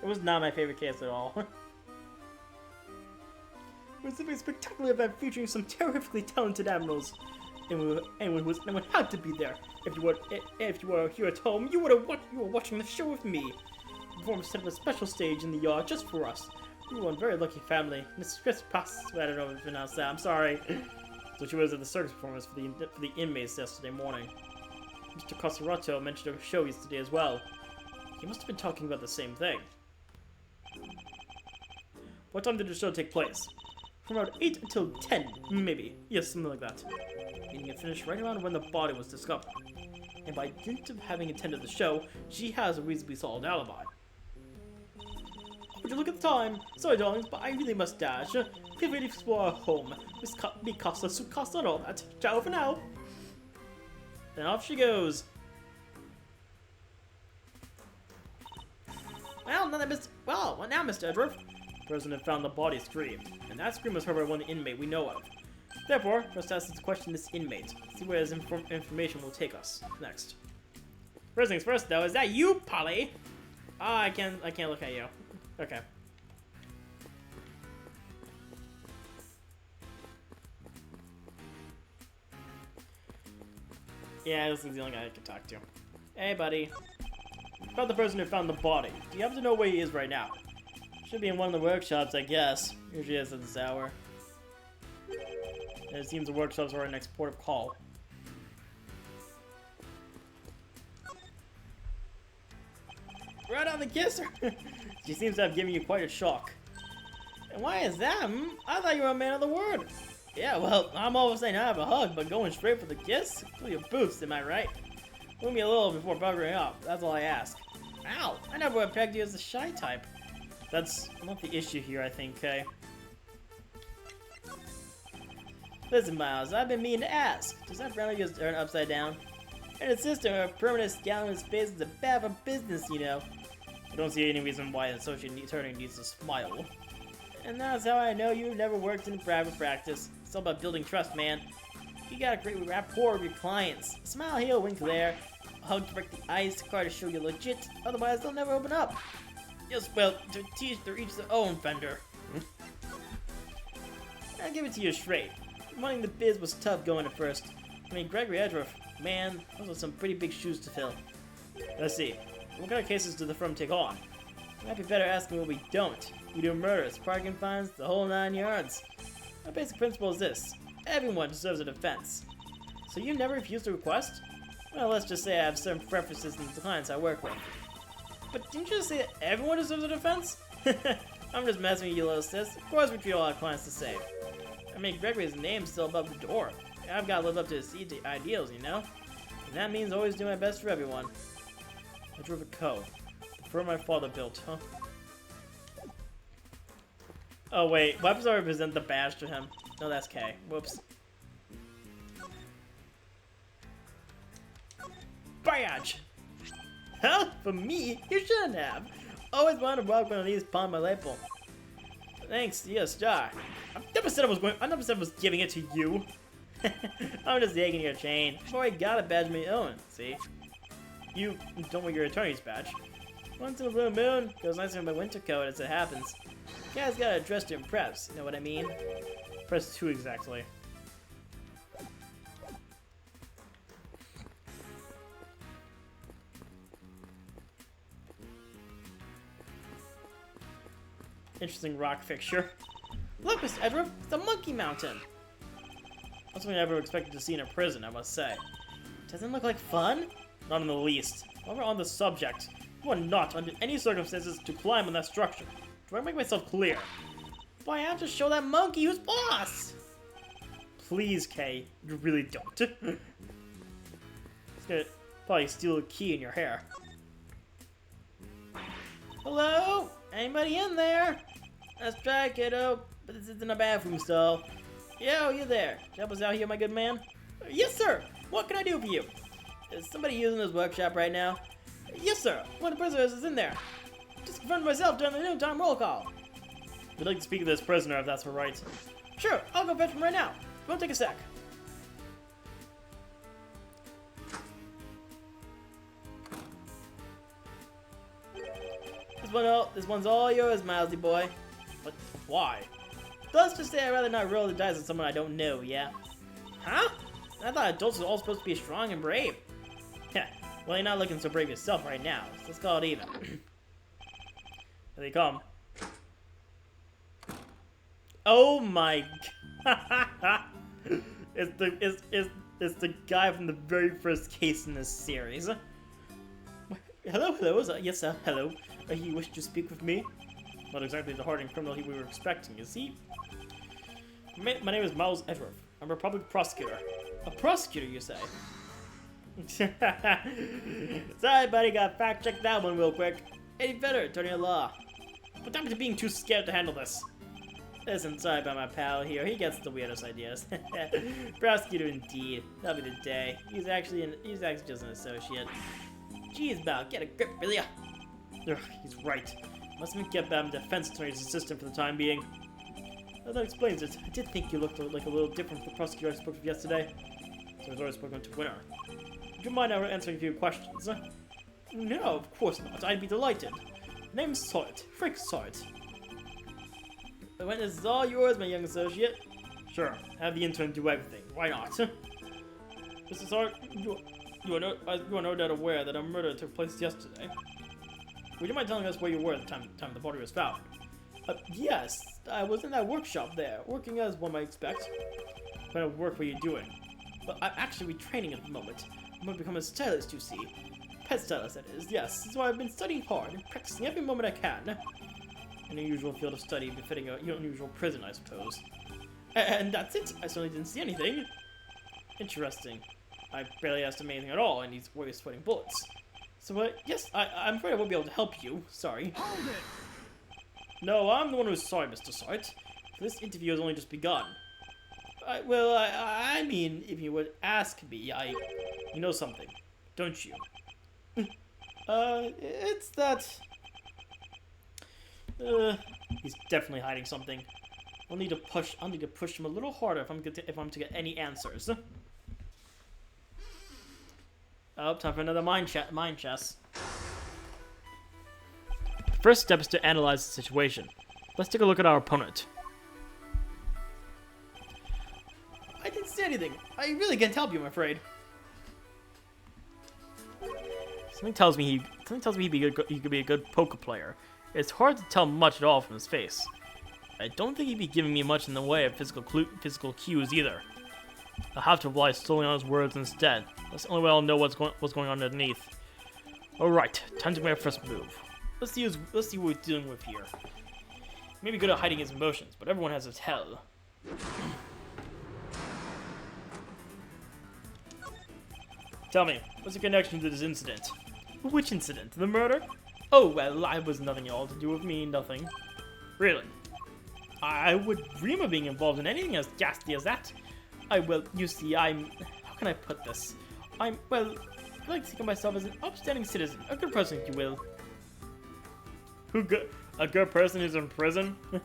It was not my favorite case at all. It was a spectacular event featuring some terrifically talented animals. Anyone had to be there. If you were here at home, you were watching the show with me. The performance set up a special stage in the yard just for us. We were one very lucky family. Mrs. Chris I don't know if you pronounced that. I'm sorry. So she was at the circus performance for the inmates yesterday morning. Mr. Cosarato mentioned a show yesterday as well. He must have been talking about the same thing. What time did the show take place? From around 8 until 10, maybe. Yes, something like that. Meaning it finished right around when the body was discovered. And by dint of having attended the show, she has a reasonably solid alibi. Would you look at the time? Sorry, darlings, but I really must dash. Feel free to explore our home. Mi casa, su casa, and all that. Ciao for now. Then off she goes. Well, now Mr. Edgeworth. The person had found the body scream, and that scream was heard by one inmate we know of. Therefore, first ask us to question this inmate, see where his information will take us next. First things first, though, is that you, Polly? Ah, I can't look at you. Okay. Yeah, this is the only guy I can talk to. Hey, buddy. About the person who found the body. Do you happen to know where he is right now? Should be in one of the workshops, I guess. Usually is at this hour. And it seems the workshops are our next port of call. Right on the kisser! She seems to have given you quite a shock. And why is that? I thought you were a man of the word. Yeah, well, I'm always saying I have a hug, but going straight for the kiss? Pull your boots, am I right? Move me a little before buggering up, that's all I ask. Ow! I never would have pegged you as the shy type. That's not the issue here, I think, okay? Listen, Miles, I've been meaning to ask. Does that brownie just turn upside down? And his sister, her permanent scowl in his face is a bad for business, you know. I don't see any reason why an associate attorney needs to smile. And that's how I know you've never worked in private practice. It's all about building trust, man. You got a great rapport with your clients. A smile here, a wink there. A hug to break the ice, a card to show you're legit. Otherwise, they'll never open up. Yes, well, to teach their each their own, Fender. I'll give it to you straight. Running the biz was tough going at first. I mean, Gregory Edgeworth, man, those are some pretty big shoes to fill. Let's see, what kind of cases do the firm take on? Might be better asking what we don't. We do murders, parking fines, the whole 9 yards. My basic principle is this: everyone deserves a defense. So you never refuse to request? Well, let's just say I have certain preferences in the clients I work with. But didn't you just say that everyone deserves a defense? I'm just messing with you, little sis. Of course we treat all our clients the same. I mean, Gregory's name's still above the door. I've got to live up to his ideals, you know? And that means always doing my best for everyone. I drove a Co. The firm my father built, huh? Oh wait, what happens if I represent the badge to him? No, that's K. Whoops. Badge! Huh? For me? You shouldn't have. Always wanted to rock one of these upon my label. Thanks, you're a star. I never said I was giving it to you. I'm just taking your chain. Before I got a badge of my own, see? You don't wear your attorney's badge. Once in a blue moon, goes nicer in my winter coat as it happens. You guys gotta dress to impress, you know what I mean? Press 2 exactly. Interesting rock fixture. Look, Mr. Edgeworth, it's the Monkey Mountain! That's something I never expected to see in a prison, I must say. Doesn't it look like fun? Not in the least. While we're on the subject, you are not, under any circumstances, to climb on that structure. Do I make myself clear? Why, I have to show that monkey who's boss! Please, Kay, you really don't. It's gonna probably steal a key in your hair. Hello? Anybody in there? Let's try, kiddo. But this isn't a bathroom stall. Yo, you there? Help us out here, my good man? Yes, sir. What can I do for you? Is somebody using this workshop right now? Yes, sir. One of the prisoners is in there. Just confirmed myself during the noontime roll call. We'd like to speak to this prisoner, if that's all right. Sure, I'll go fetch him right now. Won't take a sec. This one's all yours, Milesy boy. But why? Let's just say I'd rather not roll the dice with someone I don't know, yeah? Huh? I thought adults were all supposed to be strong and brave. Yeah, well, you're not looking so brave yourself right now, so let's call it even. Here they come. Oh my god. It's the guy from the very first case in this series. Hello, yes, hello. You wish to speak with me? Not exactly the hardened criminal we were expecting, is he? My name is Miles Edgeworth. I'm a public prosecutor. A prosecutor, you say? Sorry, buddy, got fact-checked that one real quick. Eddie Vedder, attorney at law. But I'm to being too scared to handle this. Listen, sorry about my pal here. He gets the weirdest ideas. Prosecutor indeed. That'll be the day. He's actually just an associate. Jeez, Mal, get a grip, will ya? Ugh, he's right. Must have kept Bam defense attorney's assistant for the time being. That explains it. I did think you looked like a little different from the prosecutor I spoke with yesterday. So I was always spoken to winner. Would you mind answering a few questions? No, of course not. I'd be delighted. Name's Sort. Frank Sort. The witness is all yours, my young associate. Sure. Have the intern do everything. Why not? Mr. Sort, you are no doubt aware that a murder took place yesterday. Would you mind telling us where you were at the time the body was found? Yes, I was in that workshop there, working as one might expect. What kind of work were you doing? Well, I'm actually retraining at the moment. I'm going to become a stylist, you see. Pet stylist, that is, yes. So I've been studying hard and practicing every moment I can. An unusual field of study befitting an unusual prison, I suppose. And that's it. I certainly didn't see anything. Interesting. I barely asked him anything at all, and he's always sweating bullets. So, yes, I'm afraid I won't be able to help you. Sorry. Hold it! No, I'm the one who's sorry, Mr. Sort. This interview has only just begun. I mean, if you would ask me, you know something, don't you? It's that... he's definitely hiding something. I'll need to push him a little harder if I'm to get any answers. Oh, time for another mind chess. The first step is to analyze the situation. Let's take a look at our opponent. I didn't see anything. I really can't help you, I'm afraid. Something tells me he could be a good poker player. It's hard to tell much at all from his face. I don't think he'd be giving me much in the way of physical cues either. I'll have to rely solely on his words instead. That's the only way I'll know what's going on underneath. Alright, time to make our first move. Let's see what we're dealing with here. He may be good at hiding his emotions, but everyone has a tell. Tell me, what's your connection to this incident? Which incident? The murder? Oh, well, I was nothing at all to do with me, nothing. Really? I would dream of being involved in anything as ghastly as that. You see, how can I put this? I like to think of myself as an upstanding citizen, a good person, if you will. A good person who's in prison? If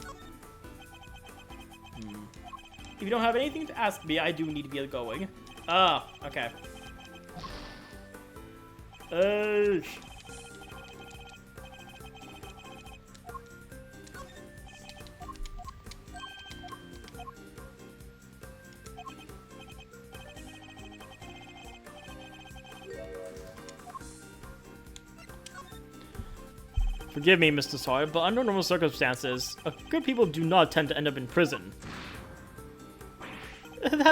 you don't have anything to ask me, I do need to be going. Ah, okay. Forgive me, Mr. Sawyer, but under normal circumstances, good people do not tend to end up in prison.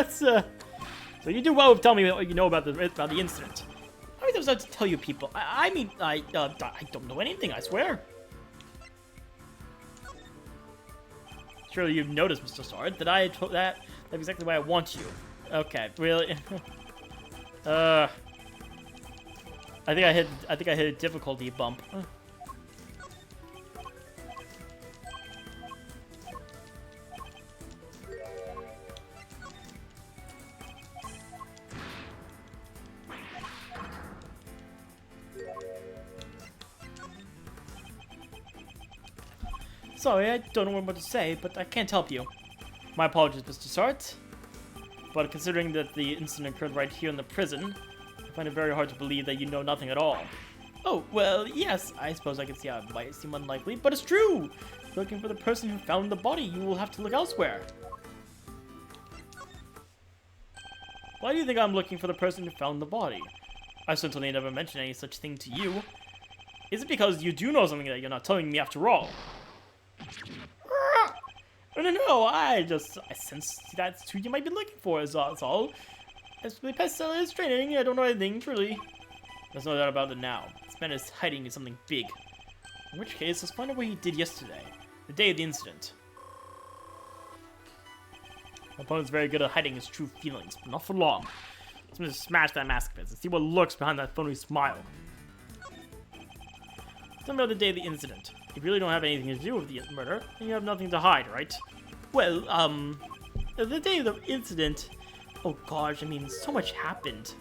So you do well with telling me what you know about the incident. How many times I have to tell you people? I don't know anything, I swear. Surely you've noticed, Mr. Sawyer, that that's exactly why I want you. Okay, really? I think I hit a difficulty bump. Sorry, I don't know what to say, but I can't help you. My apologies, Mr. Sart. But considering that the incident occurred right here in the prison, I find it very hard to believe that you know nothing at all. Oh, well, yes, I suppose I can see how it might seem unlikely, but it's true! If you're looking for the person who found the body, you will have to look elsewhere. Why do you think I'm looking for the person who found the body? I certainly never mentioned any such thing to you. Is it because you do know something that you're not telling me after all? No, I sense that's who you might be looking for, that's all. As for the pest seller is training, I don't know anything, truly. There's no doubt about it now. This man is hiding something big. In which case, let's find out what he did yesterday, the day of the incident. My opponent's very good at hiding his true feelings, but not for long. Let's just smash that mask of his and see what lurks behind that phony smile. Tell me about the day of the incident. You really don't have anything to do with the murder, and you have nothing to hide, right? Well, the day of the incident... Oh gosh, I mean, so much happened.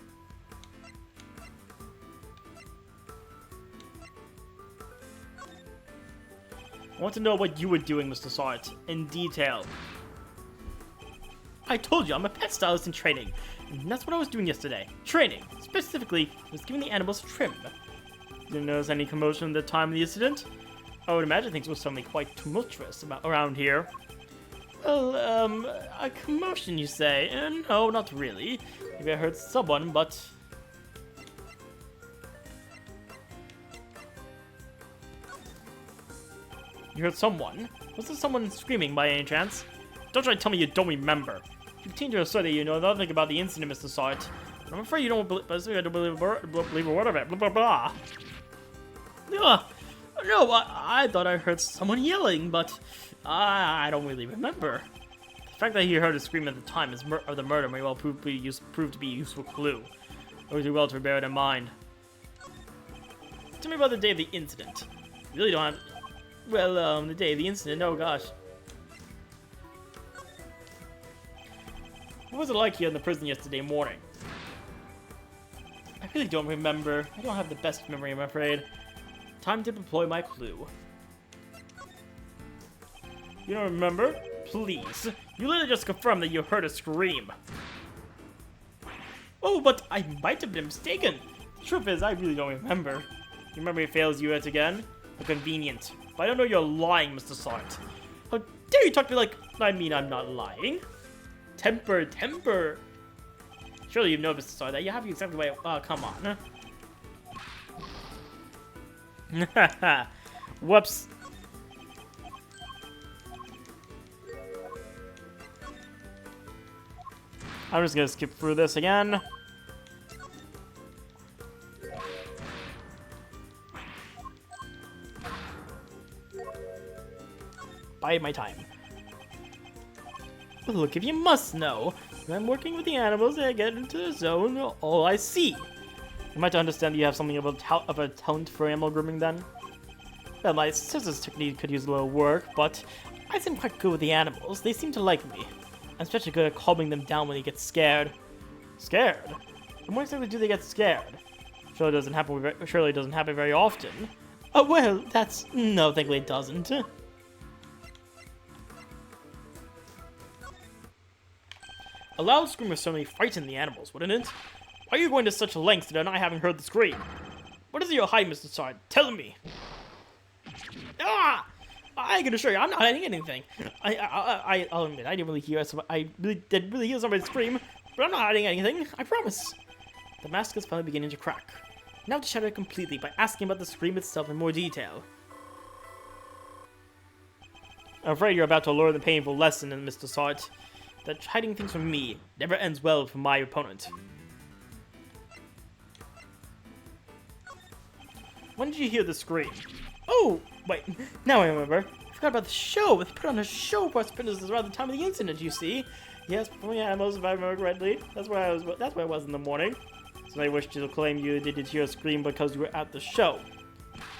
I want to know what you were doing, Mr. Sart, in detail. I told you, I'm a pet stylist in training. And that's what I was doing yesterday. Training. Specifically, I was giving the animals trim. Didn't notice any commotion at the time of the incident? I would imagine things were suddenly quite tumultuous around here. Well, a commotion, you say? No, not really. Maybe I hurt someone, but... You heard someone? Was there someone screaming by any chance? Don't try to tell me you don't remember. You continue to assert that you know nothing about the incident, Mr. Sart. I'm afraid you don't believe, I don't believe a word of it. Blah, blah, blah. No, I thought I heard someone yelling, but I don't really remember. The fact that he heard a scream at the time of the murder may well prove to be a useful clue. It would do well to bear it in mind. Tell me about the day of the incident. You really don't have... Well, the day of the incident, oh gosh. What was it like here in the prison yesterday morning? I really don't remember. I don't have the best memory, I'm afraid. Time to deploy my clue. You don't remember? Please. You literally just confirmed that you heard a scream. Oh, but I might have been mistaken. The truth is, I really don't remember. Your memory fails you yet again? Convenient. But I don't know you're lying, Mr. Sart. How dare you talk to me like... I mean, I'm not lying. Temper. Surely you know, Mr. Sart, that you have exactly what... Oh, come on. Whoops. I'm just gonna skip through this again. Bide my time. Look, if you must know, when I'm working with the animals and I get into the zone, all I see. You might understand that you have something of a talent for animal grooming then. Well, my scissors technique could use a little work, but I seem quite good with the animals. They seem to like me. I'm especially good at calming them down when they get scared. Scared? And when exactly do they get scared? Surely it doesn't happen very often. Oh, well, that's... No, thankfully it doesn't. A loud scream would certainly frighten the animals, wouldn't it? Why are you going to such lengths to deny having heard the scream? What is your hide, Mr. Sard? Tell me. Ah! I can assure you, I'm not hiding anything. I'll admit, I didn't really hear did really hear somebody scream, but I'm not hiding anything. I promise. The mask is finally beginning to crack. Now to shatter it completely by asking about the scream itself in more detail. I'm afraid you're about to learn the painful lesson, Mr. Sart, that hiding things from me never ends well for my opponent. When did you hear the scream? Oh, wait, now I remember. I forgot about the show. They put on a show for us prisoners around the time of the incident, you see. Yes, for the animals, if I remember correctly. That's where I was in the morning. So I wish to claim you didn't hear a scream because you were at the show.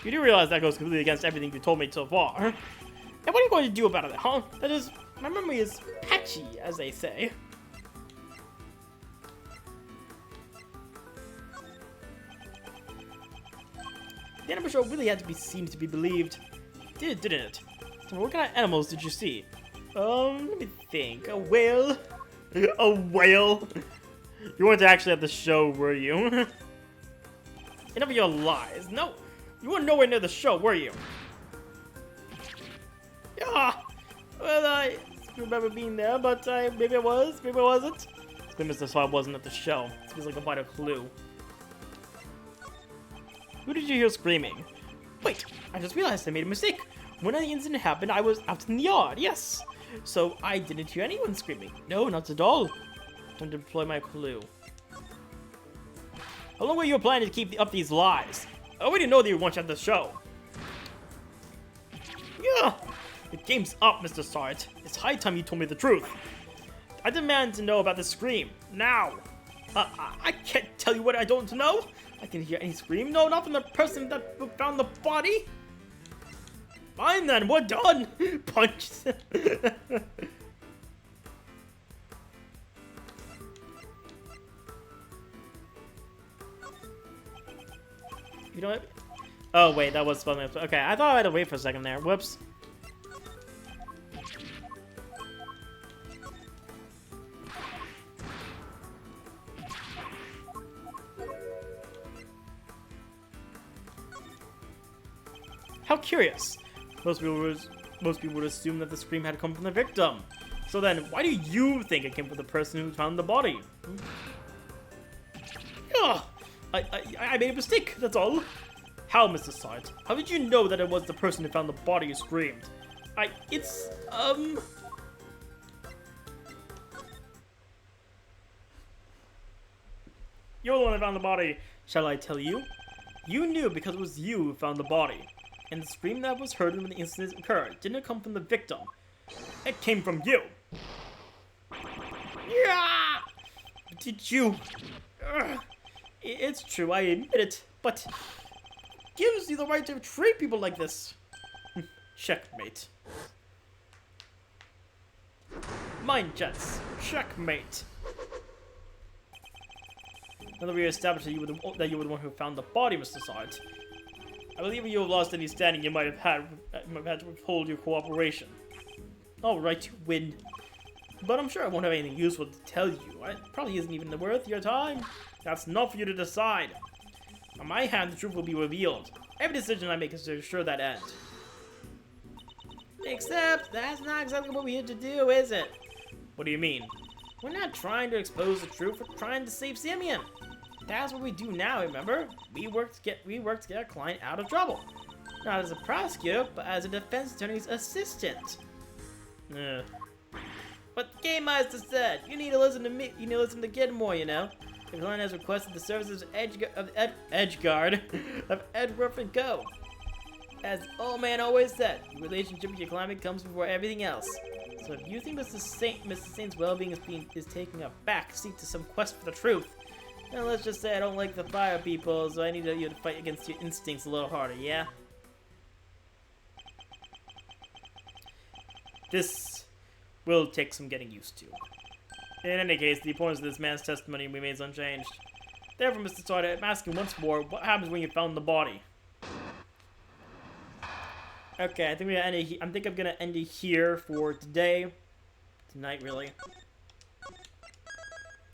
You do realize that goes completely against everything you told me so far. And what are you going to do about it, huh? That is, my memory is patchy, as they say. The animal show really had to be seen to be believed. Didn't it? So what kind of animals did you see? Let me think. A whale? A whale? You weren't actually at the show, were you? Enough of your lies. No, you weren't nowhere near the show, were you? Yeah. Well, I remember being there, but maybe I was, maybe I wasn't. It's been Mr. Swab wasn't at the show. It feels like a vital clue. Who did you hear screaming? Wait, I just realized I made a mistake. When the incident happened, I was out in the yard, yes. So I didn't hear anyone screaming. No, not at all. Time to deploy my clue. How long were you planning to keep up these lies? I already know that you weren't at the show. Yeah, the game's up, Mr. Sart. It's high time you told me the truth. I demand to know about the scream, now. I can't tell you what I don't know. I didn't hear any scream. No, not from the person that found the body. Fine then, we're done. Punch. You know what? Oh wait, that was fun. Okay, I thought I had to wait for a second there. Whoops. How curious. Most people would assume that the scream had come from the victim. So then, why do you think it came from the person who found the body? Ugh, I made a mistake, that's all. How, Mr. Sarge? How did you know that it was the person who found the body who screamed? You're the one who found the body. Shall I tell you? You knew because it was you who found the body. And the scream that was heard when the incident occurred didn't come from the victim. It came from you. Yeah! Did you? It's true, I admit it, but gives you the right to treat people like this. Checkmate. Mind chess. Checkmate. Now that we established that you were the one who found the body, Mr. Sarge, I believe if you have lost any standing, you might have had to withhold your cooperation. All right, you win. But I'm sure I won't have anything useful to tell you. It probably isn't even worth your time. That's not for you to decide. On my hand, the truth will be revealed. Every decision I make is to ensure that end. Except, that's not exactly what we're here to do, is it? What do you mean? We're not trying to expose the truth, we're trying to save Simeon. That's what we do now, remember? We work to get our client out of trouble. Not as a prosecutor, but as a defense attorney's assistant. But the game master said, you need to listen to me, you need to listen to Kid more, you know? The client has requested the services of Edgeguard of Edgeworth and Co. As old man always said, the relationship with your client comes before everything else. So if you think Mr. Saint's well-being is taking a back seat to some quest for the truth, then let's just say I don't like the fire people, so I need you to fight against your instincts a little harder, yeah? This will take some getting used to. In any case, the importance of this man's testimony remains unchanged. Therefore, Mr. Sartre, I'm asking once more, what happens when you found the body? Okay, I think I'm gonna end it here for today. Tonight, really.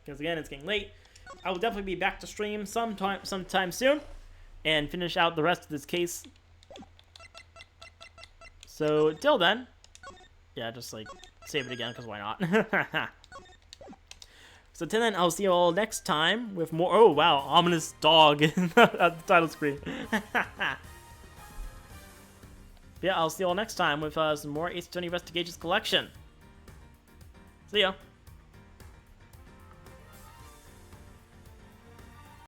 Because again, it's getting late. I will definitely be back to stream sometime soon. And finish out the rest of this case. So, till then. Yeah, just like, save it again, because why not? So till then, I'll see you all next time with more. Oh wow, ominous dog at the title screen. Yeah, I'll see you all next time with some more Ace Attorney Investigations collection. See ya.